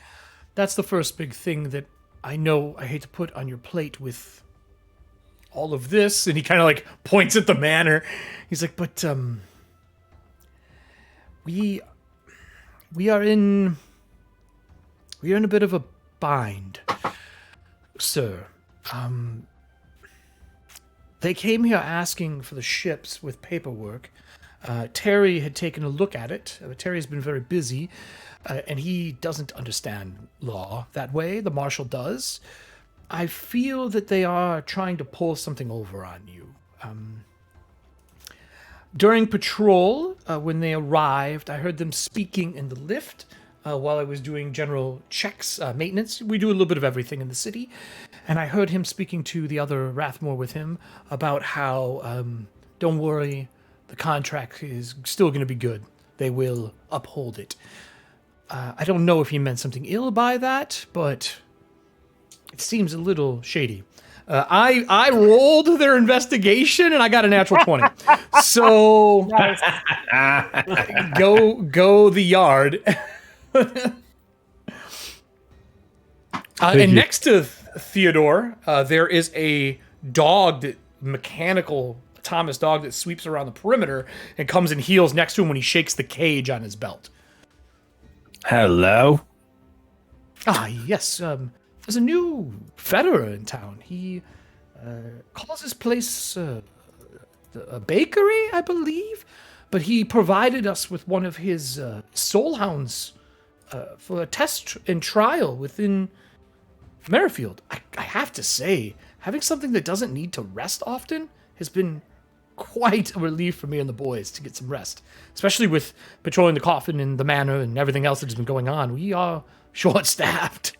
That's the first big thing that I know I hate to put on your plate with all of this. And he kind of like points at the manor. He's like, but we are in a bit of a bind, sir. They came here asking for the ships with paperwork. Terry had taken a look at it. Terry's been very busy, and he doesn't understand law that way. The marshal does. I feel that they are trying to pull something over on you. During patrol, when they arrived, I heard them speaking in the lift while I was doing general checks, maintenance. We do a little bit of everything in the city. And I heard him speaking to the other Rathmore with him about how, don't worry, the contract is still going to be good. They will uphold it. I don't know if he meant something ill by that, but it seems a little shady. I rolled their investigation and I got a natural 20. So go the yard. And next to Theodore, there is a mechanical Thomas dog that sweeps around the perimeter and comes and heels next to him when he shakes the cage on his belt. Hello? Yes. There's a new federer in town. He calls his place a bakery, I believe. But he provided us with one of his soul hounds for a test and trial within Merrifield. I have to say, having something that doesn't need to rest often has been quite a relief for me and the boys to get some rest. Especially with patrolling the coffin and the manor and everything else that's been going on. We are short-staffed.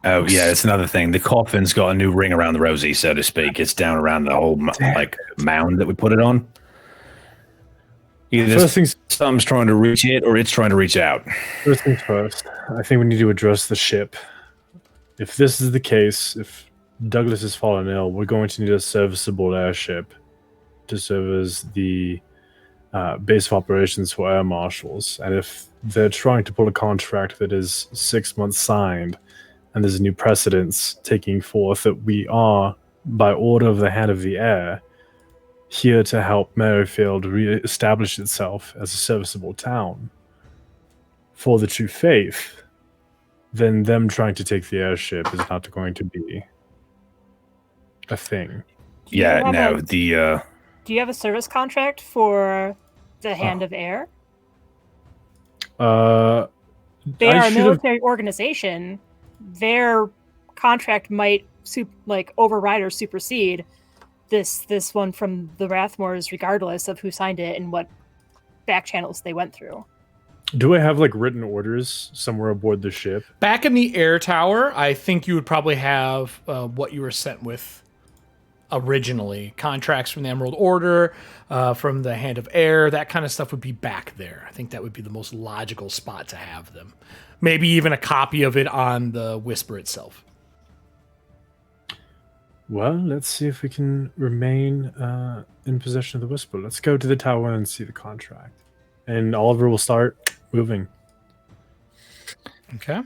Oh, yeah, it's another thing. The coffin's got a new ring around the rosy, so to speak. It's down around the whole mound that we put it on. Either something's trying to reach it or it's trying to reach out. First things first, I think we need to address the ship. If this is the case, if Douglas has fallen ill, we're going to need a serviceable airship to serve as the base of operations for air marshals. And if they're trying to pull a contract that is 6 months signed, and there's a new precedence taking forth that we are, by order of the hand of the air, here to help Merrifield re-establish itself as a serviceable town for the true faith, then them trying to take the airship is not going to be a thing. Do you Yeah, have no, a- the Do you have a service contract for the Hand of Air? They I are a should've- military organization. Their contract might override or supersede this one from the Rathmores, regardless of who signed it and what back channels they went through. Do I have like written orders somewhere aboard the ship? Back in the air tower, I think you would probably have what you were sent with originally. Contracts from the Emerald Order, from the Hand of Air, that kind of stuff would be back there. I think that would be the most logical spot to have them. Maybe even a copy of it on the Whisper itself. Well, let's see if we can remain in possession of the Whisper. Let's go to the tower and see the contract. And Oliver will start moving. Okay.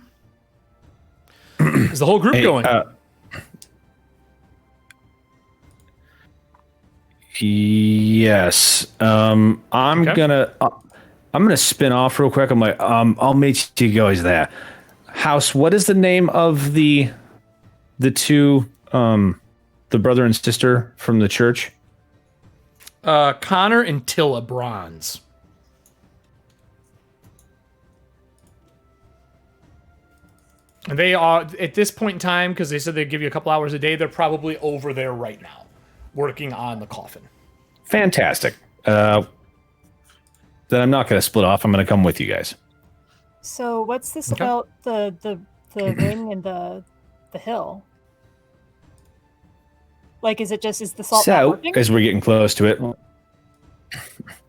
Is the whole group hey, going? Yes. I'm Okay. gonna spin off real quick. I'm like, I'll meet you guys there. House, what is the name of the two the brother and sister from the church? Connor and Tilla Bronze. And they are, at this point in time, because they said they'd give you a couple hours a day, they're probably over there right now, working on the coffin. Fantastic. Then I'm not gonna split off. I'm gonna come with you guys. So what's this Okay. about the ring and the hill? Like, is the salt not So, working? as we're getting close to it,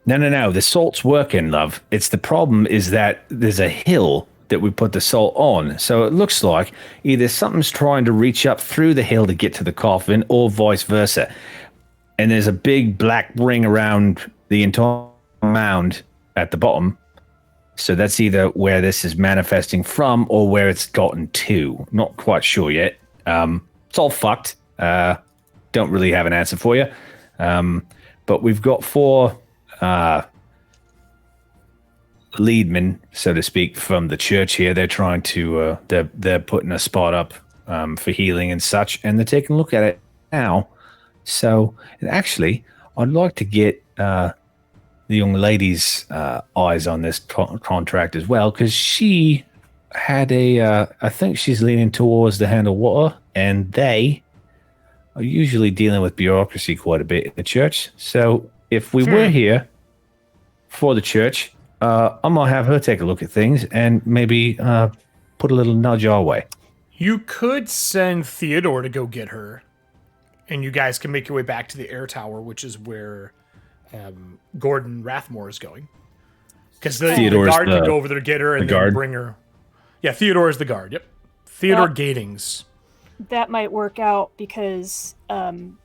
no. The salt's working, love. It's the problem is that there's a hill that we put the salt on. So it looks like either something's trying to reach up through the hill to get to the coffin, or vice versa. And there's a big black ring around the entire mound at the bottom. So that's either where this is manifesting from or where it's gotten to. Not quite sure yet. It's all fucked. Don't really have an answer for you. But we've got 4 leadmen, so to speak, from the church here. They're trying to, they're putting a spot up for healing and such, and they're taking a look at it now. So, and actually, I'd like to get the young lady's eyes on this contract as well, because she had I think she's leaning towards the Hand of Water, and they are usually dealing with bureaucracy quite a bit in the church. So if we were here for the church, I might have her take a look at things and maybe put a little nudge our way. You could send Theodore to go get her, and you guys can make your way back to the air tower, which is where Gordon Rathmore is going. Because the guard can go over there to get her and then bring her. Yeah, Theodore is the guard. Yep. Theodore Gatings. That might work out because I'm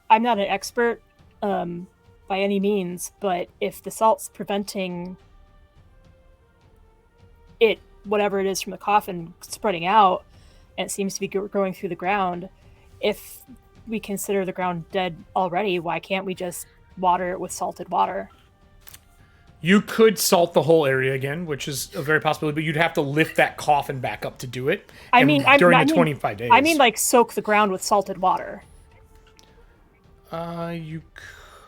not an expert by any means, but if the salt's preventing it, whatever it is from the coffin, spreading out, and it seems to be growing through the ground, if we consider the ground dead already, why can't we just water it with salted water? You could salt the whole area again, which is a very possibility, but you'd have to lift that coffin back up to do it. During the 25 days. I mean, like, soak the ground with salted water. You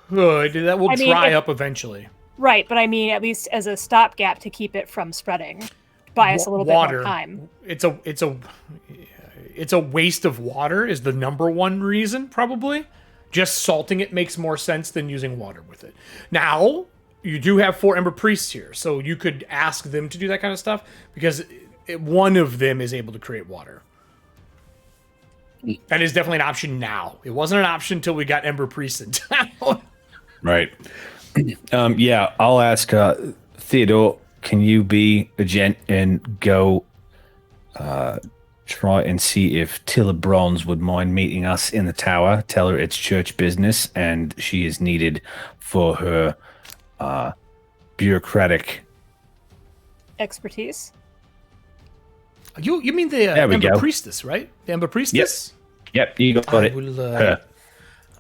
could. That will dry up eventually. Right, but I mean, at least as a stopgap to keep it from spreading. Buy us a little bit more time. It's a waste of water is the number one reason, probably. Just salting it makes more sense than using water with it. Now, you do have 4 Ember Priests here, so you could ask them to do that kind of stuff, because one of them is able to create water. That is definitely an option now. It wasn't an option until we got Ember Priests in town. Right. Yeah, I'll ask Theodore, can you be a gent and go try and see if Tilla Bronze would mind meeting us in the tower? Tell her it's church business and she is needed for her bureaucratic expertise. You mean the Ember Priestess, right? The Ember Priestess? Yep, you got it.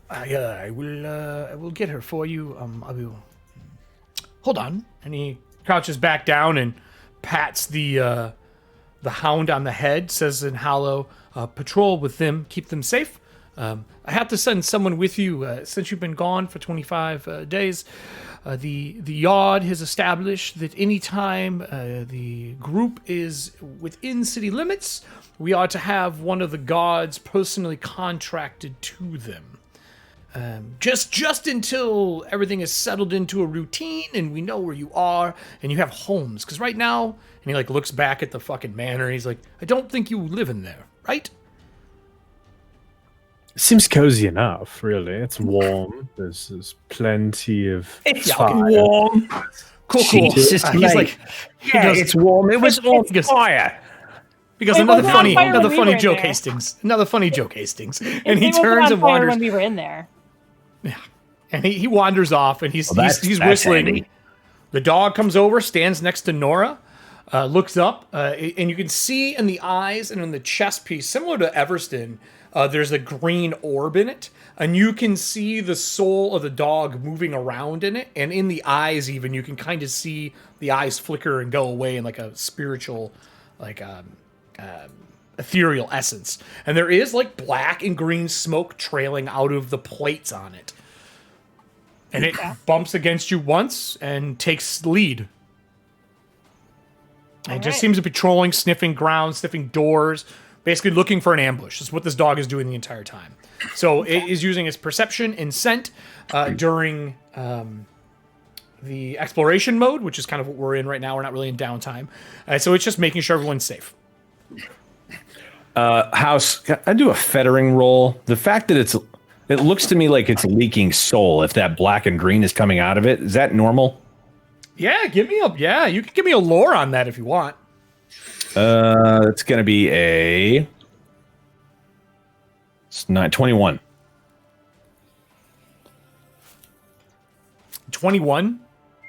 I will get her for you. I will. Hold on. And he crouches back down and pats the hound on the head. Says in hollow, "Patrol with them. Keep them safe. I have to send someone with you since you've been gone for 25 days. The yard has established that any time the group is within city limits, we are to have one of the guards personally contracted to them. Just until everything is settled into a routine and we know where you are and you have homes. Because right now," and he like looks back at the fucking manor. And he's like, "I don't think you live in there, right?" Seems cozy enough, really. It's warm. There's plenty of fire. warm. Cool. Jesus, He's mate. like, Yeah, it's warm. It was on Because- fire. because It another wasn't on fire another when we funny were in joke, there. Hastings. Another funny joke, Hastings. And It he wasn't turns on and fire wanders. when we were in there. And he wanders off, and he's that's whistling. handy. The dog comes over, stands next to Nora, looks up, and you can see in the eyes and in the chest piece, similar to Everston, there's a green orb in it, and you can see the soul of the dog moving around in it, and in the eyes even, you can kind of see the eyes flicker and go away in like a spiritual, like ethereal essence. And there is like black and green smoke trailing out of the plates on it. And it bumps against you once and takes lead. And it just right. seems to be patrolling, sniffing ground, sniffing doors, basically looking for an ambush. That's what this dog is doing the entire time. So it is using its perception and scent during the exploration mode, which is kind of what we're in right now. We're not really in downtime. So it's just making sure everyone's safe. House, can I do a fettering roll? The fact that it looks to me like it's leaking soul. If that black and green is coming out of it, is that normal? Yeah, you can give me a lore on that if you want. It's gonna be it's 21. 21.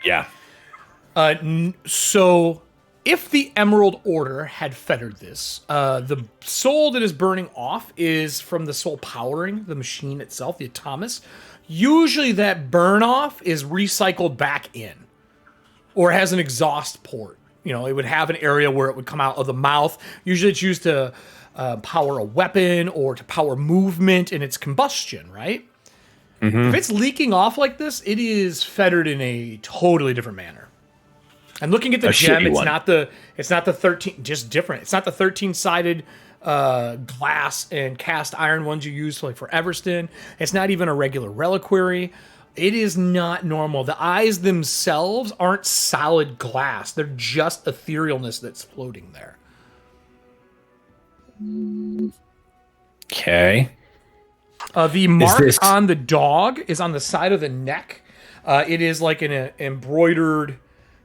Yeah. So if the Emerald Order had fettered this, the soul that is burning off is from the soul powering the machine itself, the Atomus. Usually that burn off is recycled back in, or has an exhaust port. You know, it would have an area where it would come out of the mouth. Usually it's used to power a weapon or to power movement in its combustion, right? Mm-hmm. If it's leaking off like this, it is fettered in a totally different manner. And looking at the gem, shitty it's one. not the 13, just different. It's not the 13-sided glass and cast iron ones you use like for Everston. It's not even a regular reliquary. It is not normal. The eyes themselves aren't solid glass. They're just etherealness that's floating there. Okay. The mark this- on the dog is on the side of the neck. It is like an embroidered,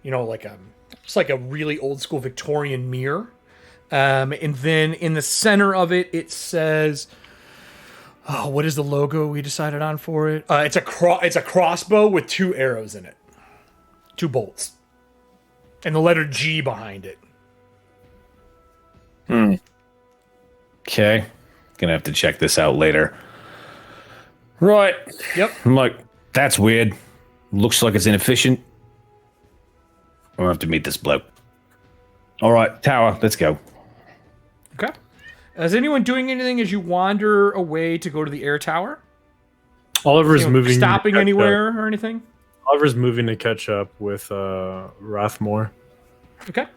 it's like a really old school Victorian mirror. And then in the center of it, it says, what is the logo we decided on for it? It's a crossbow with 2 arrows in it, 2 bolts, and the letter G behind it. Okay. Gonna have to check this out later. Right. Yep. I'm like, that's weird. Looks like it's inefficient. I'll have to meet this bloke. All right, tower, let's go. Okay. Is anyone doing anything as you wander away to go to the air tower? Oliver's moving. Stopping to catch anywhere up. or anything? Oliver's moving to catch up with Rathmore. Okay.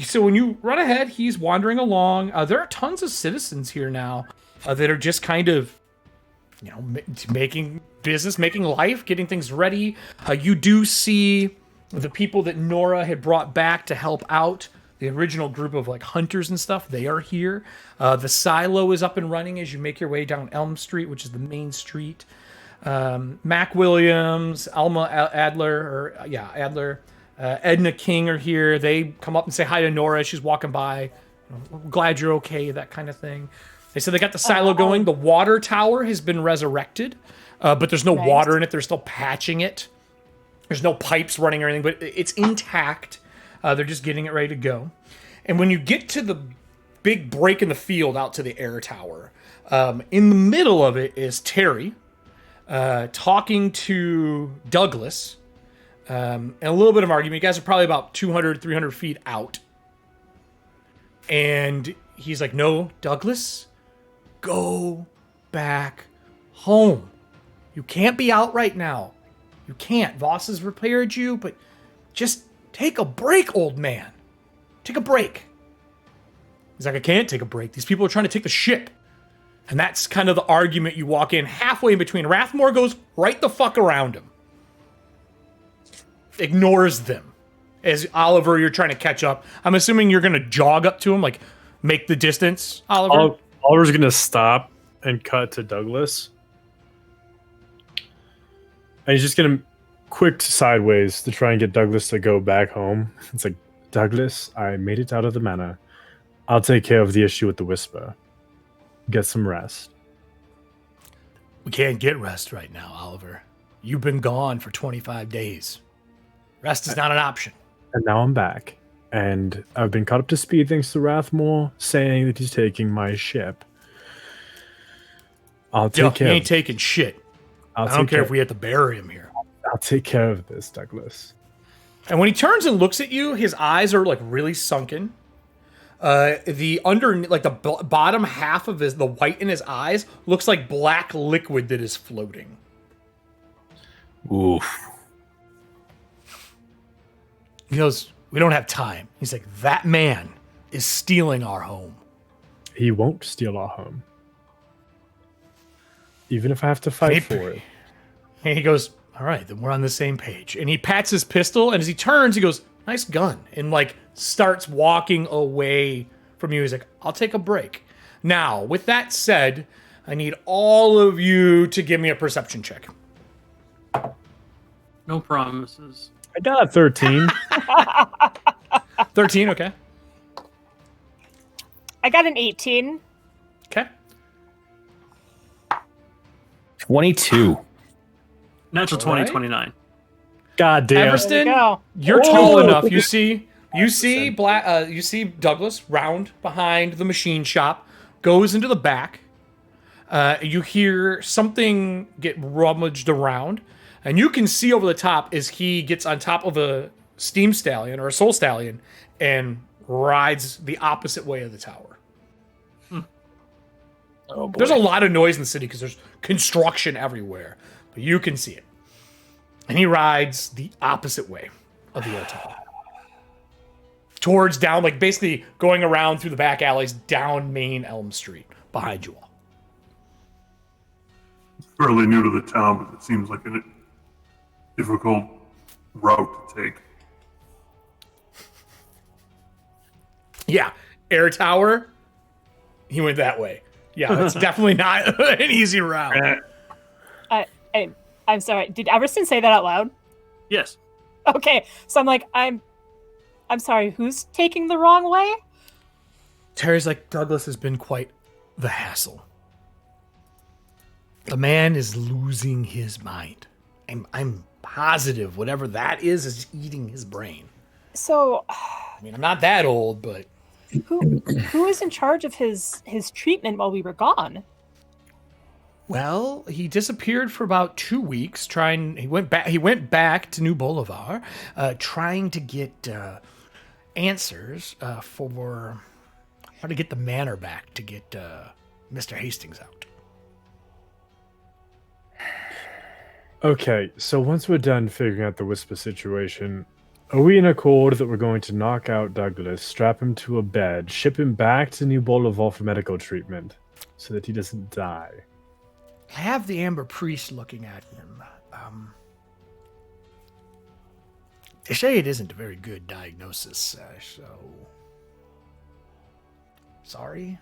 So when you run ahead, he's wandering along. There are tons of citizens here now that are just kind of, making business, making life, getting things ready. You do see the people that Nora had brought back to help out the original group of like hunters and stuff. They are here. The silo is up and running as you make your way down Elm Street, which is the main street. Mac Williams, Alma Adler, Edna King are here. They come up and say hi to Nora. She's walking by. Glad you're okay, that kind of thing. They said they got the silo going. The water tower has been resurrected, but there's no water in it. They're still patching it. There's no pipes running or anything, but it's intact. They're just getting it ready to go. And when you get to the big break in the field out to the air tower, in the middle of it is Terry. talking to Douglas, and a little bit of argument. You guys are probably about 200, 300 feet out. And he's like, no, Douglas, go back home. You can't be out right now. You can't. Voss has repaired you, but just take a break, old man. Take a break. He's like, I can't take a break. These people are trying to take the ship. And that's kind of the argument. You walk in halfway in between. Rathmore goes right the fuck around him. Ignores them. As Oliver, you're trying to catch up. I'm assuming you're going to jog up to him, like make the distance, Oliver. Oliver's going to stop and cut to Douglas. And he's just going to quick sideways to try and get Douglas to go back home. It's like, Douglas, I made it out of the manor. I'll take care of the issue with the Whisper. Get some rest. We can't get rest right now, Oliver. You've been gone for 25 days. Rest is not an option. And now I'm back. And I've been caught up to speed thanks to Rathmore saying that he's taking my ship. I'll take care He of ain't taking shit. I don't care if we have to bury him here. I'll take care of this, Douglas. And when he turns and looks at you, his eyes are like really sunken. The bottom half of the white in his eyes looks like black liquid that is floating. Oof. He goes, we don't have time. He's like, that man is stealing our home. He won't steal our home. Even if I have to fight for it. And he goes, all right, then we're on the same page. And he pats his pistol, and as he turns, he goes, nice gun. And like starts walking away from you. He's like, I'll take a break. Now, with that said, I need all of you to give me a perception check. No promises. I got a 13. 13, okay. I got an 18. Okay. 22. Natural All 20, right. 29. God damn. Everston, go. you're tall Oh! enough. You see Douglas round behind the machine shop, goes into the back. You hear something get rummaged around, and you can see over the top as he gets on top of a steam stallion or a soul stallion and rides the opposite way of the tower. Oh boy. There's a lot of noise in the city because there's construction everywhere, but you can see it. And he rides the opposite way of the air tower. Towards down, like basically going around through the back alleys down Main Elm Street behind you all. Fairly new to the town, but it seems like a difficult route to take. Yeah, air tower. He went that way. Yeah, that's definitely not an easy route. I'm sorry. Did Everston say that out loud? Yes. Okay, so I'm like, I'm sorry. Who's taking the wrong way? Terry's like, Douglas has been quite the hassle. The man is losing his mind. I'm positive whatever that is eating his brain. So, I mean, I'm not that old, but who is in charge of his treatment while we were gone? well, he disappeared for about 2 weeks. He went back to New Bolivar, trying to get answers for how to get the manor back to get Mr. Hastings out. Okay, so once we're done figuring out the Whisper situation, are we in accord that we're going to knock out Douglas, strap him to a bed, ship him back to New Bolivar for medical treatment so that he doesn't die? I have the Amber Priest looking at him. They say it isn't a very good diagnosis, so... Sorry?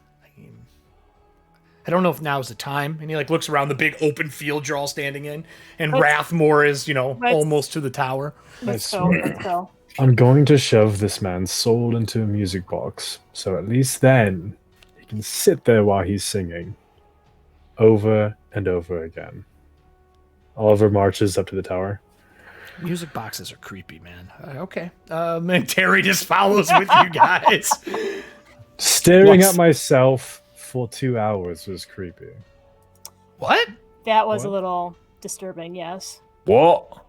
I don't know if now's the time. And he looks around the big open field you're all standing in, and Rathmore is, almost to the tower. Let's go. I'm going to shove this man's soul into a music box, so at least then he can sit there while he's singing. Over and over again. Oliver marches up to the tower. Music boxes are creepy, man. Okay. And Terry just follows with you guys. Staring at myself for 2 hours was creepy. What? That was a What? little disturbing. Yes. What?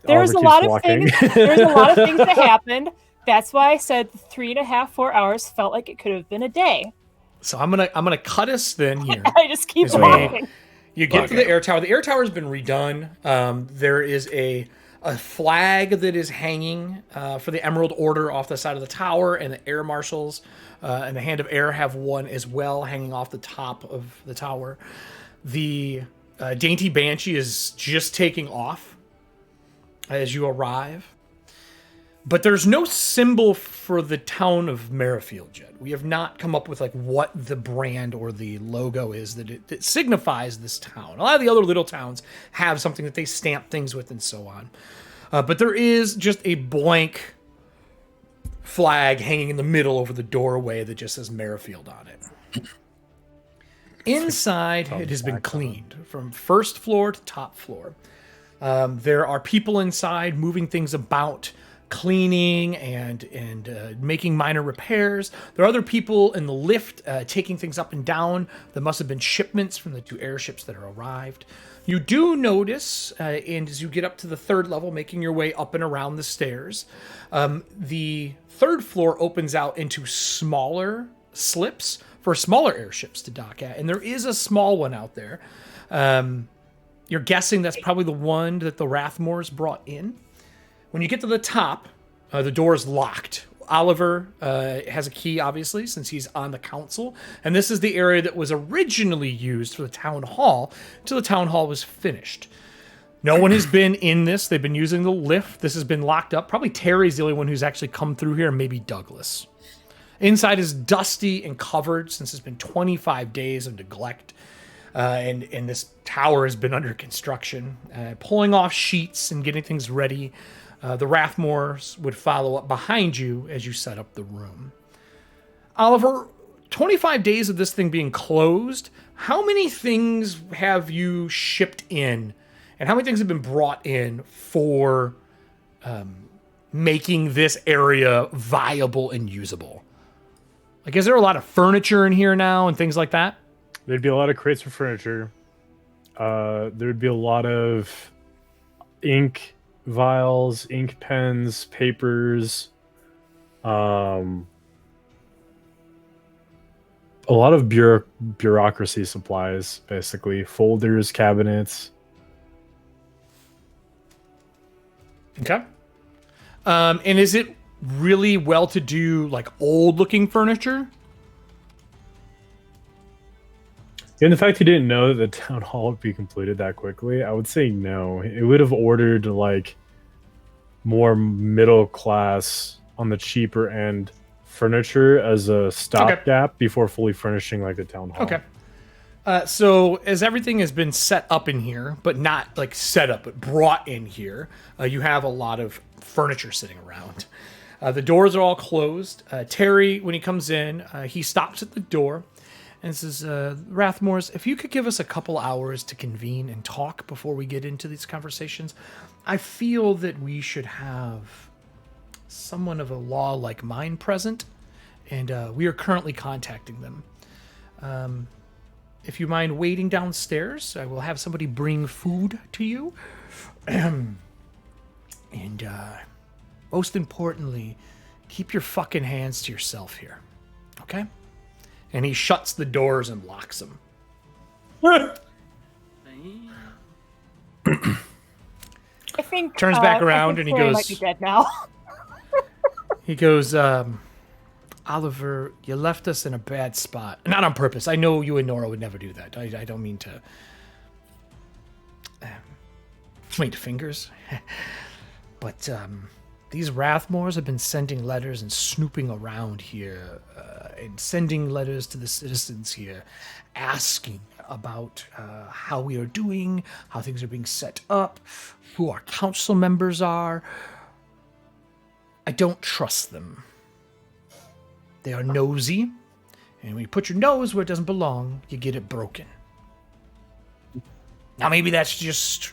There's a Oliver lot keeps of walking. things. There's a lot of things that happened. That's why I said 3.5, 4 hours felt like it could have been a day. So I'm gonna cut us then here. I just keep Is we- walking. You get to the air tower. The air tower has been redone. There is a flag that is hanging for the Emerald Order off the side of the tower, and the air marshals and the Hand of Air have one as well hanging off the top of the tower. The Dainty Banshee is just taking off as you arrive. But there's no symbol for the town of Merrifield yet. We have not come up with like what the brand or the logo is that signifies this town. A lot of the other little towns have something that they stamp things with and so on. But there is just a blank flag hanging in the middle over the doorway that just says Merrifield on it. Inside, it has been cleaned from first floor to top floor. There are people inside moving things about, cleaning and making minor repairs. There are other people in the lift taking things up and down. There must have been shipments from the 2 airships that are arrived. You do notice, and as you get up to the 3rd level, making your way up and around the stairs, the 3rd floor opens out into smaller slips for smaller airships to dock at. And there is a small one out there. You're guessing that's probably the one that the Rathmores brought in. When you get to the top, the door is locked. Oliver has a key, obviously, since he's on the council. And this is the area that was originally used for the town hall until the town hall was finished. No one has been in this. They've been using the lift. This has been locked up. Probably Terry's the only one who's actually come through here, and maybe Douglas. Inside is dusty and covered since it's been 25 days of neglect. And this tower has been under construction. Pulling off sheets and getting things ready. The Rathmores would follow up behind you as you set up the room. Oliver, 25 days of this thing being closed, how many things have you shipped in? And how many things have been brought in for making this area viable and usable? Like, is there a lot of furniture in here now and things like that? There'd be a lot of crates for furniture. There'd be a lot of ink vials, ink pens, papers, a lot of bureaucracy supplies, basically folders, cabinets. Okay. And is it really well-to-do, like old-looking furniture? And the fact he didn't know that the town hall would be completed that quickly, I would say no. It would have ordered like more middle class on the cheaper end furniture as a stopgap before fully furnishing like the town hall. Okay. So as everything has been set up in here, but not like set up, but brought in here, you have a lot of furniture sitting around. The doors are all closed. Terry, when he comes in, he stops at the door and says, Rathmores, if you could give us a couple hours to convene and talk before we get into these conversations, I feel that we should have someone of a law like mine present, and we are currently contacting them. If you mind waiting downstairs, I will have somebody bring food to you. And most importantly, keep your fucking hands to yourself here. Okay? And he shuts the doors and locks them. I think Turns back around and he Terry goes- might be dead now. He goes, Oliver, you left us in a bad spot. Not on purpose. I know you and Nora would never do that. I don't mean to point fingers. But these Rathmores have been sending letters and snooping around here and sending letters to the citizens here asking about how we are doing, how things are being set up, who our council members are. I don't trust them. They are nosy, and when you put your nose where it doesn't belong, you get it broken. Now, maybe that's just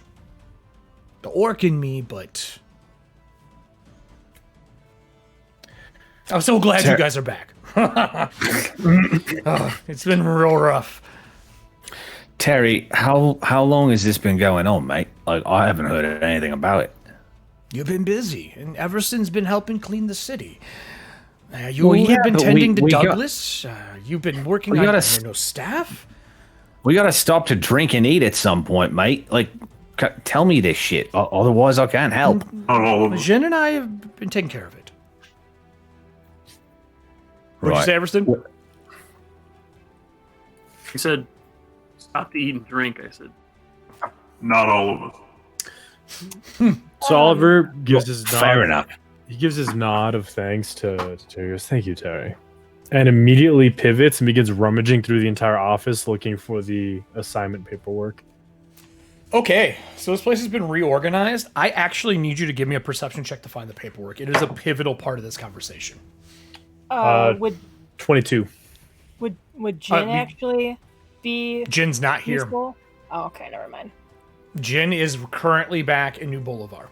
the orc in me, but I'm so glad you guys are back. Oh, it's been real rough. Terry, how long has this been going on, mate? Like, I haven't heard anything about it. You've been busy, and Everston's been helping clean the city. Well, You've yeah, been but tending to we got- Douglas. You've been working We on gotta no staff. We gotta stop to drink and eat at some point, mate. Like, tell me this shit. Otherwise, I can't help. Not all of us. Jen and I have been taking care of it. What'd you say, Everston? He said, "Stop to eat and drink." I said, Not all of us. So Oliver gives his nod. Fair enough. He gives his nod of thanks to Terry. He goes, "Thank you, Terry," and immediately pivots and begins rummaging through the entire office looking for the assignment paperwork. Okay, so this place has been reorganized. I actually need you to give me a perception check to find the paperwork. It is a pivotal part of this conversation. Would 22. would Jin actually be Jin's not here. useful? Oh, okay, never mind. Jin is currently back in New Bolivar.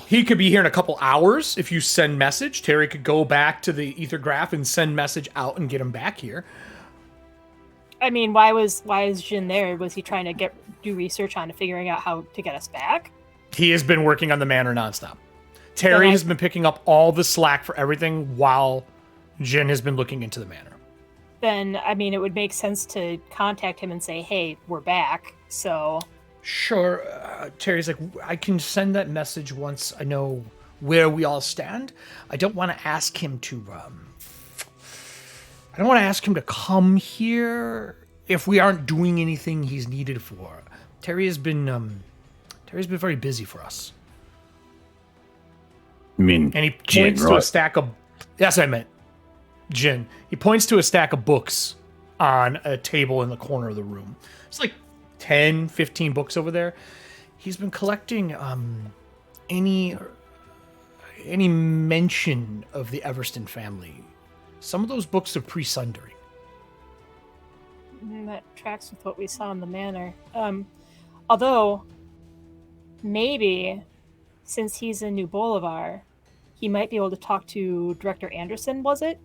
He could be here in a couple hours if you send message. Terry could go back to the ether graph and send message out and get him back here. I mean, why is Jin there? Was he trying to do research on figuring out how to get us back? He has been working on the manor nonstop. Terry has been picking up all the slack for everything while Jin has been looking into the manor. Then, I mean, it would make sense to contact him and say, hey, we're back, so... Sure. Terry's like, I can send that message once I know where we all stand. I don't want to ask him to, I don't want to ask him to come here if we aren't doing anything he's needed for. Terry's been very busy for us. I mean, And he Jin, points to right? a stack of... Yes, I meant Jin. He points to a stack of books on a table in the corner of the room. It's like 10, 15 books over there. He's been collecting any mention of the Everston family. Some of those books are pre-Sundering. That tracks with what we saw in the manor. Although, maybe, since he's in New Bolivar, he might be able to talk to Director Anderson, was it?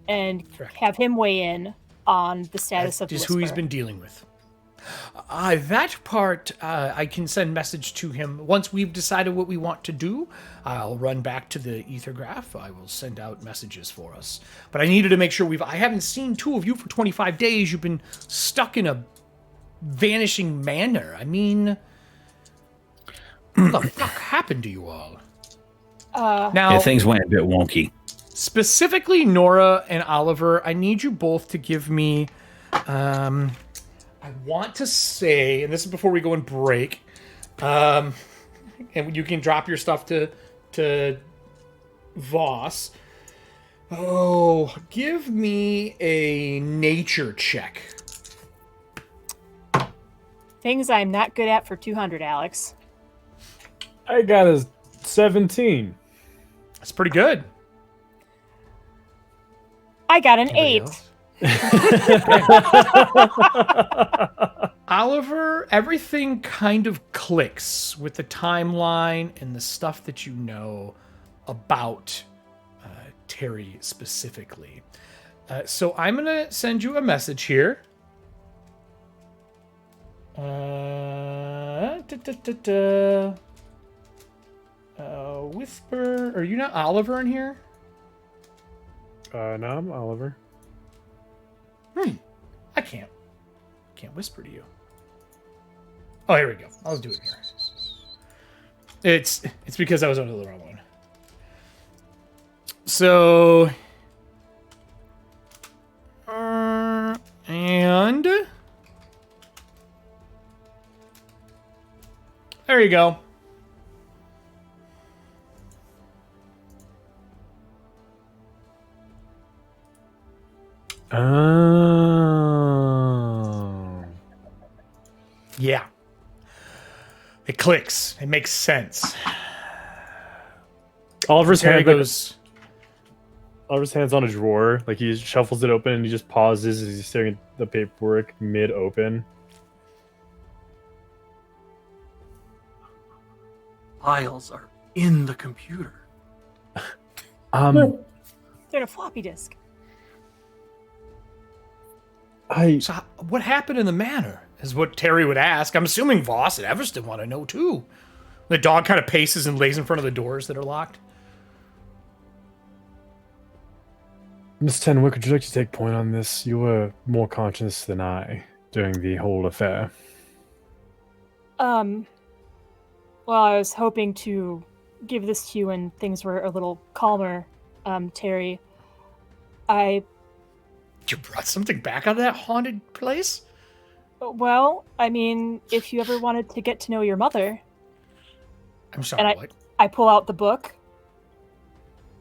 And Correct. have him weigh in on the status of That is Whisper. who he's been dealing with. That part, I can send message to him. Once we've decided what we want to do, I'll run back to the ether graph. I will send out messages for us. But I needed to make sure I haven't seen two of you for 25 days. You've been stuck in a vanishing manor. I mean, what the fuck happened to you all? Now, Yeah, things went a bit wonky. specifically Nora and Oliver, I need you both to give me, I want to say, and this is before we go and break, and you can drop your stuff to Voss. Oh, give me a nature check. Things I'm not good at for 200, Alex. I got a 17. That's pretty good. I got an Anybody 8. else? Oliver, everything kind of clicks with the timeline and the stuff that you know about Terry specifically. So I'm going to send you a message here. Whisper. Are you not Oliver in here? No, I'm Oliver. I can't whisper to you. Oh, here we go. I'll do it here. It's because I was under the wrong one. So, and there you go. Oh. Yeah. It clicks. It makes sense. Oliver's Terry hand's on a drawer. Like he shuffles it open and he just pauses as he's staring at the paperwork mid-open. files are in the computer. They're in a floppy disk. So what happened in the manor is what Terry would ask. I'm assuming Voss and Everston want to know too. The dog kind of paces and lays in front of the doors that are locked. Miss Tenwick, would you like to take point on this? You were more conscious than I during the whole affair. Well, I was hoping to give this to you when things were a little calmer, Terry. You brought something back out of that haunted place? Well, I mean, if you ever wanted to get to know your mother... I'm sorry, what? I pull out the book.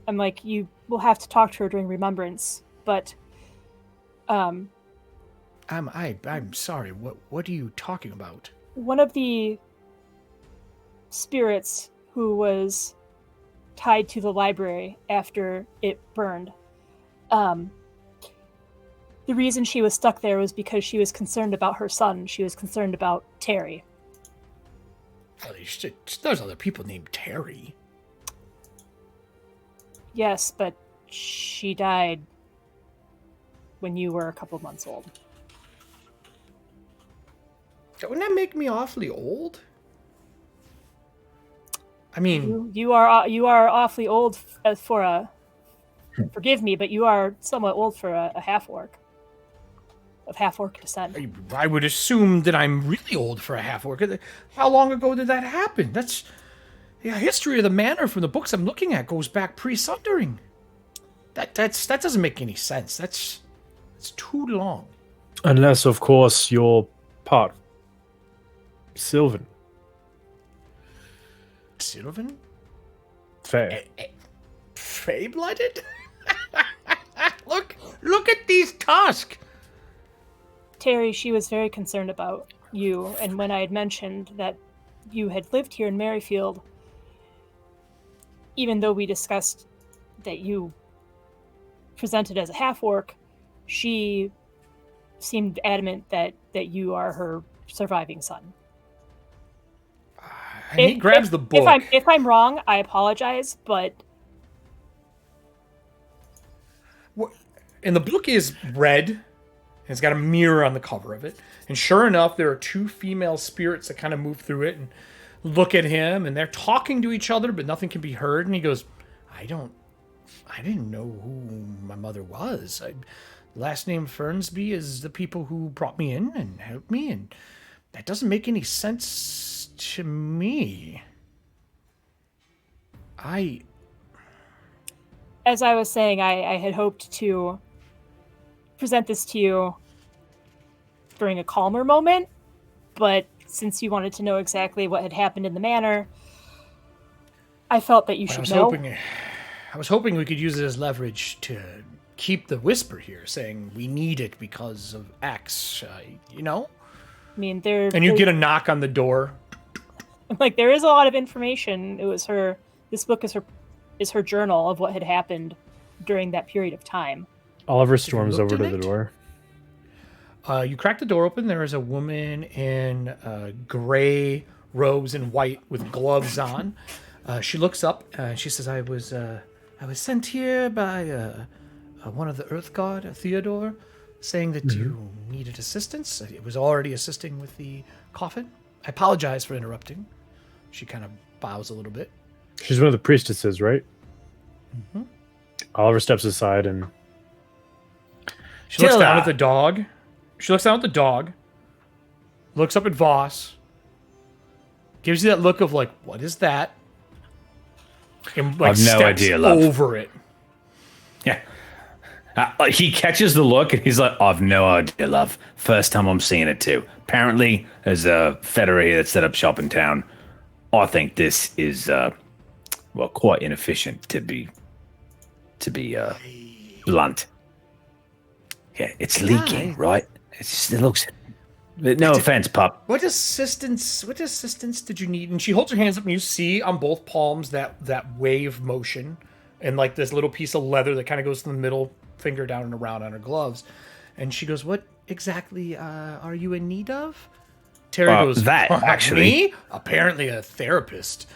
I'm like, you will have to talk to her during remembrance, but... I'm sorry, what are you talking about? One of the spirits who was tied to the library after it burned, the reason she was stuck there was because she was concerned about her son. She was concerned about Terry. Oh, there's other people named Terry. Yes, but she died when you were a couple of months old. Wouldn't that make me awfully old? I mean, You are awfully old for a... Forgive me, but you are somewhat old for a half-orc. Of half-orc descent. I would assume that I'm really old for a half-orc. How long ago did that happen? That's... The history of the manor from the books I'm looking at goes back pre-Sundering. That doesn't make any sense. That's too long. Unless, of course, you're part Sylvan. Sylvan? Fair. Fey-blooded? Look at these tusks! Terry, she was very concerned about you, and when I had mentioned that you had lived here in Merrifield, even though we discussed that you presented as a half-orc, she seemed adamant that you are her surviving son. And he grabs the book. If I'm wrong, I apologize, but... And the book is red, and it's got a mirror on the cover of it. And sure enough, there are two female spirits that kind of move through it and look at him, and they're talking to each other, but nothing can be heard. And he goes, I didn't know who my mother was. Last name Fernsby is the people who brought me in and helped me, and that doesn't make any sense to me. As I was saying, I had hoped to present this to you during a calmer moment, but since you wanted to know exactly what had happened in the manor, I felt that you should know. I was hoping we could use it as leverage to keep the whisper here, saying we need it because of X, you know? I mean, And you get a knock on the door. Like, there is a lot of information. It was this book is her journal of what had happened during that period of time. Oliver storms over to the door. You crack the door open. There is a woman in gray robes and white with gloves on. She looks up. She says, I was sent here by one of the Earth God, Theodore, saying that you needed assistance. It was already assisting with the coffin. I apologize for interrupting. She kind of bows a little bit. She's one of the priestesses, right? Mm-hmm. Oliver steps aside and... She looks down at the dog. Looks up at Voss. Gives you that look of like, what is that? And like, I've no idea, love. Over it. Yeah. He catches the look and he's like, I've no idea, love. First time I'm seeing it too. Apparently, there's a federer here that set up shop in town. I think this is, quite inefficient to be blunt. Yeah, it's leaking, right? It looks... No offense, pup. What assistance did you need? And she holds her hands up and you see on both palms that wave motion and like this little piece of leather that kind of goes from the middle finger down and around on her gloves. And she goes, what exactly are you in need of? Terry goes, that, actually. Me? Apparently a therapist.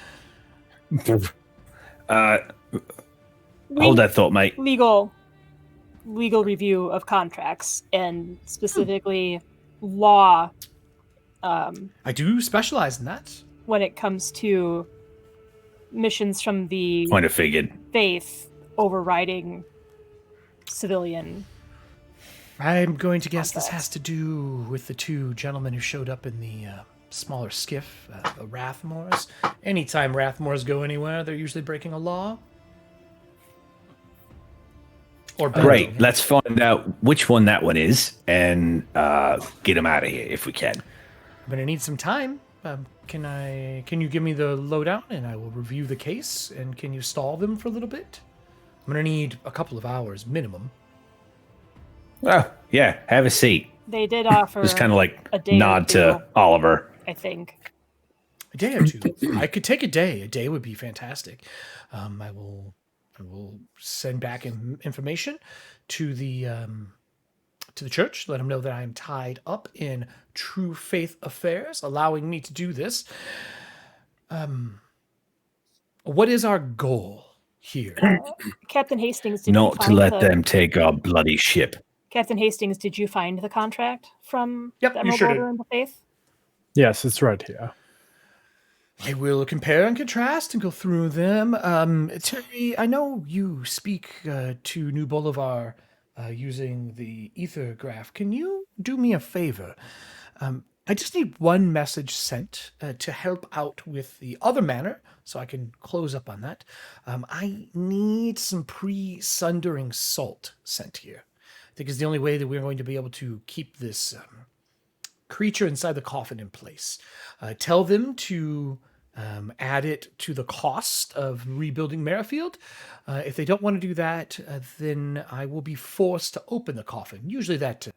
Hold that thought, mate. Legal. legal review of contracts and specifically law. I do specialize in that. When it comes to missions from the Kind of figured. faith overriding civilian. I'm going to guess this Contracts. has to do with the two gentlemen who showed up in the smaller skiff, the Rathmores. Anytime Rathmores go anywhere, they're usually breaking a law. Or Great. bending. Let's find out which one that one is and get them out of here if we can. I'm going to need some time. Can you give me the lowdown and I will review the case? And can you stall them for a little bit? I'm going to need a couple of hours minimum. Oh, yeah. Have a seat. They did offer Just kind of like a day or nod to two. Oliver. I think. A day or two. I could take a day. A day would be fantastic. I will send back information to the church. Let them know that I am tied up in true faith affairs, allowing me to do this. What is our goal here? Captain Hastings, did you Not to find let them take our bloody ship. Captain Hastings, did you find the contract from Yep, the you Emerald sure Order did. and the Faith? Yes, it's right here. I will compare and contrast and go through them. Terry, I know you speak to New Bolivar using the ether graph. Can you do me a favor? I just need one message sent to help out with the other manor, so I can close up on that. I need some pre-sundering salt sent here. I think it's the only way that we're going to be able to keep this creature inside the coffin in place. Tell them to add it to the cost of rebuilding Merrifield. If they don't want to do that, then I will be forced to open the coffin. Usually that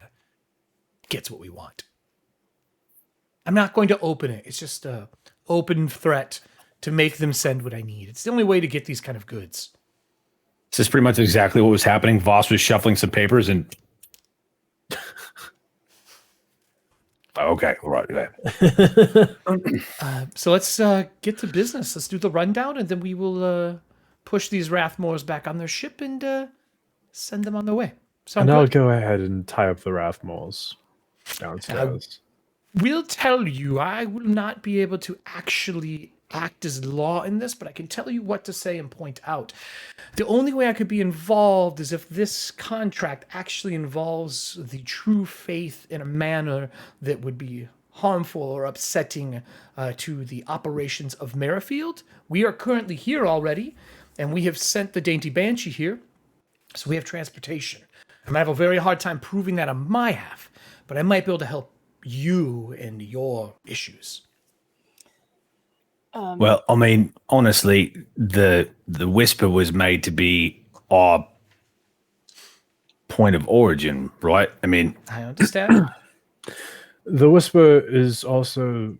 gets what we want. I'm not going to open it. It's just an open threat to make them send what I need. It's the only way to get these kind of goods. This is pretty much exactly what was happening. Voss was shuffling some papers and... Okay, all right. So let's get to business. Let's do the rundown, and then we will push these Rathmores back on their ship and send them on their way. Sound And I'll good? go ahead and tie up the Rathmores downstairs. Will tell you I will not be able to actually act as law in this, but I can tell you what to say and point out. The only way I could be involved is if this contract actually involves the true faith in a manner that would be harmful or upsetting to the operations of Merrifield. We are currently here already, and we have sent the Dainty Banshee here, so we have transportation. I might have a very hard time proving that on my half, but I might be able to help you and your issues. Well, I mean, honestly, the whisper was made to be our point of origin, right? I mean, I understand. The Whisper is also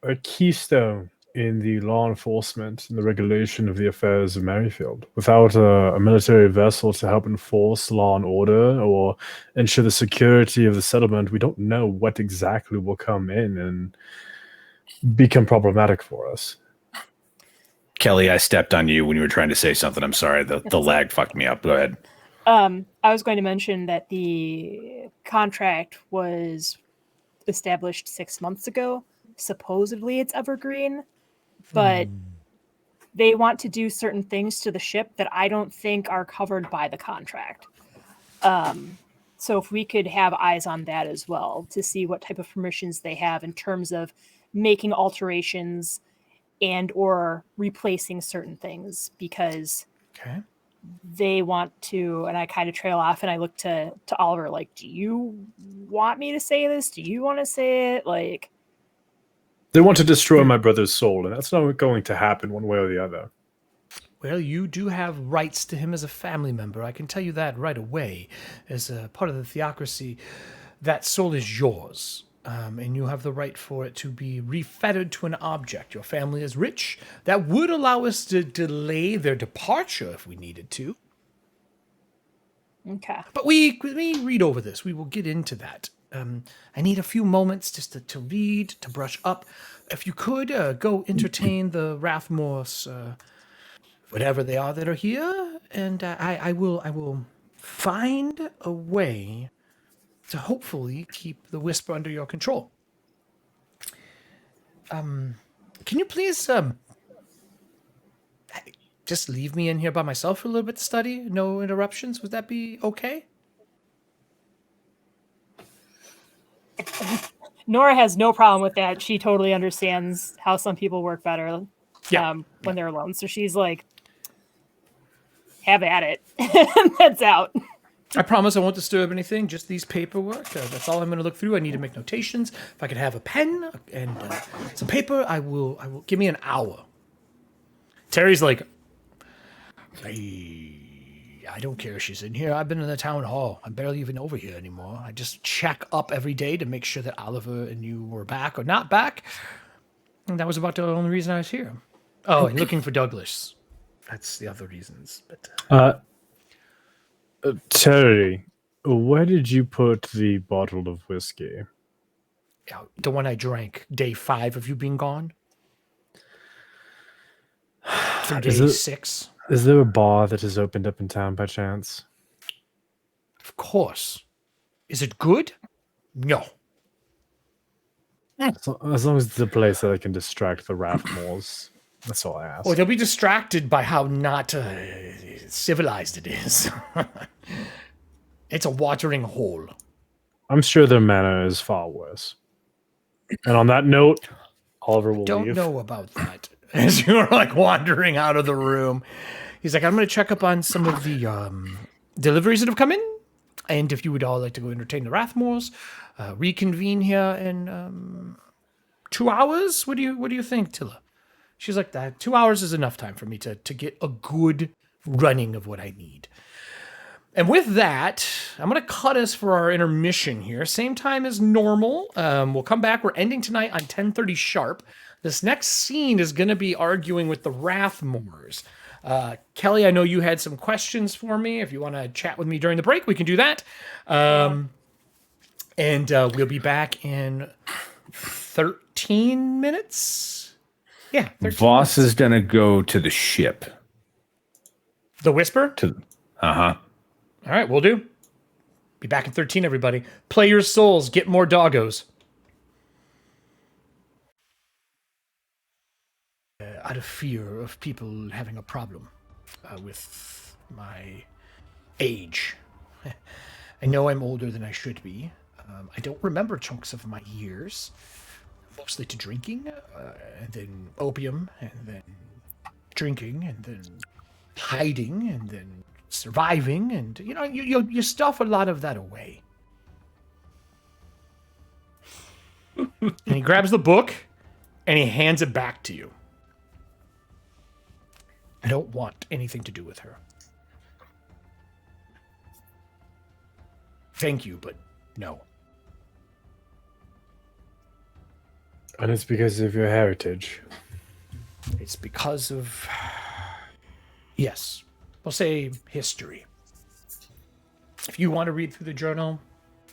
a keystone in the law enforcement and the regulation of the affairs of Merrifield. Without a military vessel to help enforce law and order or ensure the security of the settlement, we don't know what exactly will come in and become problematic for us. Kelly, I stepped on you when you were trying to say something. I'm sorry. The lag fucked me up. Go ahead. I was going to mention that the contract was established 6 months ago. Supposedly it's evergreen, but they want to do certain things to the ship that I don't think are covered by the contract. So if we could have eyes on that as well to see what type of permissions they have in terms of making alterations and or replacing certain things, because Okay. they want to, and I kind of trail off and I look to Oliver like, do you want me to say this? Do you want to say it? Like, They want to destroy my brother's soul, and that's not going to happen one way or the other. Well, you do have rights to him as a family member. I can tell you that right away. As a part of the theocracy, that soul is yours. And you have the right for it to be refettered to an object. Your family is rich. That would allow us to delay their departure if we needed to. okay. But we read over this. We will get into that. I need a few moments just to read, to brush up. If you could go entertain the Rathmores, whatever they are that are here, and I will find a way to hopefully keep the whisper under your control. Can you please just leave me in here by myself for a little bit to study? No interruptions? Would that be okay? Nora has no problem with that. She totally understands how some people work better when they're alone. So she's like, have at it. That's out. I promise I won't disturb anything, just these paperwork. That's all I'm going to look through. I need to make notations. If I could have a pen and some paper, I will. Give me an hour. Terry's like, I don't care if she's in here. I've been in the town hall. I'm barely even over here anymore. I just check up every day to make sure that Oliver and you were back or not back. And that was about the only reason I was here. Oh, and looking for Douglas. That's the other reasons. But Terry, where did you put the bottle of whiskey? The one I drank day 5 of you being gone. From day 6. Is there a bar that has opened up in town by chance? Of course. Is it good? No. As long as it's a place that I can distract the Rathmores. That's all I ask. Well, they'll be distracted by how not civilized it is. It's a watering hole. I'm sure their manner is far worse. And on that note, Oliver will Don't leave. know about that. As you're like wandering out of the room, he's like, I'm going to check up on some of the deliveries that have come in. And if you would all like to go entertain the Rathmores, reconvene here in 2 hours. What do you think, Tilla? She's like, that 2 hours is enough time for me to get a good running of what I need. And with that, I'm going to cut us for our intermission here. Same time as normal. We'll come back. We're ending tonight on 10:30 sharp. This next scene is going to be arguing with the Rathmores. Kelly, I know you had some questions for me. If you want to chat with me during the break, we can do that. And we'll be back in 13 minutes. Yeah. Voss is going to go to the ship. The Whisper? Uh-huh. All right, we'll do. Be back in 13, everybody. Play your souls. Get more doggos. Out of fear of people having a problem with my age. I know I'm older than I should be. I don't remember chunks of my years. Mostly to drinking, and then opium, and then drinking, and then hiding, and then surviving, and you stuff a lot of that away. And he grabs the book and he hands it back to you. I don't want anything to do with her. Thank you, but no. And it's because of your heritage. It's because of, yes, we'll say history. If you want to read through the journal,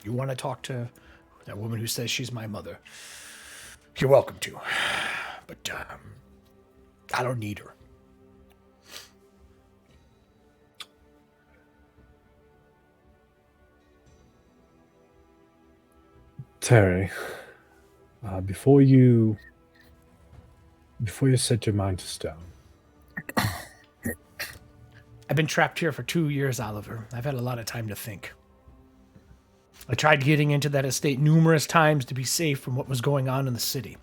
you want to talk to that woman who says she's my mother, you're welcome to. But I don't need her. Terry, before you set your mind to stone. I've been trapped here for 2 years, Oliver. I've had a lot of time to think. I tried getting into that estate numerous times to be safe from what was going on in the city.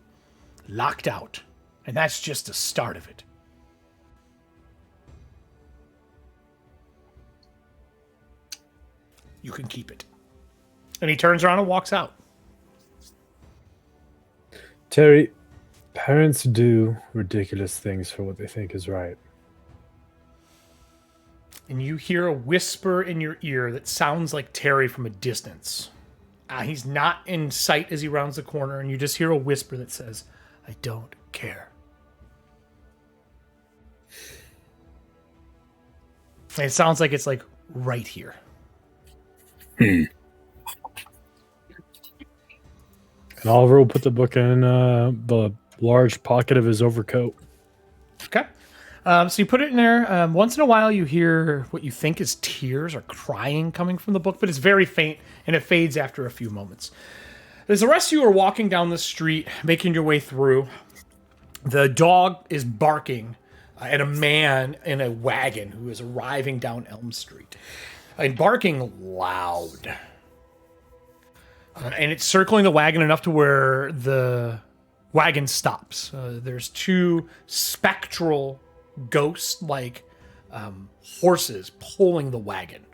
Locked out. And that's just the start of it. You can keep it. And he turns around and walks out. Terry, parents do ridiculous things for what they think is right. And you hear a whisper in your ear that sounds like Terry from a distance. He's not in sight as he rounds the corner, and you just hear a whisper that says, I don't care. And it sounds like it's like right here. And Oliver will put the book in the large pocket of his overcoat. Okay. So you put it in there. Once in a while, you hear what you think is tears or crying coming from the book, but it's very faint, and it fades after a few moments. As the rest of you are walking down the street, making your way through, the dog is barking at a man in a wagon who is arriving down Elm Street. And barking loud. And it's circling the wagon enough to where the wagon stops. There's two spectral ghost-like horses pulling the wagon.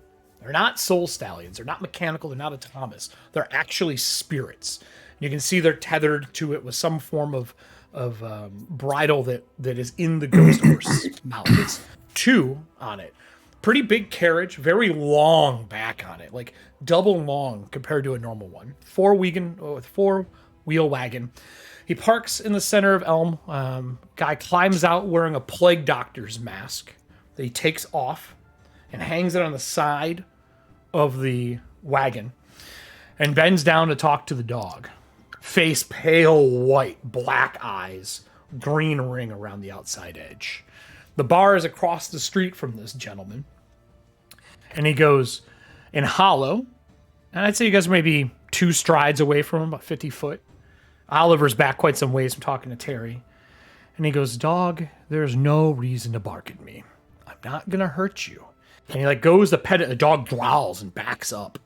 They're not soul stallions. They're not mechanical. They're not autonomous. They're actually spirits. You can see they're tethered to it with some form of bridle that is in the ghost horse mouth. It's two on it. Pretty big carriage, very long back on it, like double long compared to a normal one. Four-wheel wagon. He parks in the center of Elm. Guy climbs out wearing a plague doctor's mask that he takes off and hangs it on the side of the wagon and bends down to talk to the dog. Face pale white, black eyes, green ring around the outside edge. The bar is across the street from this gentleman. And he goes in hollow. And I'd say you guys are maybe 2 strides away from him, about 50 foot. Oliver's back quite some ways from talking to Terry. And he goes, "Dog, there's no reason to bark at me. I'm not going to hurt you." And he goes to pet it. The dog growls and backs up.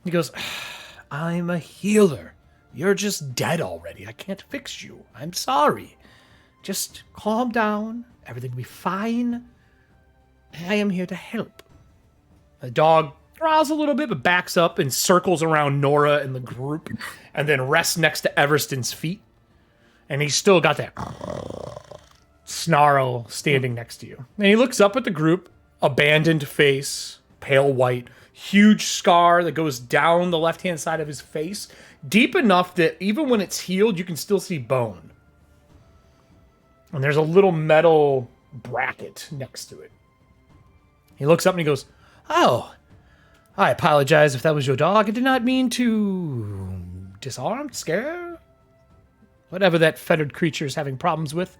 He goes, "I'm a healer. You're just dead already. I can't fix you. I'm sorry. Just calm down. Everything will be fine. I am here to help." The dog growls a little bit, but backs up and circles around Nora and the group, and then rests next to Everston's feet. And he's still got that snarl standing next to you. And he looks up at the group, abandoned face, pale white, huge scar that goes down the left-hand side of his face, deep enough that even when it's healed, you can still see bone. And there's a little metal bracket next to it. He looks up and he goes, "Oh, I apologize if that was your dog. I did not mean to disarm, scare, whatever that fettered creature is having problems with."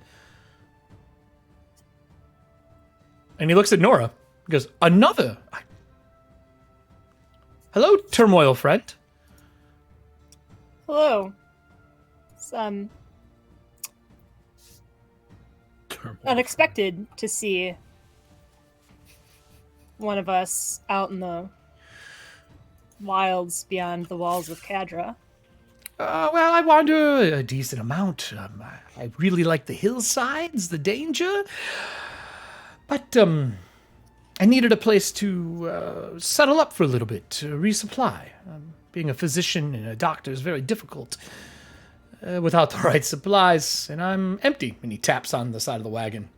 And he looks at Nora. He goes, "Another. Hello, turmoil friend." Hello. It's unexpected to see one of us out in the wilds beyond the walls of Cadra. Well, I wander a decent amount. I really like the hillsides, the danger. But I needed a place to settle up for a little bit, to resupply. Being a physician and a doctor is very difficult without the right supplies, and I'm empty. And he taps on the side of the wagon.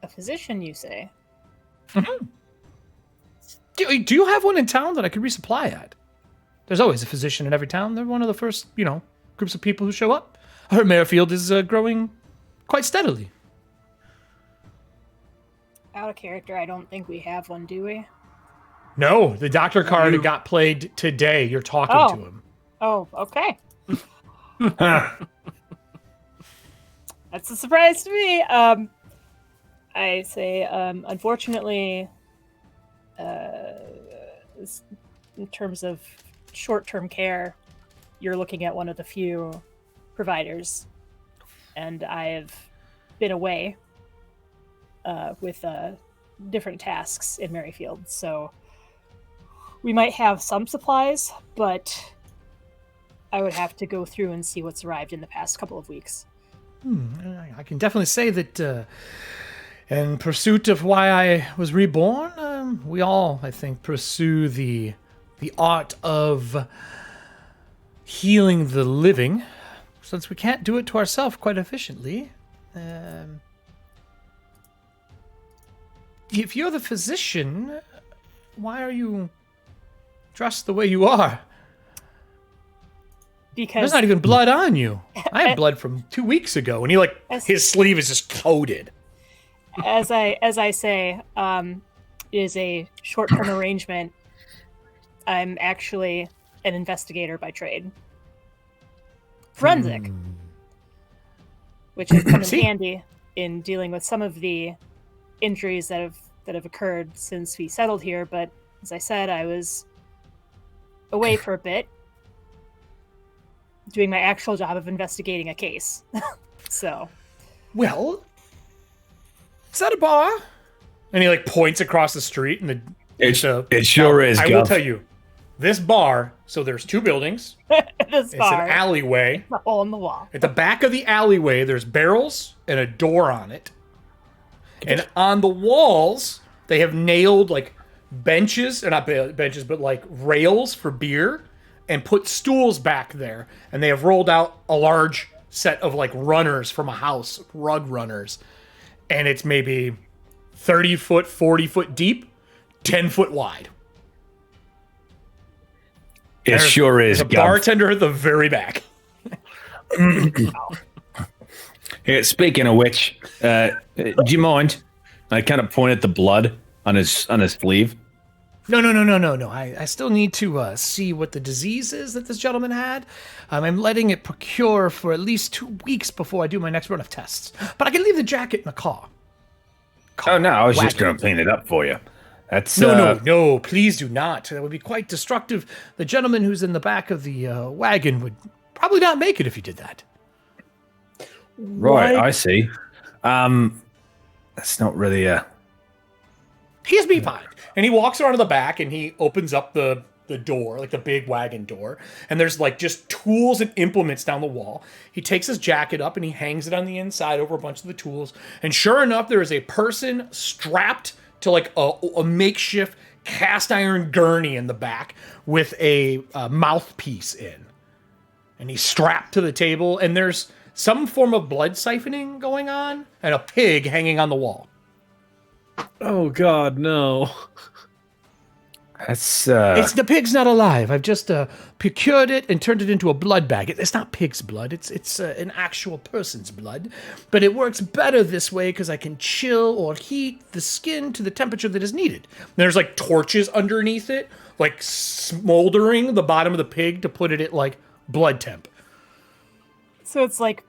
A physician, you say? Mm-hmm. Do you have one in town that I could resupply at? There's always a physician in every town. They're one of the first, groups of people who show up. I heard Merrifield is growing quite steadily. Out of character, I don't think we have one, do we? No, the doctor card got played today. You're talking to him. Oh, okay. That's a surprise to me. I say, unfortunately, in terms of short-term care, you're looking at one of the few providers, and I've been away with different tasks in Merrifield, so we might have some supplies, but I would have to go through and see what's arrived in the past couple of weeks. I can definitely say that in pursuit of why I was reborn, we all, I think, pursue the art of healing the living, since we can't do it to ourselves quite efficiently. If you're the physician, why are you dressed the way you are? Because there's not even blood on you. I have blood from 2 weeks ago, and his sleeve is just coated. As I say, it is a short-term arrangement. I'm actually an investigator by trade. Forensic. which has come in See? handy in dealing with some of the injuries that have occurred since we settled here. But as I said, I was away for a bit, doing my actual job of investigating a case. So, Well, is that a bar? And he like points across the street, and It sure is, I will Gov. tell you, this bar. So there's two buildings. this It's an bar, alleyway. the hole in the wall. At the back of the alleyway, there's barrels and a door on it. And on the walls, they have nailed like benches, or not benches, but like rails for beer, and put stools back there. And they have rolled out a large set of like runners from a house, rug runners. And it's maybe 30 foot, 40 foot deep, 10 foot wide. It sure is, There's a Gov. bartender at the very back. Yeah, speaking of which, do you mind? I kind of point at the blood on his sleeve. No. I still need to see what the disease is that this gentleman had. I'm letting it procure for at least 2 weeks before I do my next run of tests. But I can leave the jacket in the car. Oh no, I was just Wagon. going to clean it up for you. That's No, please do not. That would be quite destructive. The gentleman who's in the back of the wagon would probably not make it if you did that. right. I see. That's not really He's be fine. And he walks around to the back and he opens up the door, like the big wagon door. And there's like just tools and implements down the wall. He takes his jacket up and he hangs it on the inside over a bunch of the tools. And sure enough, there is a person strapped to like a makeshift cast iron gurney in the back with a mouthpiece in. And he's strapped to the table. And there's some form of blood siphoning going on and a pig hanging on the wall. Oh God, no. that's The pig's not alive. I've just procured it and turned it into a blood bag. It's not pig's blood. It's an actual person's blood. But it works better this way because I can chill or heat the skin to the temperature that is needed. There's like torches underneath it, like smoldering the bottom of the pig to put it at like blood temp. So it's like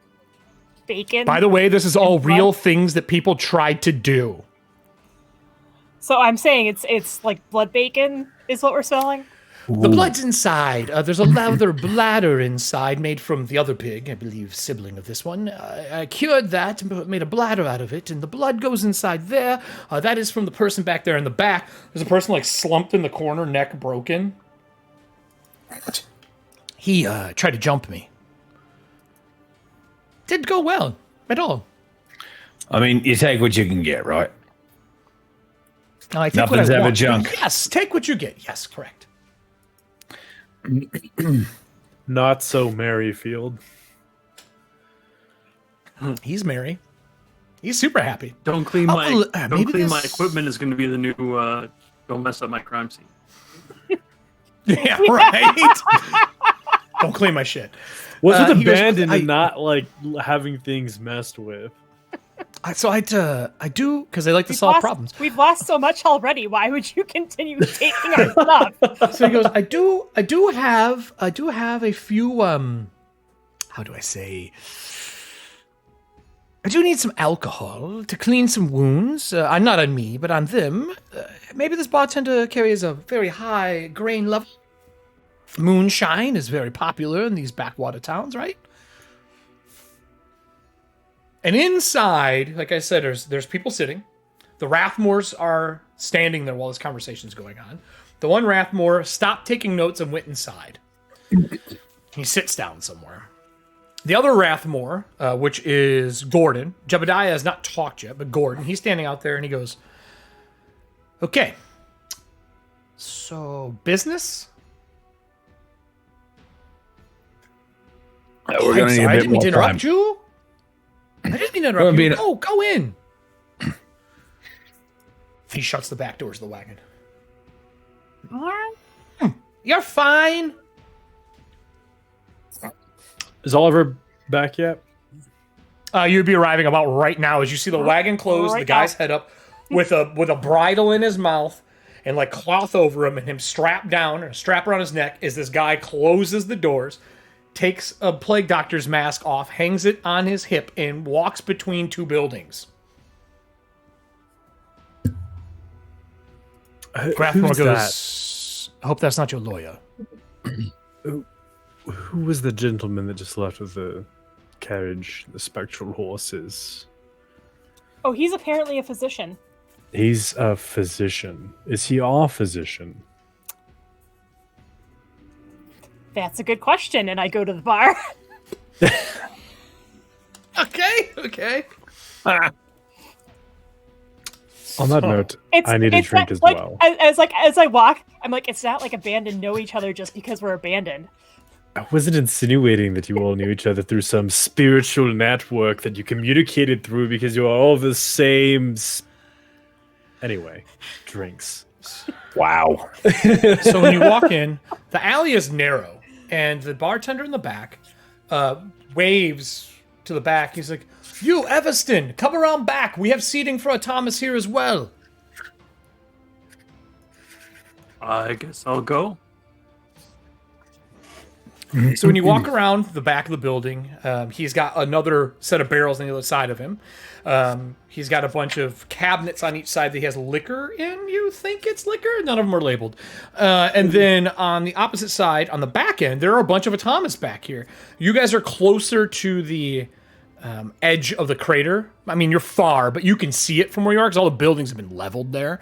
bacon. By the way, this is all blood? real things that people tried to do. So I'm saying it's like blood bacon is what we're selling. The blood's inside. There's a leather bladder inside made from the other pig, I believe, sibling of this one. I cured that and made a bladder out of it, and the blood goes inside there. That is from the person back there in the back. There's a person like slumped in the corner, neck broken. He tried to jump me. Didn't go well at all. I mean, you take what you can get, right? I take Nothing's what I ever want. junk. Yes, take what you get. Yes, correct. Not so Merryfield. He's merry. He's super happy. Don't clean my well, don't maybe clean my this- equipment is going to be the new don't mess up my crime scene. Yeah, right. Don't clean my shit. Was it he goes, abandoned I- and not like having things messed with? So I do because I like to solve problems. We've lost so much already. Why would you continue taking our stuff? So he goes, I do have a few how do I say? I do need some alcohol to clean some wounds. Not on me, but on them. Maybe this bartender carries a very high grain level. Moonshine is very popular in these backwater towns, right? And inside, like I said, there's people sitting. The Rathmores are standing there while this conversation's going on. The one Rathmore stopped taking notes and went inside. He sits down somewhere. The other Rathmore, which is Gordon, Jebediah has not talked yet, but Gordon, he's standing out there and he goes, okay, so business? We're going to need a I bit didn't mean more to time. interrupt you. I didn't mean to interrupt you. Go in. He shuts the back doors of the wagon. You're fine. Is Oliver back yet? You'd be arriving about right now as you see the wagon close, Right the guy's now. head up with a bridle in his mouth and like cloth over him and him strapped down or a strap around his neck as this guy closes the doors, takes a plague doctor's mask off, hangs it on his hip, and walks between two buildings. Grathmore goes, I hope that's not your lawyer. Who was the gentleman that just left with the carriage, the spectral horses? Oh, he's apparently a physician. He's a physician. Is he our physician? That's a good question, and I go to the bar. Okay. On that note, I need a drink as like, well. As I walk, I'm like, it's not like abandoned know each other just because we're abandoned. I wasn't insinuating that you all knew each other through some spiritual network that you communicated through because you are all the same. Anyway, drinks. Wow. So when you walk in, the alley is narrow, and the bartender in the back waves to the back. He's like, "You, Everston, come around back. We have seating for a Thomas here as well." I guess I'll go. So when you walk around the back of the building, he's got another set of barrels on the other side of him. He's got a bunch of cabinets on each side that he has liquor in. You think it's liquor? None of them are labeled. And then on the opposite side, on the back end, there are a bunch of atomas back here. You guys are closer to the edge of the crater. I mean, you're far, but you can see it from where you are because all the buildings have been leveled there.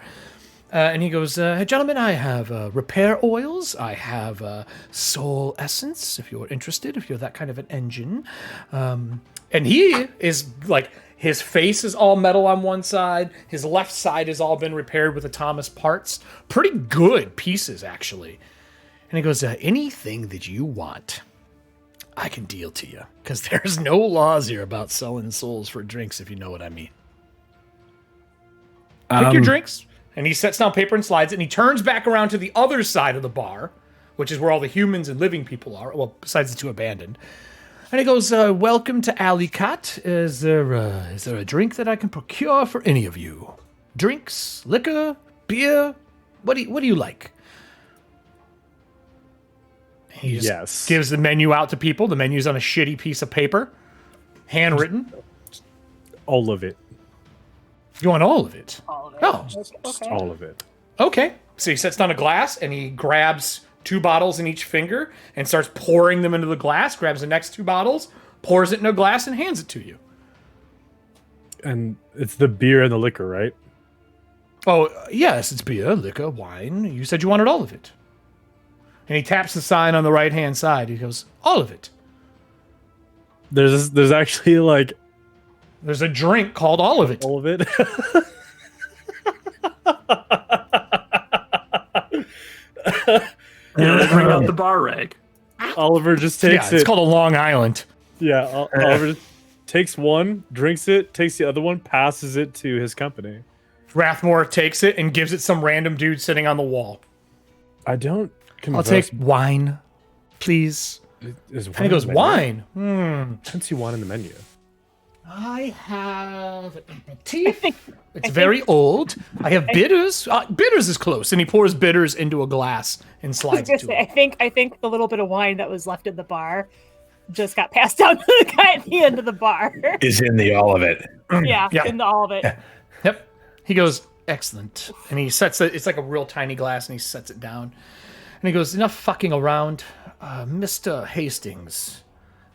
And he goes, "Hey, gentlemen, I have repair oils. I have soul essence, if you're interested, if you're that kind of an engine." And he is like, his face is all metal on one side. His left side has all been repaired with Thomas parts. Pretty good pieces, actually. And he goes, "Anything that you want, I can deal to you. Because there's no laws here about selling souls for drinks, if you know what I mean. Pick your drinks." And he sets down paper and slides it, and he turns back around to the other side of the bar, which is where all the humans and living people are, well, besides the two abandoned. And he goes, "Welcome to Alley Cat. Is there a drink that I can procure for any of you? Drinks, liquor, beer? What do you like?" He just gives the menu out to people. The menu's on a shitty piece of paper, handwritten. All of it. You want all of it? All of it. Oh. Just all of it. Okay. So he sets down a glass and he grabs 2 bottles in each finger and starts pouring them into the glass, grabs the next 2 bottles, pours it in a glass, and hands it to you. And it's the beer and the liquor, right? Oh, yes, it's beer, liquor, wine. You said you wanted all of it. And he taps the sign on the right-hand side. He goes, "All of it." There's actually like There's a drink called all of it. all of it. Bring out the bar rag. Oliver just takes It's it. called a Long Island. Yeah, Oliver just takes one, drinks it, takes the other one, passes it to his company. Rathmore takes it and gives it some random dude sitting on the wall. I don't I'll take wine, please. Is And he goes, "Wine? I don't see wine in the menu. I have teeth. It's very old. I have bitters. Bitters is close." And he pours bitters into a glass and I was slides gonna it to say, him. I think the little bit of wine that was left in the bar just got passed down to the guy at the end of the bar. Is in the all of it. Yeah, Yeah. in all of it. Yep. He goes, "Excellent." And he sets it. It's like a real tiny glass, and he sets it down. And he goes, "Enough fucking around. Mr. Hastings,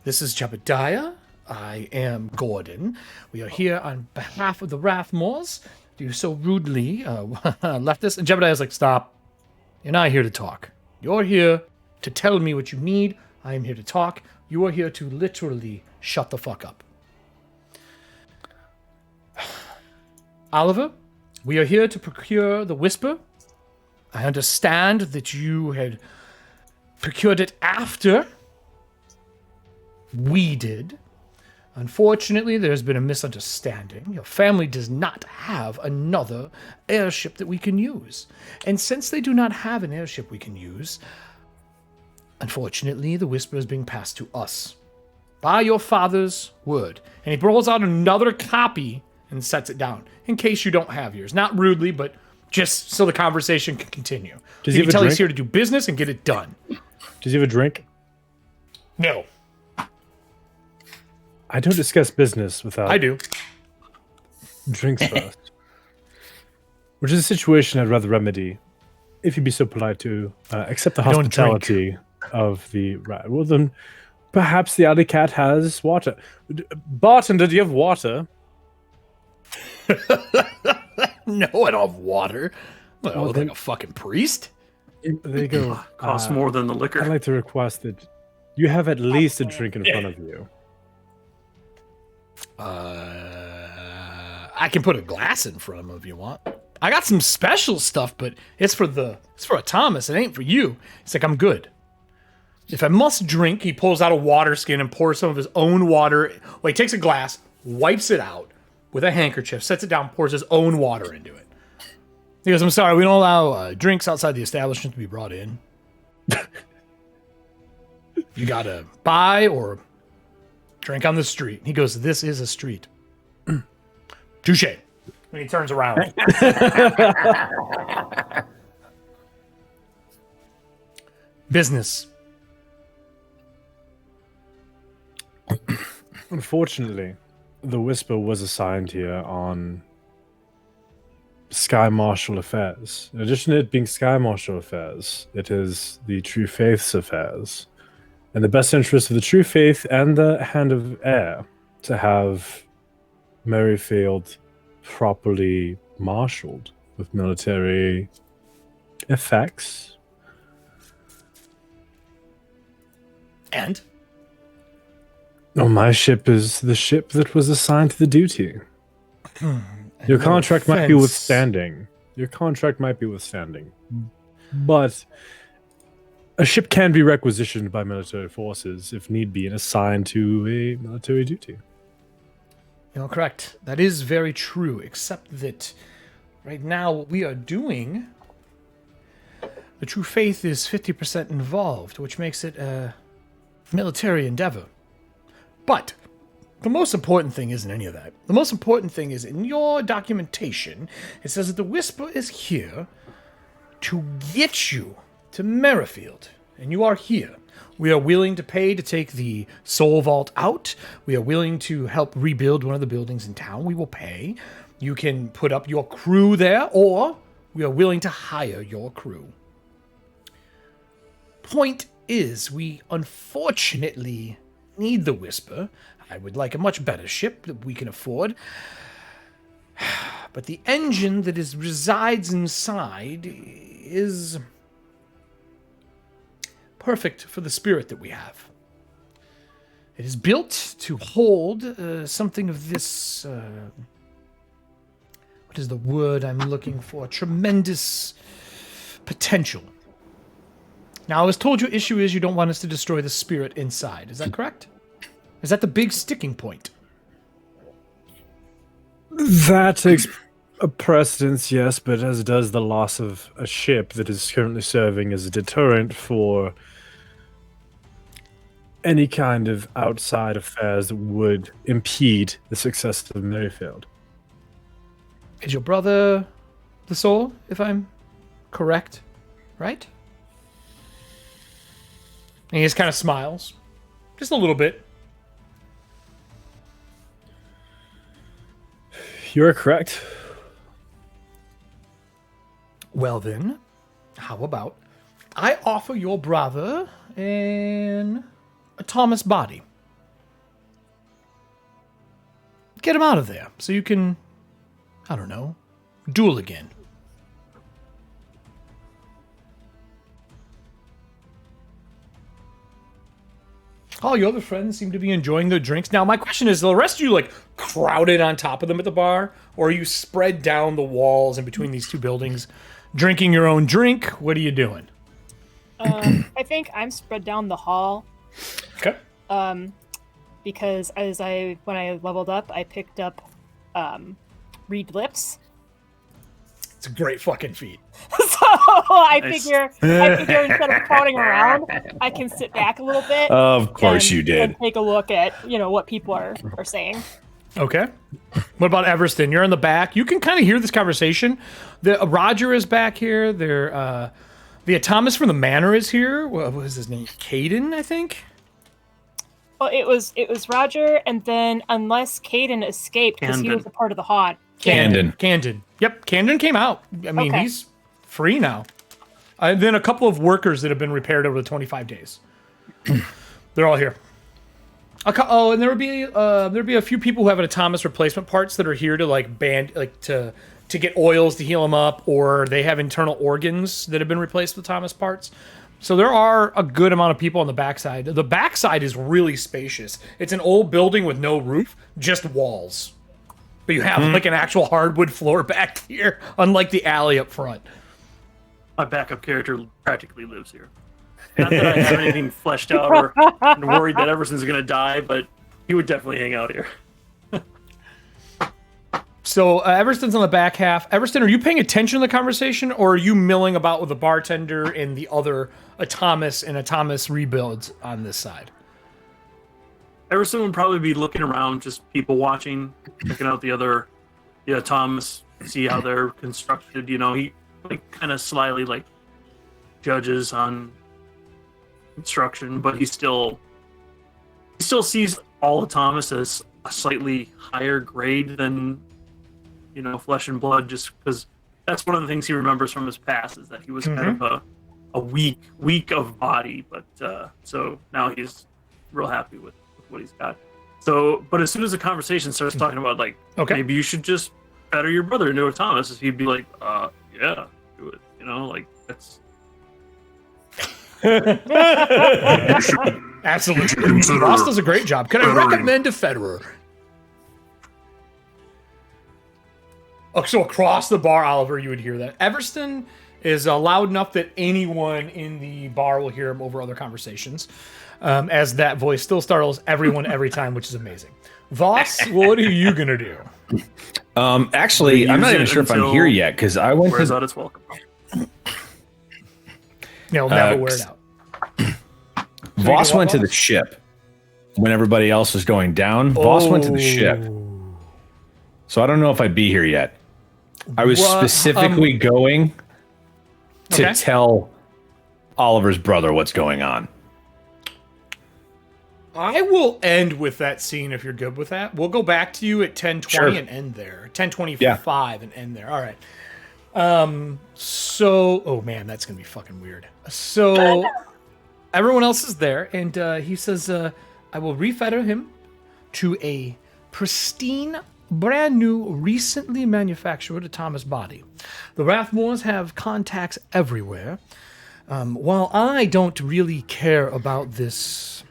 this is Jebediah. I am Gordon. We are here on behalf of the Rathmores. You so rudely left us." And Jebediah's like, "Stop. You're not here to talk. You're here to tell me what you need. I am here to talk. You are here to literally shut the fuck up." "Oliver, we are here to procure the Whisper. I understand that you had procured it after we did. Unfortunately, there's been a misunderstanding. Your family does not have another airship that we can use. And since they do not have an airship we can use, unfortunately, the Whisper is being passed to us. By your father's word." And he rolls out another copy and sets it down, in case you don't have yours. Not rudely, but just so the conversation can continue. Does You he can have a tell he's drink? here to do business and get it done. Does he have a drink? No, I don't discuss business without I do. drinks first. Which is a situation I'd rather remedy, if you'd be so polite to accept the I don't hospitality of the rat. Well, then perhaps the alley cat has water. Bartender, do you have water? No, I don't have water. I look then- like a fucking priest. There you go. Costs more than the liquor. I'd like to request that you have at least a drink in front of you. I can put a glass in front of him if you want. I got some special stuff, but it's for Thomas. It ain't for you. It's like, I'm good. If I must drink, he pulls out a water skin and pours some of his own water. Well, he takes a glass, wipes it out with a handkerchief, sets it down, pours his own water into it. He goes, I'm sorry, we don't allow drinks outside the establishment to be brought in. You gotta buy or drink on the street. He goes, this is a street. Touche. When he turns around. Business. Unfortunately, the Whisper was assigned here on Sky Marshal affairs. In addition to it being Sky Marshal affairs, it is the True Faith's affairs. In the best interest of the True Faith and the Hand of Air to have Merrifield properly marshaled with military effects. And? Oh, my ship is the ship that was assigned to the duty. Your contract might be withstanding. Your contract might be withstanding. But a ship can be requisitioned by military forces if need be and assigned to a military duty. You're correct. That is very true, except that right now what we are doing, the True Faith is 50% involved, which makes it a military endeavor. But the most important thing isn't any of that. The most important thing is in your documentation, it says that the Whisper is here to get you to Merrifield, and you are here. We are willing to pay to take the Soul Vault out. We are willing to help rebuild one of the buildings in town. We will pay. You can put up your crew there, or we are willing to hire your crew. Point is, we unfortunately need the Whisper. I would like a much better ship that we can afford. But the engine that resides inside is perfect for the spirit that we have. It is built to hold something of this... what is the word I'm looking for? Tremendous potential. Now, I was told your issue is you don't want us to destroy the spirit inside. Is that correct? Is that the big sticking point? That takes a precedence, yes, but as does the loss of a ship that is currently serving as a deterrent for any kind of outside affairs that would impede the success of Merrifield. Is your brother the soul, if I'm correct? Right? And he just kind of smiles. Just a little bit. You're correct. Well then, how about I offer your brother a Thomas body. Get him out of there so you can, I don't know, duel again. All your other friends seem to be enjoying their drinks. Now, my question is, the rest of you, like, crowded on top of them at the bar? Or are you spread down the walls in between these two buildings, drinking your own drink? What are you doing? I think I'm spread down the hall. Okay. Because when I leveled up, I picked up read lips. It's a great fucking feat. So I Nice. figure instead of crowding around, I can sit back a little bit. Of course and- you did. And take a look at what people are saying. Okay. What about Everston? You're in the back. You can kind of hear this conversation. Roger is back here. The Thomas from the Manor is here. What was his name? Caden, I think. Well, it was Roger, and then unless Caden escaped because he was a part of the haunt. Camden. Yep, Camden came out. I mean, Okay. he's free now. And then a couple of workers that have been repaired over the 25 days. They're all here. And there'd be a few people who have Thomas replacement parts that are here to to get oils to heal them up, or they have internal organs that have been replaced with Thomas parts. So there are a good amount of people on the backside. The backside is really spacious. It's an old building with no roof, just walls. But you have like an actual hardwood floor back here, unlike the alley up front. My backup character practically lives here. Not that I have anything fleshed out or worried that Everston's going to die, but he would definitely hang out here. So Everston's on the back half. Everston, are you paying attention to the conversation, or are you milling about with the bartender and the other Thomas and Thomas rebuilds on this side? Everston would probably be looking around, just people watching, checking out the other, Thomas, see how they're constructed. He kind of slyly judges on construction, but he still sees all of Thomas as a slightly higher grade than flesh and blood, just because that's one of the things he remembers from his past, is that he was kind of a weak of body, but so now he's real happy with what he's got. So, but as soon as the conversation starts talking about maybe you should just better your brother into a Thomas, he'd be like, yeah, do it. That's Absolutely. Voss does a great job. Can I recommend a Federer? Oh, so across the bar, Oliver, you would hear that. Everston is loud enough that anyone in the bar will hear him over other conversations, as that voice still startles everyone every time, which is amazing. Voss, what are you going to do? Actually, I'm not even sure if I'm here yet, because I went wears to... out its welcome. He'll never wear it out. Voss went to the ship when everybody else was going down. Voss went to the ship. So I don't know if I'd be here yet. I was specifically going to tell Oliver's brother what's going on. I will end with that scene if you're good with that. We'll go back to you at 10:20 and end there. 10:25 and end there. All right. Oh man, that's gonna be fucking weird. So everyone else is there, and he says, "I will refetter him to a pristine, brand new, recently manufactured Thomas body. The Rathmores have contacts everywhere. While I don't really care about this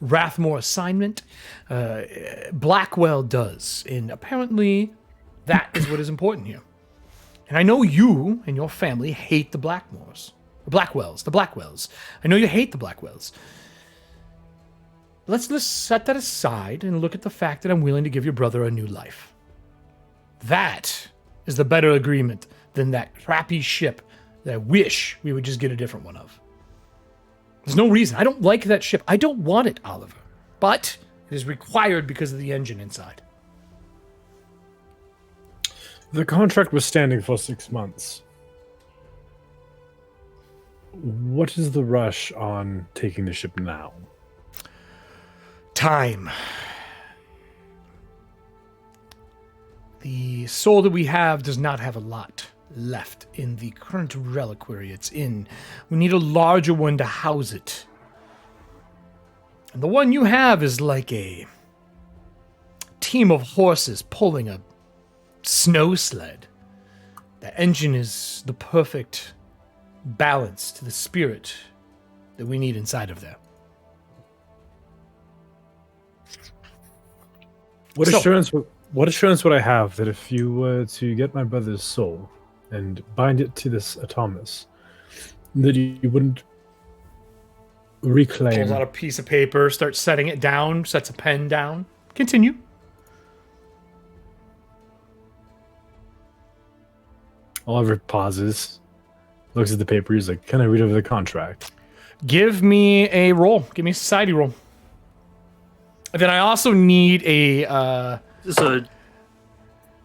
Rathmore assignment, Blackwell does, and apparently that is what is important here. And I know you and your family hate the Blackwells. I know you hate the Blackwells. Let's set that aside and look at the fact that I'm willing to give your brother a new life. That is the better agreement than that crappy ship that I wish we would just get a different one of. There's no reason. I don't like that ship. I don't want it, Oliver. But it is required because of the engine inside. The contract was standing for 6 months. What is the rush on taking the ship now? Time. The soul that we have does not have a lot left in the current reliquary it's in. We need a larger one to house it. And the one you have is like a team of horses pulling a snow sled. The engine is the perfect balance to the spirit that we need inside of there. What assurance would I have that if you were to get my brother's soul and bind it to this Thomas, that you wouldn't reclaim? Pulls out a piece of paper, starts setting it down, sets a pen down. Continue. Oliver pauses, looks at the paper. He's like, "Can I read over the contract?" Give me a roll. Give me a society roll. And then I also need a This is a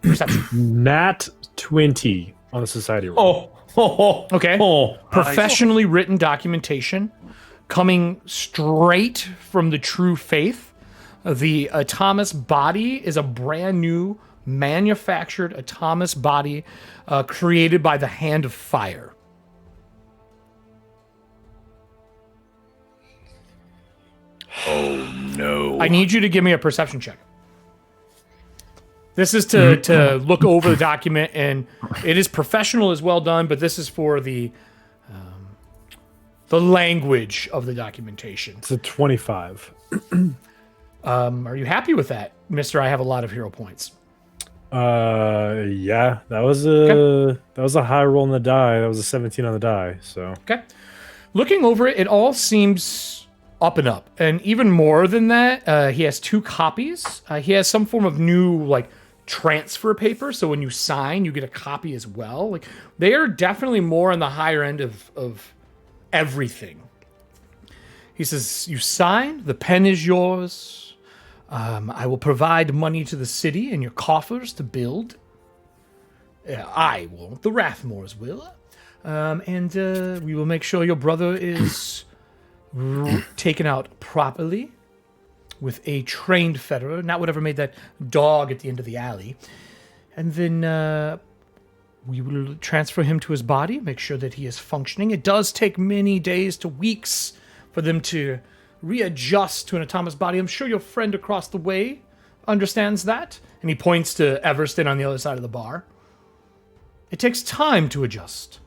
perception. Nat 20 on the society roll. Okay. Professionally written documentation coming straight from the true faith. The Thomas body is a brand new manufactured Thomas body created by the hand of fire. Oh no! I need you to give me a perception check. This is to look over the document, and it is professional as well done, but this is for the language of the documentation. It's a 25. Are you happy with that, Mister? I have a lot of hero points. Yeah, that was a high roll on the die. That was a 17 on the die. So Okay. Looking over it, it all seems up and up. And even more than that, he has 2 copies. He has some form of new, like, transfer paper. So when you sign, you get a copy as well. Like, they are definitely more on the higher end of everything. He says, you sign, the pen is yours. I will provide money to the city and your coffers to build. I won't, the Rathmores will. And we will make sure your brother is taken out properly with a trained federer, not whatever made that dog at the end of the alley. And then we will transfer him to his body, make sure that he is functioning. It does take many days to weeks for them to readjust to an autonomous body. I'm sure your friend across the way understands that. And he points to Everston on the other side of the bar. It takes time to adjust.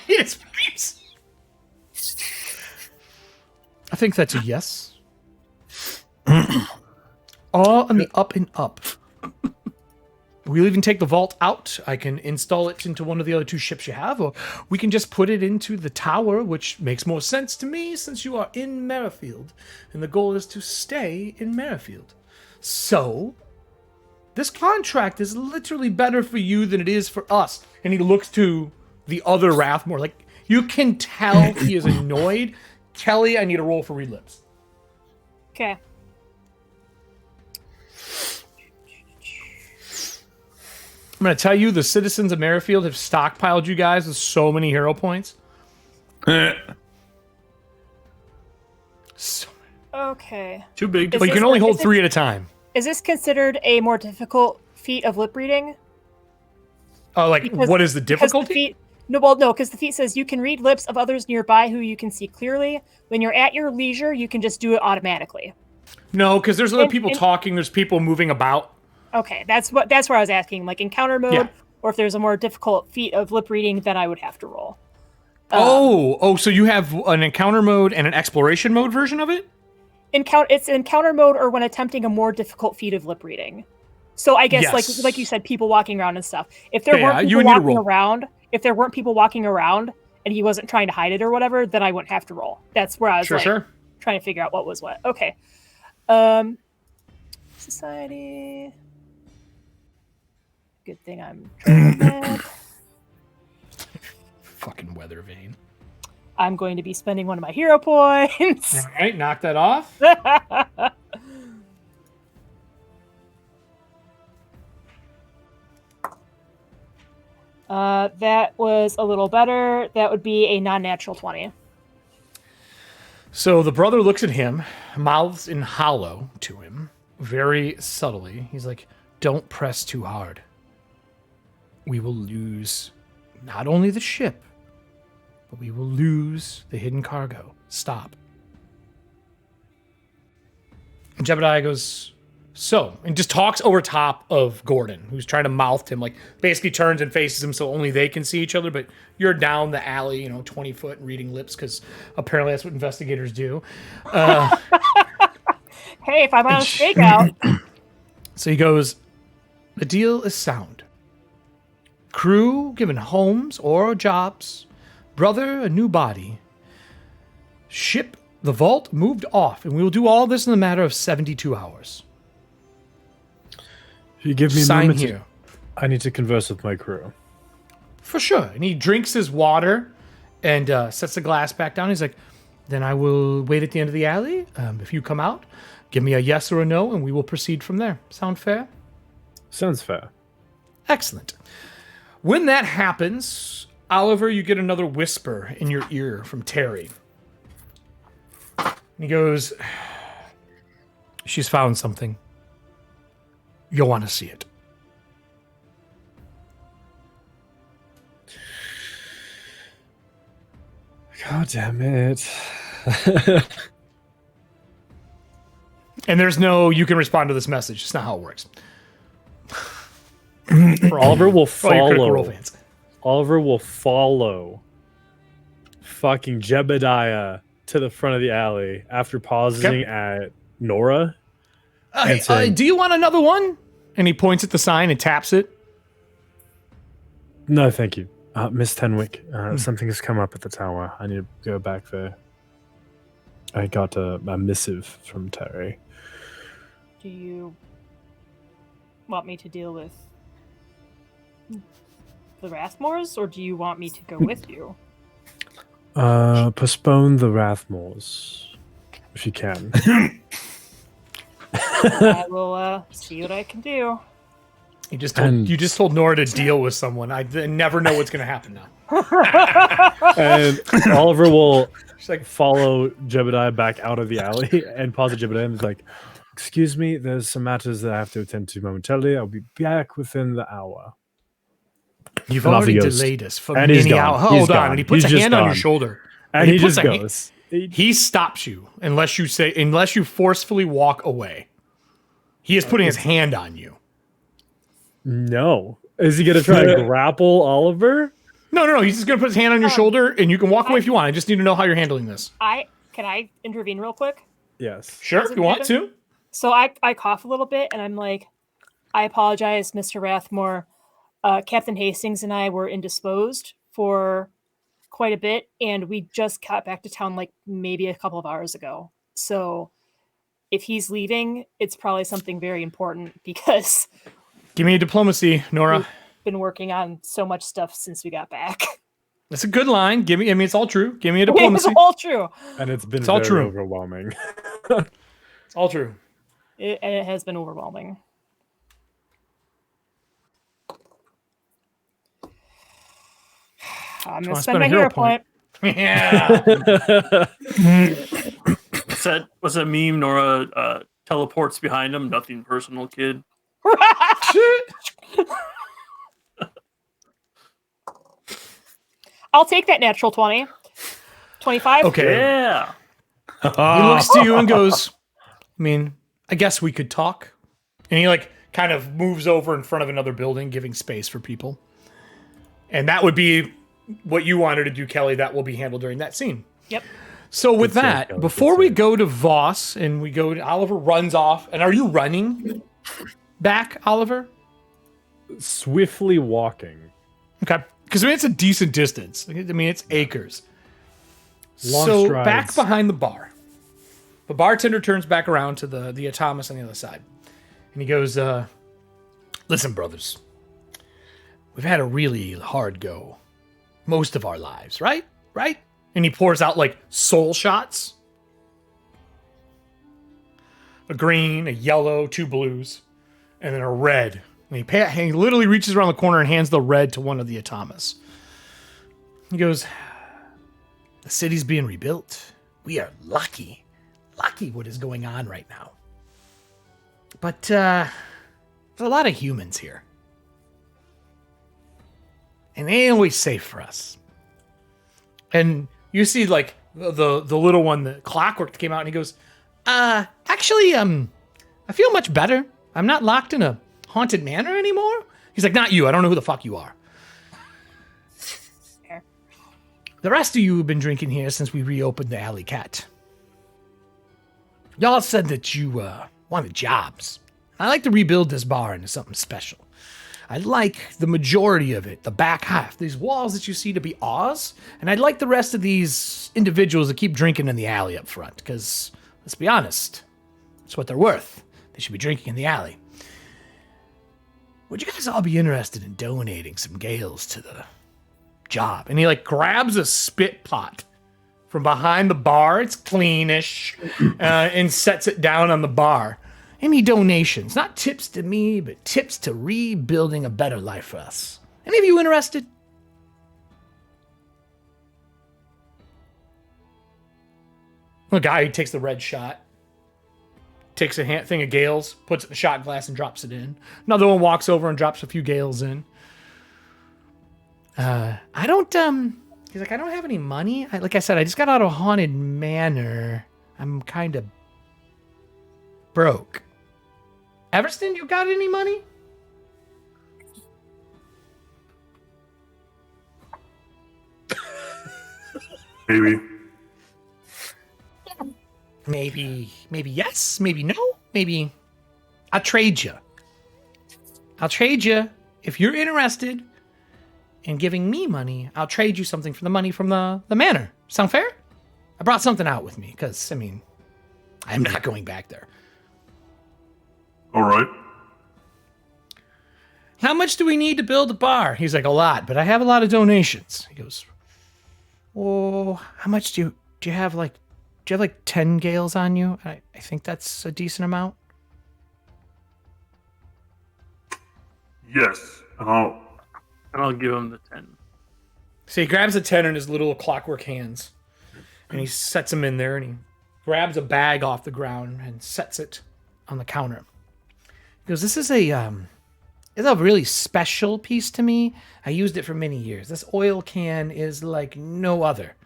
Yes, please. I think that's a yes. All on the up and up. We'll even take the vault out. I can install it into one of the other 2 ships you have, or we can just put it into the tower, which makes more sense to me since you are in Merrifield, and the goal is to stay in Merrifield. So, this contract is literally better for you than it is for us. And he looks to the other Rathmore. Like, you can tell he is annoyed. Kelly, I need a roll for read lips. Okay. I'm going to tell you, the citizens of Merrifield have stockpiled you guys with so many hero points. So, Okay. Too big to but you this can only like- hold is 3 at a time. Is this considered a more difficult feat of lip reading? Oh, like, Because- what is the Because the difficulty? feat, because the feat says you can read lips of others nearby who you can see clearly. When you're at your leisure, you can just do it automatically. No, because there's other And- people and- talking. There's people moving about. Okay, that's where I was asking. Like encounter mode, Yeah. or if there's a more difficult feat of lip reading, then I would have to roll. So you have an encounter mode and an exploration mode version of it? It's encounter mode, or when attempting a more difficult feat of lip reading. So I guess Yes. like you said, people walking around and stuff. If there Yeah, weren't you people would need to walking roll. around, if there weren't people walking around, and he wasn't trying to hide it or whatever, then I wouldn't have to roll. That's where I was Sure. trying to figure out what was what. Okay. Society. Good thing I'm trying that. Fucking weather vane. I'm going to be spending one of my hero points. All right, knock that off. That was a little better. That would be a non-natural 20. So the brother looks at him, mouths in hollow to him, very subtly. He's like, don't press too hard. We will lose not only the ship, but we will lose the hidden cargo. Stop. And Jebediah goes, so, and just talks over top of Gordon, who's trying to mouth him, like basically turns and faces him so only they can see each other, but you're down the alley, 20 foot and reading lips, because apparently that's what investigators do. Hey, if I'm on a stakeout. So he goes, the deal is sound. Crew given homes or jobs, brother a new body, ship, the vault moved off, and we will do all this in a matter of 72 hours. if you give me a Sign moment, here. I need to converse with my crew. For sure. And he drinks his water and sets the glass back down. He's like, then I will wait at the end of the alley. If you come out, give me a yes or a no, and we will proceed from there. Sound fair? Sounds fair. Excellent. When that happens, Oliver, you get another whisper in your ear from Terry. And he goes, she's found something. You'll want to see it. God damn it. And there's no, you can respond to this message. It's not how it works. Oliver will For all your Critical Role follow. fans. Oliver will follow fucking Jebediah to the front of the alley after pausing at Nora. and saying, Do you want another one? And he points at the sign and taps it. No, thank you. Miss Tenwick, something has come up at the tower. I need to go back there. I got a missive from Terry. Do you want me to deal with the Rathmores, or do you want me to go with you? Postpone the Rathmores, if you can. I will see what I can do. You just told Nora to deal with someone. I never know what's going to happen now. And Oliver will She's like, follow Jebediah back out of the alley and pause at Jebediah and is like, excuse me, there's some matters that I have to attend to momentarily. I'll be back within the hour. you've And off he already goes. delayed us for And he's many gone. hours. He's Hold on. gone. And he puts He's a just hand on your gone. shoulder. And he puts just a hand- goes. He stops you unless you forcefully walk away. He is putting his hand on you. No. Is he going to try and grapple Oliver? No. He's just going to put his hand on your shoulder, and you can walk away if you want. I just need to know how you're handling this. Can I intervene real quick? Yes. Sure, Does if it you want matter? to. So I cough a little bit, and I'm like, I apologize, Mr. Rathmore. Captain Hastings and I were indisposed for quite a bit, and we just got back to town like maybe a couple of hours ago. So if he's leaving, it's probably something very important because Give me a diplomacy, Nora. we've been working on so much stuff since we got back. That's a good line. It's all true. Give me a It's diplomacy. all true. And it's been all very true. overwhelming. It's all true. It has been overwhelming. I'm wanna gonna spend spend a my hero hero point. point. Yeah. Was a meme Nora teleports behind him? Nothing personal, kid. I'll take that natural 20. 25? Okay. Yeah. He looks to you and goes, I guess we could talk. And he kind of moves over in front of another building, giving space for people. And that would be what you wanted to do, Kelly. That will be handled during that scene. Yep. So with Good save, that, Kelly, before good we save. go to Voss and we go to Oliver runs off. And are you running back, Oliver? Swiftly walking. Okay. Because it's a decent distance. It's acres. Long so strides. back behind the bar. The bartender turns back around to the Thomas on the other side. And he goes, listen, brothers. We've had a really hard go. Most of our lives, right? Right? And he pours out soul shots. A green, a yellow, 2 blues, and then a red. And he literally reaches around the corner and hands the red to one of the Thomas. He goes, the city's being rebuilt. We are lucky what is going on right now. But there's a lot of humans here. And they ain't always safe for us. And you see the little one, the Clockwork, that came out and he goes, actually, I feel much better. I'm not locked in a haunted manor anymore. He's like, not you. I don't know who the fuck you are. Fair. The rest of you have been drinking here since we reopened the Alley Cat. Y'all said that you wanted jobs. I'd like to rebuild this bar into something special. I'd like the majority of it, the back half, these walls that you see, to be Oz, and I'd like the rest of these individuals to keep drinking in the alley up front, because, let's be honest, it's what they're worth. They should be drinking in the alley. Would you guys all be interested in donating some gales to the job? And he grabs a spit pot from behind the bar. It's cleanish, and sets it down on the bar. Any donations, not tips to me, but tips to rebuilding a better life for us. Any of you interested? A guy who takes the red shot, takes a thing of gales, puts it in the shot glass and drops it in. Another one walks over and drops a few gales in. I don't, he's like, I don't have any money. Like I said, I just got out of Haunted Manor. I'm kind of broke. Everston, you got any money? Maybe. Maybe yes, maybe no, maybe I'll trade you. I'll trade you if you're interested in giving me money. I'll trade you something for the money from the manor. Sound fair? I brought something out with me because I mean, I'm not going back there. All right. How much do we need to build a bar? He's like, a lot, but I have a lot of donations. He goes, oh, how much do you have? Like, do you have like 10 gales on you? I think that's a decent amount. Yes. And I'll give him the 10. So he grabs a 10 in his little clockwork hands, and he sets them in there, and he grabs a bag off the ground and sets it on the counter. He goes, this is it's a really special piece to me. I used it for many years. This oil can is like no other.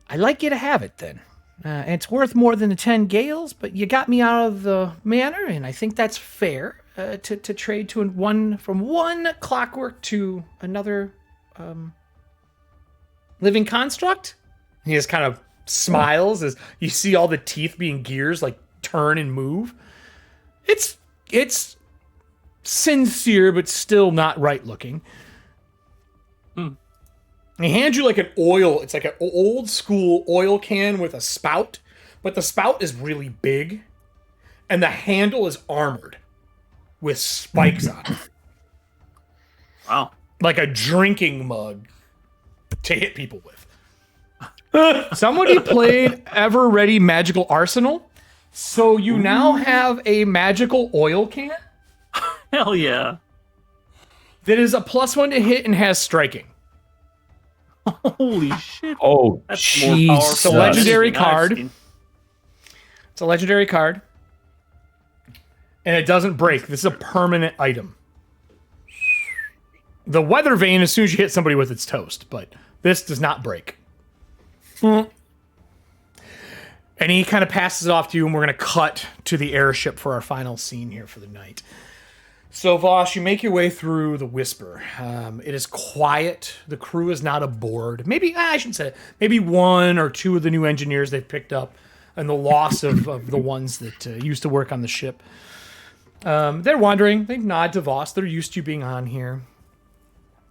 I'd like you to have it then. It's worth more than the 10 gales, but you got me out of the manor, and I think that's fair to trade from one clockwork to another living construct. He just kind of smiles as you see all the teeth being gears like turn and move. It's sincere, but still not right looking. He hands you like an oil. It's like an old school oil can with a spout, but the spout is really big, and the handle is armored with spikes on it. Wow. Like a drinking mug to hit people with. Somebody played Ever Ready Magical Arsenal, so you now have a magical oil can Hell yeah. that is a +1 to hit and has striking. Holy shit. Oh, That's more jeez. powerful It's a than legendary anything I've card. seen. It's a legendary card. And it doesn't break. This is a permanent item. The Weather Vane, as soon as you hit somebody with, it's toast, but this does not break. And he kind of passes it off to you, and we're going to cut to the airship for our final scene here for the night. So, Voss, you make your way through the Whisper. It is quiet. The crew is not aboard. Maybe, I shouldn't say it. Maybe one or two of the new engineers they've picked up, and the loss of the ones that used to work on the ship. They're wandering. They nod to Voss. They're used to you being on here.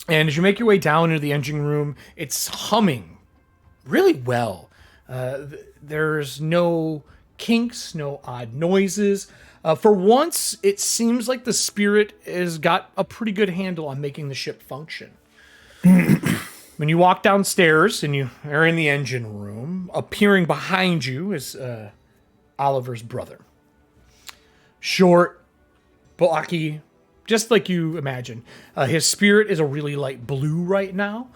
And as you make your way down into the engine room, it's humming really well. There's no kinks, no odd noises. For once, it seems like the Spirit has got a pretty good handle on making the ship function. When you walk downstairs and you are in the engine room, appearing behind you is Oliver's brother. Short, blocky, just like you imagine. His Spirit is a really light blue right now.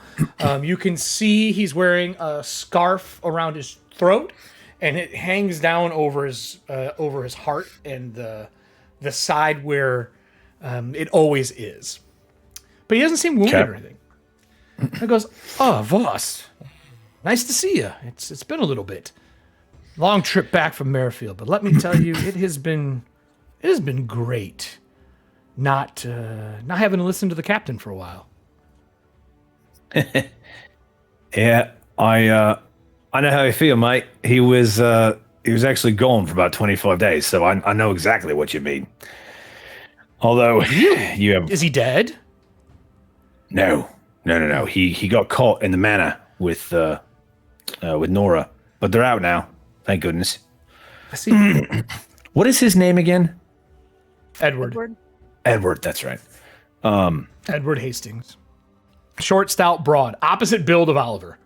You can see he's wearing a scarf around his throat, and it hangs down over his heart and the side where it always is. But he doesn't seem wounded or anything. He goes, "Oh, Voss, nice to see you. It's been a little bit. Long trip back from Merrifield, but let me tell you, it has been great. Not having to listen to the captain for a while." Yeah, I know how you feel, mate. He was actually gone for about 25 days, so I know exactly what you mean. Although you have Is he dead? no. He got caught in the manor with Nora, but they're out now. Thank goodness. I see. What is his name again? Edward. Edward. That's right. Edward Hastings. Short, stout, broad. Opposite build of Oliver.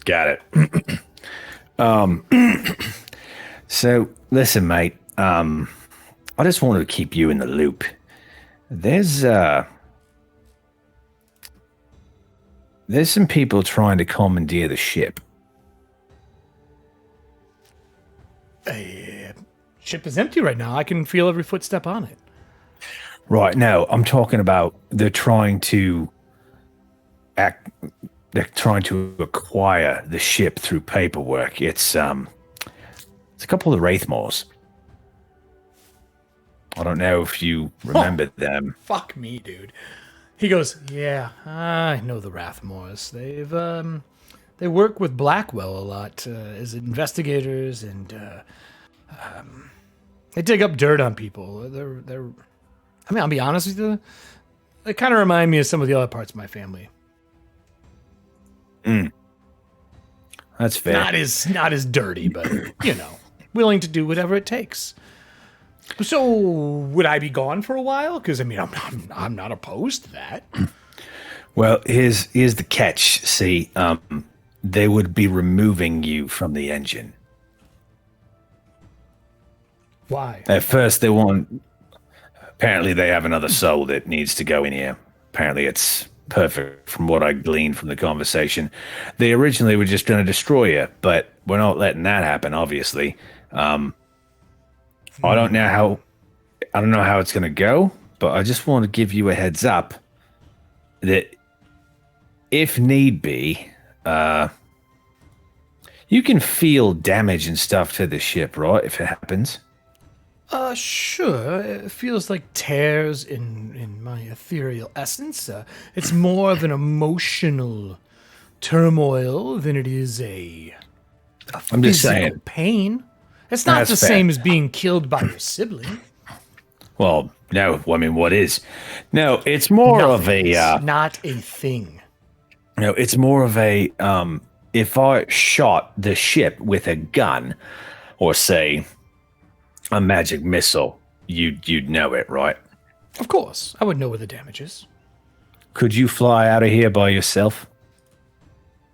Got it. So listen, mate. I just wanted to keep you in the loop. There's some people trying to commandeer the ship. ship is empty right now. I can feel every footstep on it. Right, no, I'm talking about they're trying to acquire the ship through paperwork. It's a couple of Wraithmores. I don't know if you remember them. Fuck me, dude. He goes, yeah, I know the Rathmores. They work with Blackwell a lot as investigators, and they dig up dirt on people. I mean, I'll be honest with you, they kind of remind me of some of the other parts of my family. That's fair. Not as dirty, but willing to do whatever it takes. So, would I be gone for a while? Because I mean, I'm not opposed to that. Well, here's the catch. See, they would be removing you from the engine. Why? At first, they want. Apparently, they have another soul that needs to go in here. Apparently, it's perfect from what I gleaned from the conversation. They originally were just going to destroy you, but we're not letting that happen. Obviously, I don't know how it's going to go, but I just want to give you a heads up that if need be, you can feel damage and stuff to the ship, right? If it happens. Sure. It feels like tears in my ethereal essence. It's more of an emotional turmoil than it is a I'm just physical saying. pain. It's not That's the fair. same as being killed by your sibling. Well, no. I mean, what is? No, it's more of a. It's not a thing. No, it's more of a. If I shot the ship with a gun, or say, a magic missile, you'd know it, right? Of course, I would know where the damage is. Could you fly out of here by yourself?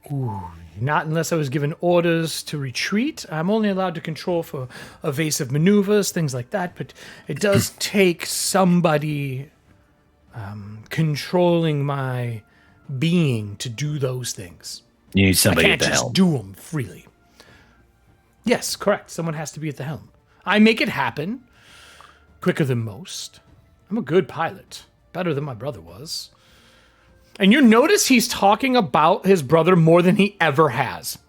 Not unless I was given orders to retreat. I'm only allowed to control for evasive maneuvers, things like that, but it does take somebody controlling my being to do those things. You need I somebody can't at the just helm. do them freely. Yes, correct. Someone has to be at the helm. I make it happen quicker than most. I'm a good pilot. Better than my brother was. And you notice he's talking about his brother more than he ever has.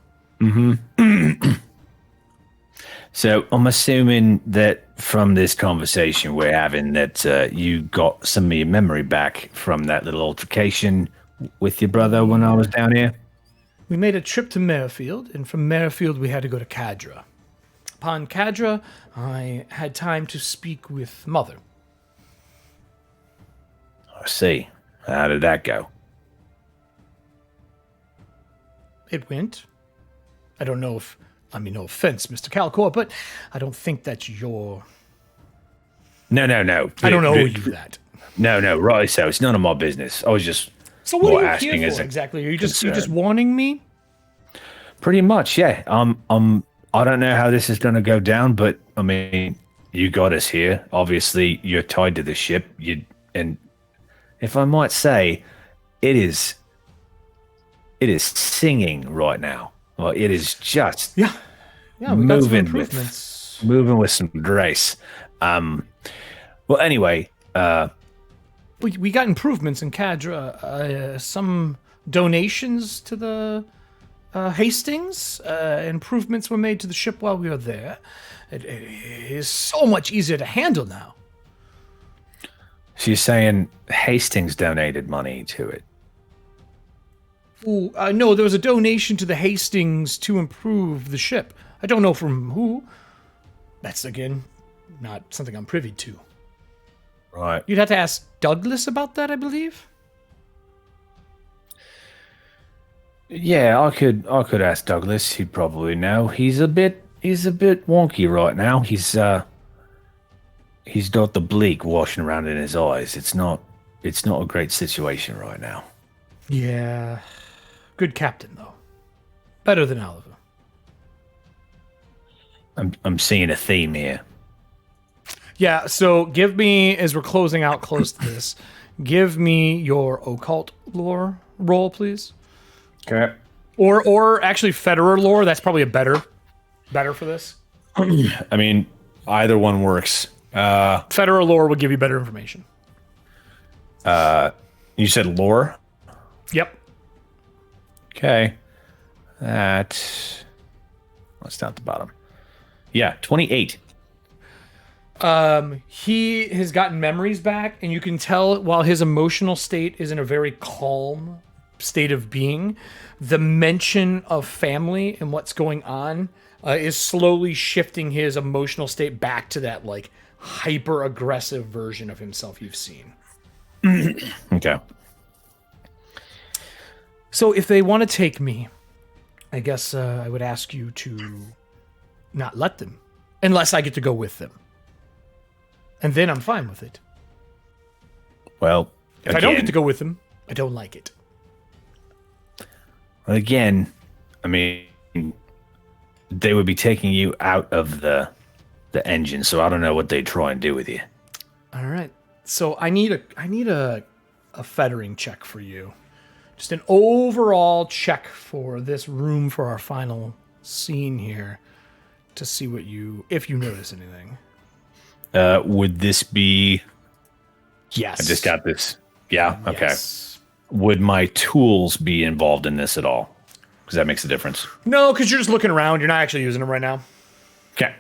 So I'm assuming that from this conversation we're having that you got some of your memory back from that little altercation with your brother when I was down here. We made a trip to Merrifield, and from Merrifield we had to go to Cadra. Upon Cadra, I had time to speak with Mother. I see. How did that go? It went. I don't know if, I mean, no offense, Mr. Calcor, but I don't think that's your... No. I don't owe you that. No, right. So it's none of my business. I was just So what more are you asking here as for a exactly? Are you just concern. warning me? Pretty much, yeah. I don't know how this is going to go down, but I mean, you got us here. Obviously, you're tied to the ship. And if I might say, it is singing right now. Well, it is just Yeah, we got some moving improvements. with some grace. Well, anyway, We got improvements in Cadra. Some donations to the Hastings. Improvements were made to the ship while we were there. It is so much easier to handle now. she's saying Hastings donated money to it. Ooh, no, there was a donation to the Hastings to improve the ship. I don't know from who. That's, again, not something I'm privy to. Right. You'd have to ask Douglas about that, I believe. Yeah, I could ask Douglas. He'd probably know. He's a bit wonky right now. He's got the bleak washing around in his eyes. It's not a great situation right now. Yeah. Good captain, though. Better than Oliver. I'm seeing a theme here. Yeah, so give me, as we're closing out close to this, give me your occult lore roll, please. Okay. Or actually Federer lore. That's probably a better for this. I mean, Either one works. Federal lore will give you better information. You said lore? Yep. Okay. That's down at the bottom. Yeah, 28. He has gotten memories back, and you can tell while his emotional state is in a very calm state of being, the mention of family and what's going on is slowly shifting his emotional state back to that like hyper aggressive version of himself you've seen. Okay. So if they want to take me, I guess I would ask you to not let them, unless I get to go with them. And then I'm fine with it. Well, if I don't get to go with them, I don't like it. Again, I mean, they would be taking you out of the engine, so I don't know what they'd try and do with you. All right. So I need a fettering check for you. Just an overall check for this room for our final scene here to see if you notice anything. Would this be... Yes. I just got this. Yeah? Okay. Yes. Would my tools be involved in this at all? Because that makes a difference. No, because you're just looking around. You're not actually using them right now. Okay.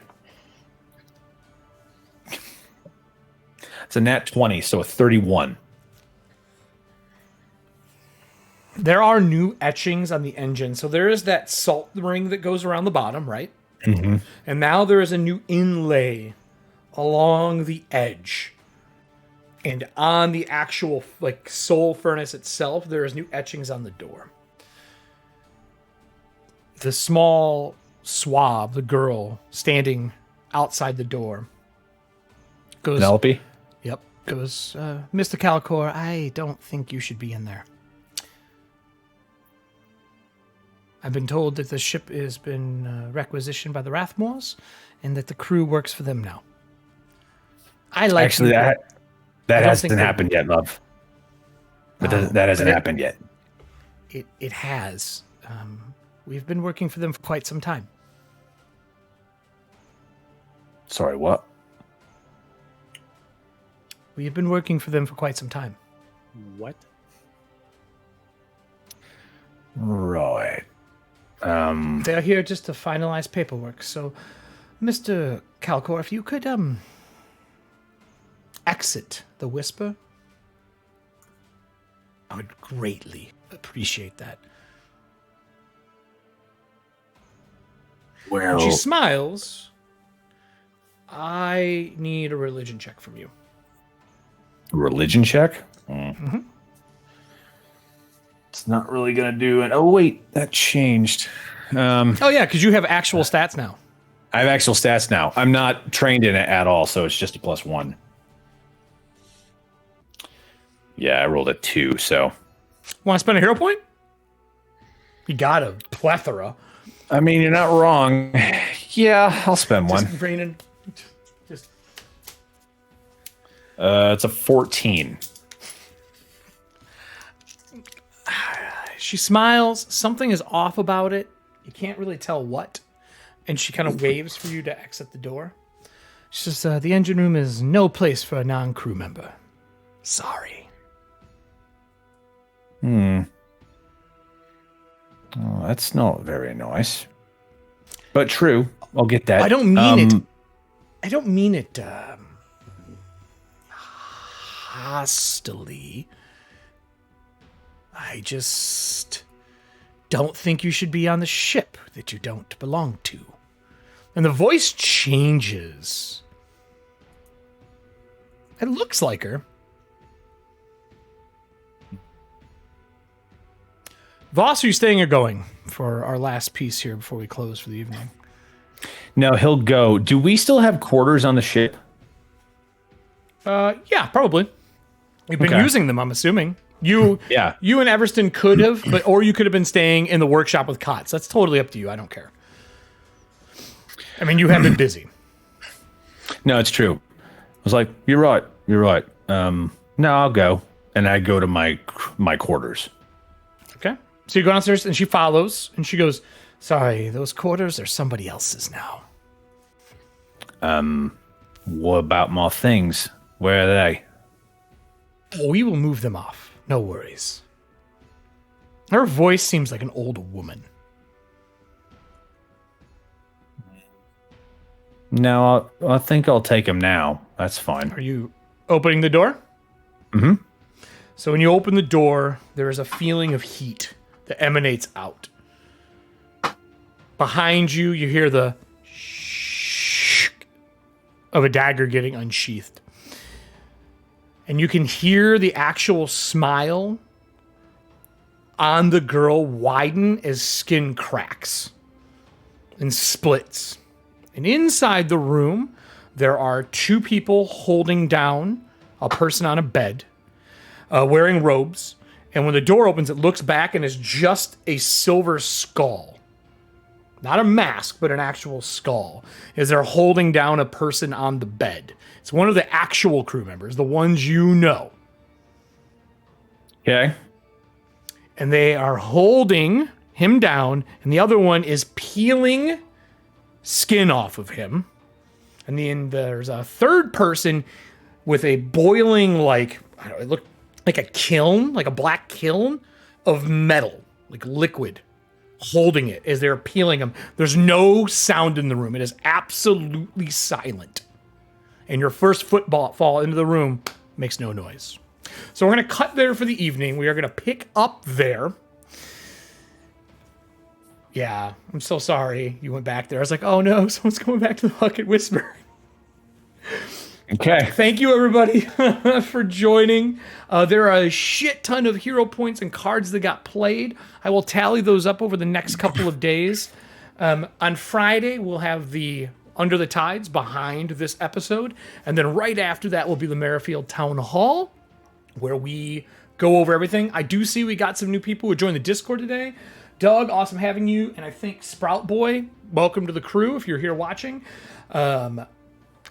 It's a nat 20, so a 31. There are new etchings on the engine. So there is that salt ring that goes around the bottom, right? Mm-hmm. And now there is a new inlay along the edge. And on the actual like soul furnace itself, there is new etchings on the door. The small swab, the girl standing outside the door, goes, Penelope? Yep. Goes, Mr. Calcor, I don't think you should be in there. I've been told that the ship has been requisitioned by the Rathmores, and that the crew works for them now. I like Actually, you, that hasn't happened yet, love. But that hasn't happened yet. It has. We've been working for them for quite some time. Sorry, what? We've been working for them for quite some time. What? Right. They're here just to finalize paperwork. So, Mr. Calcor, if you could exit the Whisper, I would greatly appreciate that. Well, She smiles. I need a religion check from you. religion check? Mm-hmm. It's not really going to do it. Oh, wait, that changed. Oh, yeah, because you have actual stats now. I have actual stats now. I'm not trained in it at all, so it's just a +1. Yeah, I rolled a 2, so. Want to spend a hero point? You got a plethora. I mean, you're not wrong. Yeah, I'll spend one. Just raining. Just. It's a 14. She smiles. Something is off about it. You can't really tell what. And she kind of waves for you to exit the door. She says, the engine room is no place for a non-crew member. Sorry. Oh, that's not very nice. But true. I'll get that. I don't mean it. I don't mean it hostily. I just don't think you should be on the ship that you don't belong to. And the voice changes. It looks like her. Voss, are you staying or going for our last piece here before we close for the evening? No, he'll go. Do we still have quarters on the ship? Yeah, probably. You've been Okay. using them, I'm assuming. You and Everston could have, or you could have been staying in the workshop with cots. That's totally up to you. I don't care. I mean, you have been busy. No, it's true. I was like, you're right. You're right. No, I'll go. And I go to my quarters. Okay. So you go downstairs and she follows and she goes, sorry, those quarters are somebody else's now. What about my things? Where are they? We will move them off. No worries. Her voice seems like an old woman. No, I think I'll take them now. That's fine. Are you opening the door? Mm-hmm. So when you open the door, there is a feeling of heat that emanates out. Behind you, you hear the shh of a dagger getting unsheathed. And you can hear the actual smile on the girl widen as skin cracks and splits. And inside the room, there are two people holding down a person on a bed, wearing robes. And when the door opens, it looks back and is just a silver skull. Not a mask, but an actual skull, as they're holding down a person on the bed. It's one of the actual crew members, the ones you know. Okay. And they are holding him down, and the other one is peeling skin off of him. And then there's a third person with a boiling, like, I don't know, it looked like a kiln, like a black kiln of metal, like liquid, holding it as they're peeling him. There's no sound in the room. It is absolutely silent. And your first footfall into the room makes no noise. So we're going to cut there for the evening. We are going to pick up there. Yeah, I'm so sorry you went back there. I was like, oh no, someone's going back to the Bucket Whisper. Okay. Thank you, everybody, for joining. There are a shit ton of hero points and cards that got played. I will tally those up over the next couple of days. On Friday, we'll have the Under the Tides behind this episode. And then right after that will be the Merrifield Town Hall, where we go over everything. I do see we got some new people who joined the Discord today. Doug, awesome having you. And I think Sprout Boy, welcome to the crew if you're here watching.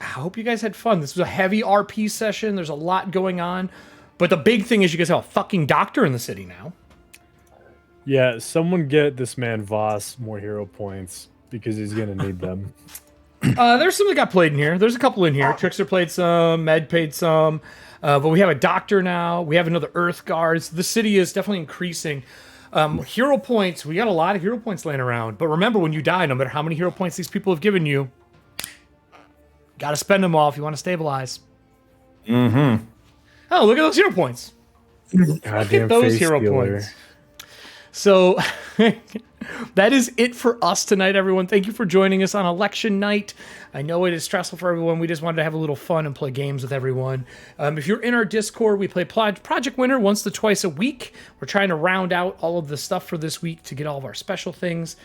I hope you guys had fun. This was a heavy RP session. There's a lot going on. But the big thing is you guys have a fucking doctor in the city now. Yeah, someone get this man Voss more hero points because he's going to need them. There's some that got played in here. There's a couple in here. Trickster played some. Med paid some. But we have a doctor now. We have another Earth Guard. So the city is definitely increasing. Hero points. We got a lot of hero points laying around. But remember, when you die, no matter how many hero points these people have given you, got to spend them all if you want to stabilize. Mm-hmm. Oh, look at those hero points. Look at those hero points. So that is it for us tonight, everyone. Thank you for joining us on election night. I know it is stressful for everyone. We just wanted to have a little fun and play games with everyone. If you're in our Discord, we play Project Winter once to twice a week. We're trying to round out all of the stuff for this week to get all of our special things.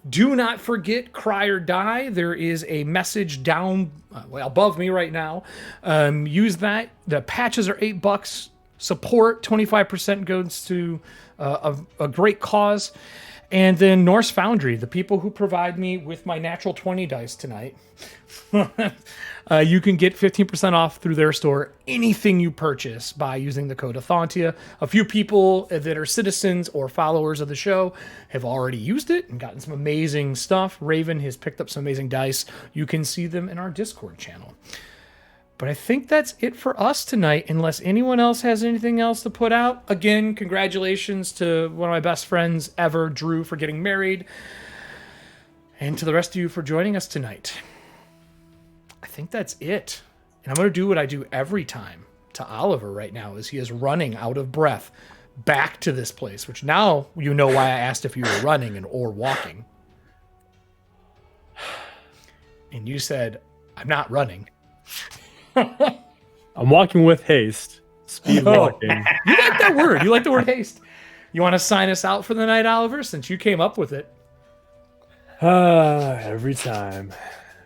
Do not forget Cry or Die. There is a message down above me right now. Use that. The patches are $8. Support 25% goes to a great cause. And then Norse Foundry, the people who provide me with my natural 20 dice tonight. You can get 15% off through their store anything you purchase by using the code Ethauntia. A few people that are citizens or followers of the show have already used it and gotten some amazing stuff. Raven has picked up some amazing dice. You can see them in our Discord channel. But I think that's it for us tonight, unless anyone else has anything else to put out. Again, congratulations to one of my best friends ever, Drew, for getting married. And to the rest of you for joining us tonight. I think that's it. And I'm going to do what I do every time to Oliver right now, as he is running out of breath back to this place, which now you know why I asked if you were running or walking. And you said, I'm not running. I'm walking with haste. Speed walking. You like that word. You like the word haste. You want to sign us out for the night, Oliver, since you came up with it? Every time.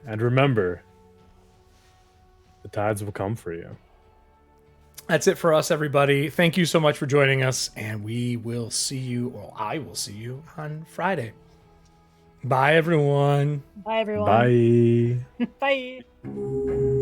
And remember, the tides will come for you. That's it for us, everybody. Thank you so much for joining us, and we will see you, or I will see you on Friday. Bye, everyone. Bye, everyone. Bye. Bye.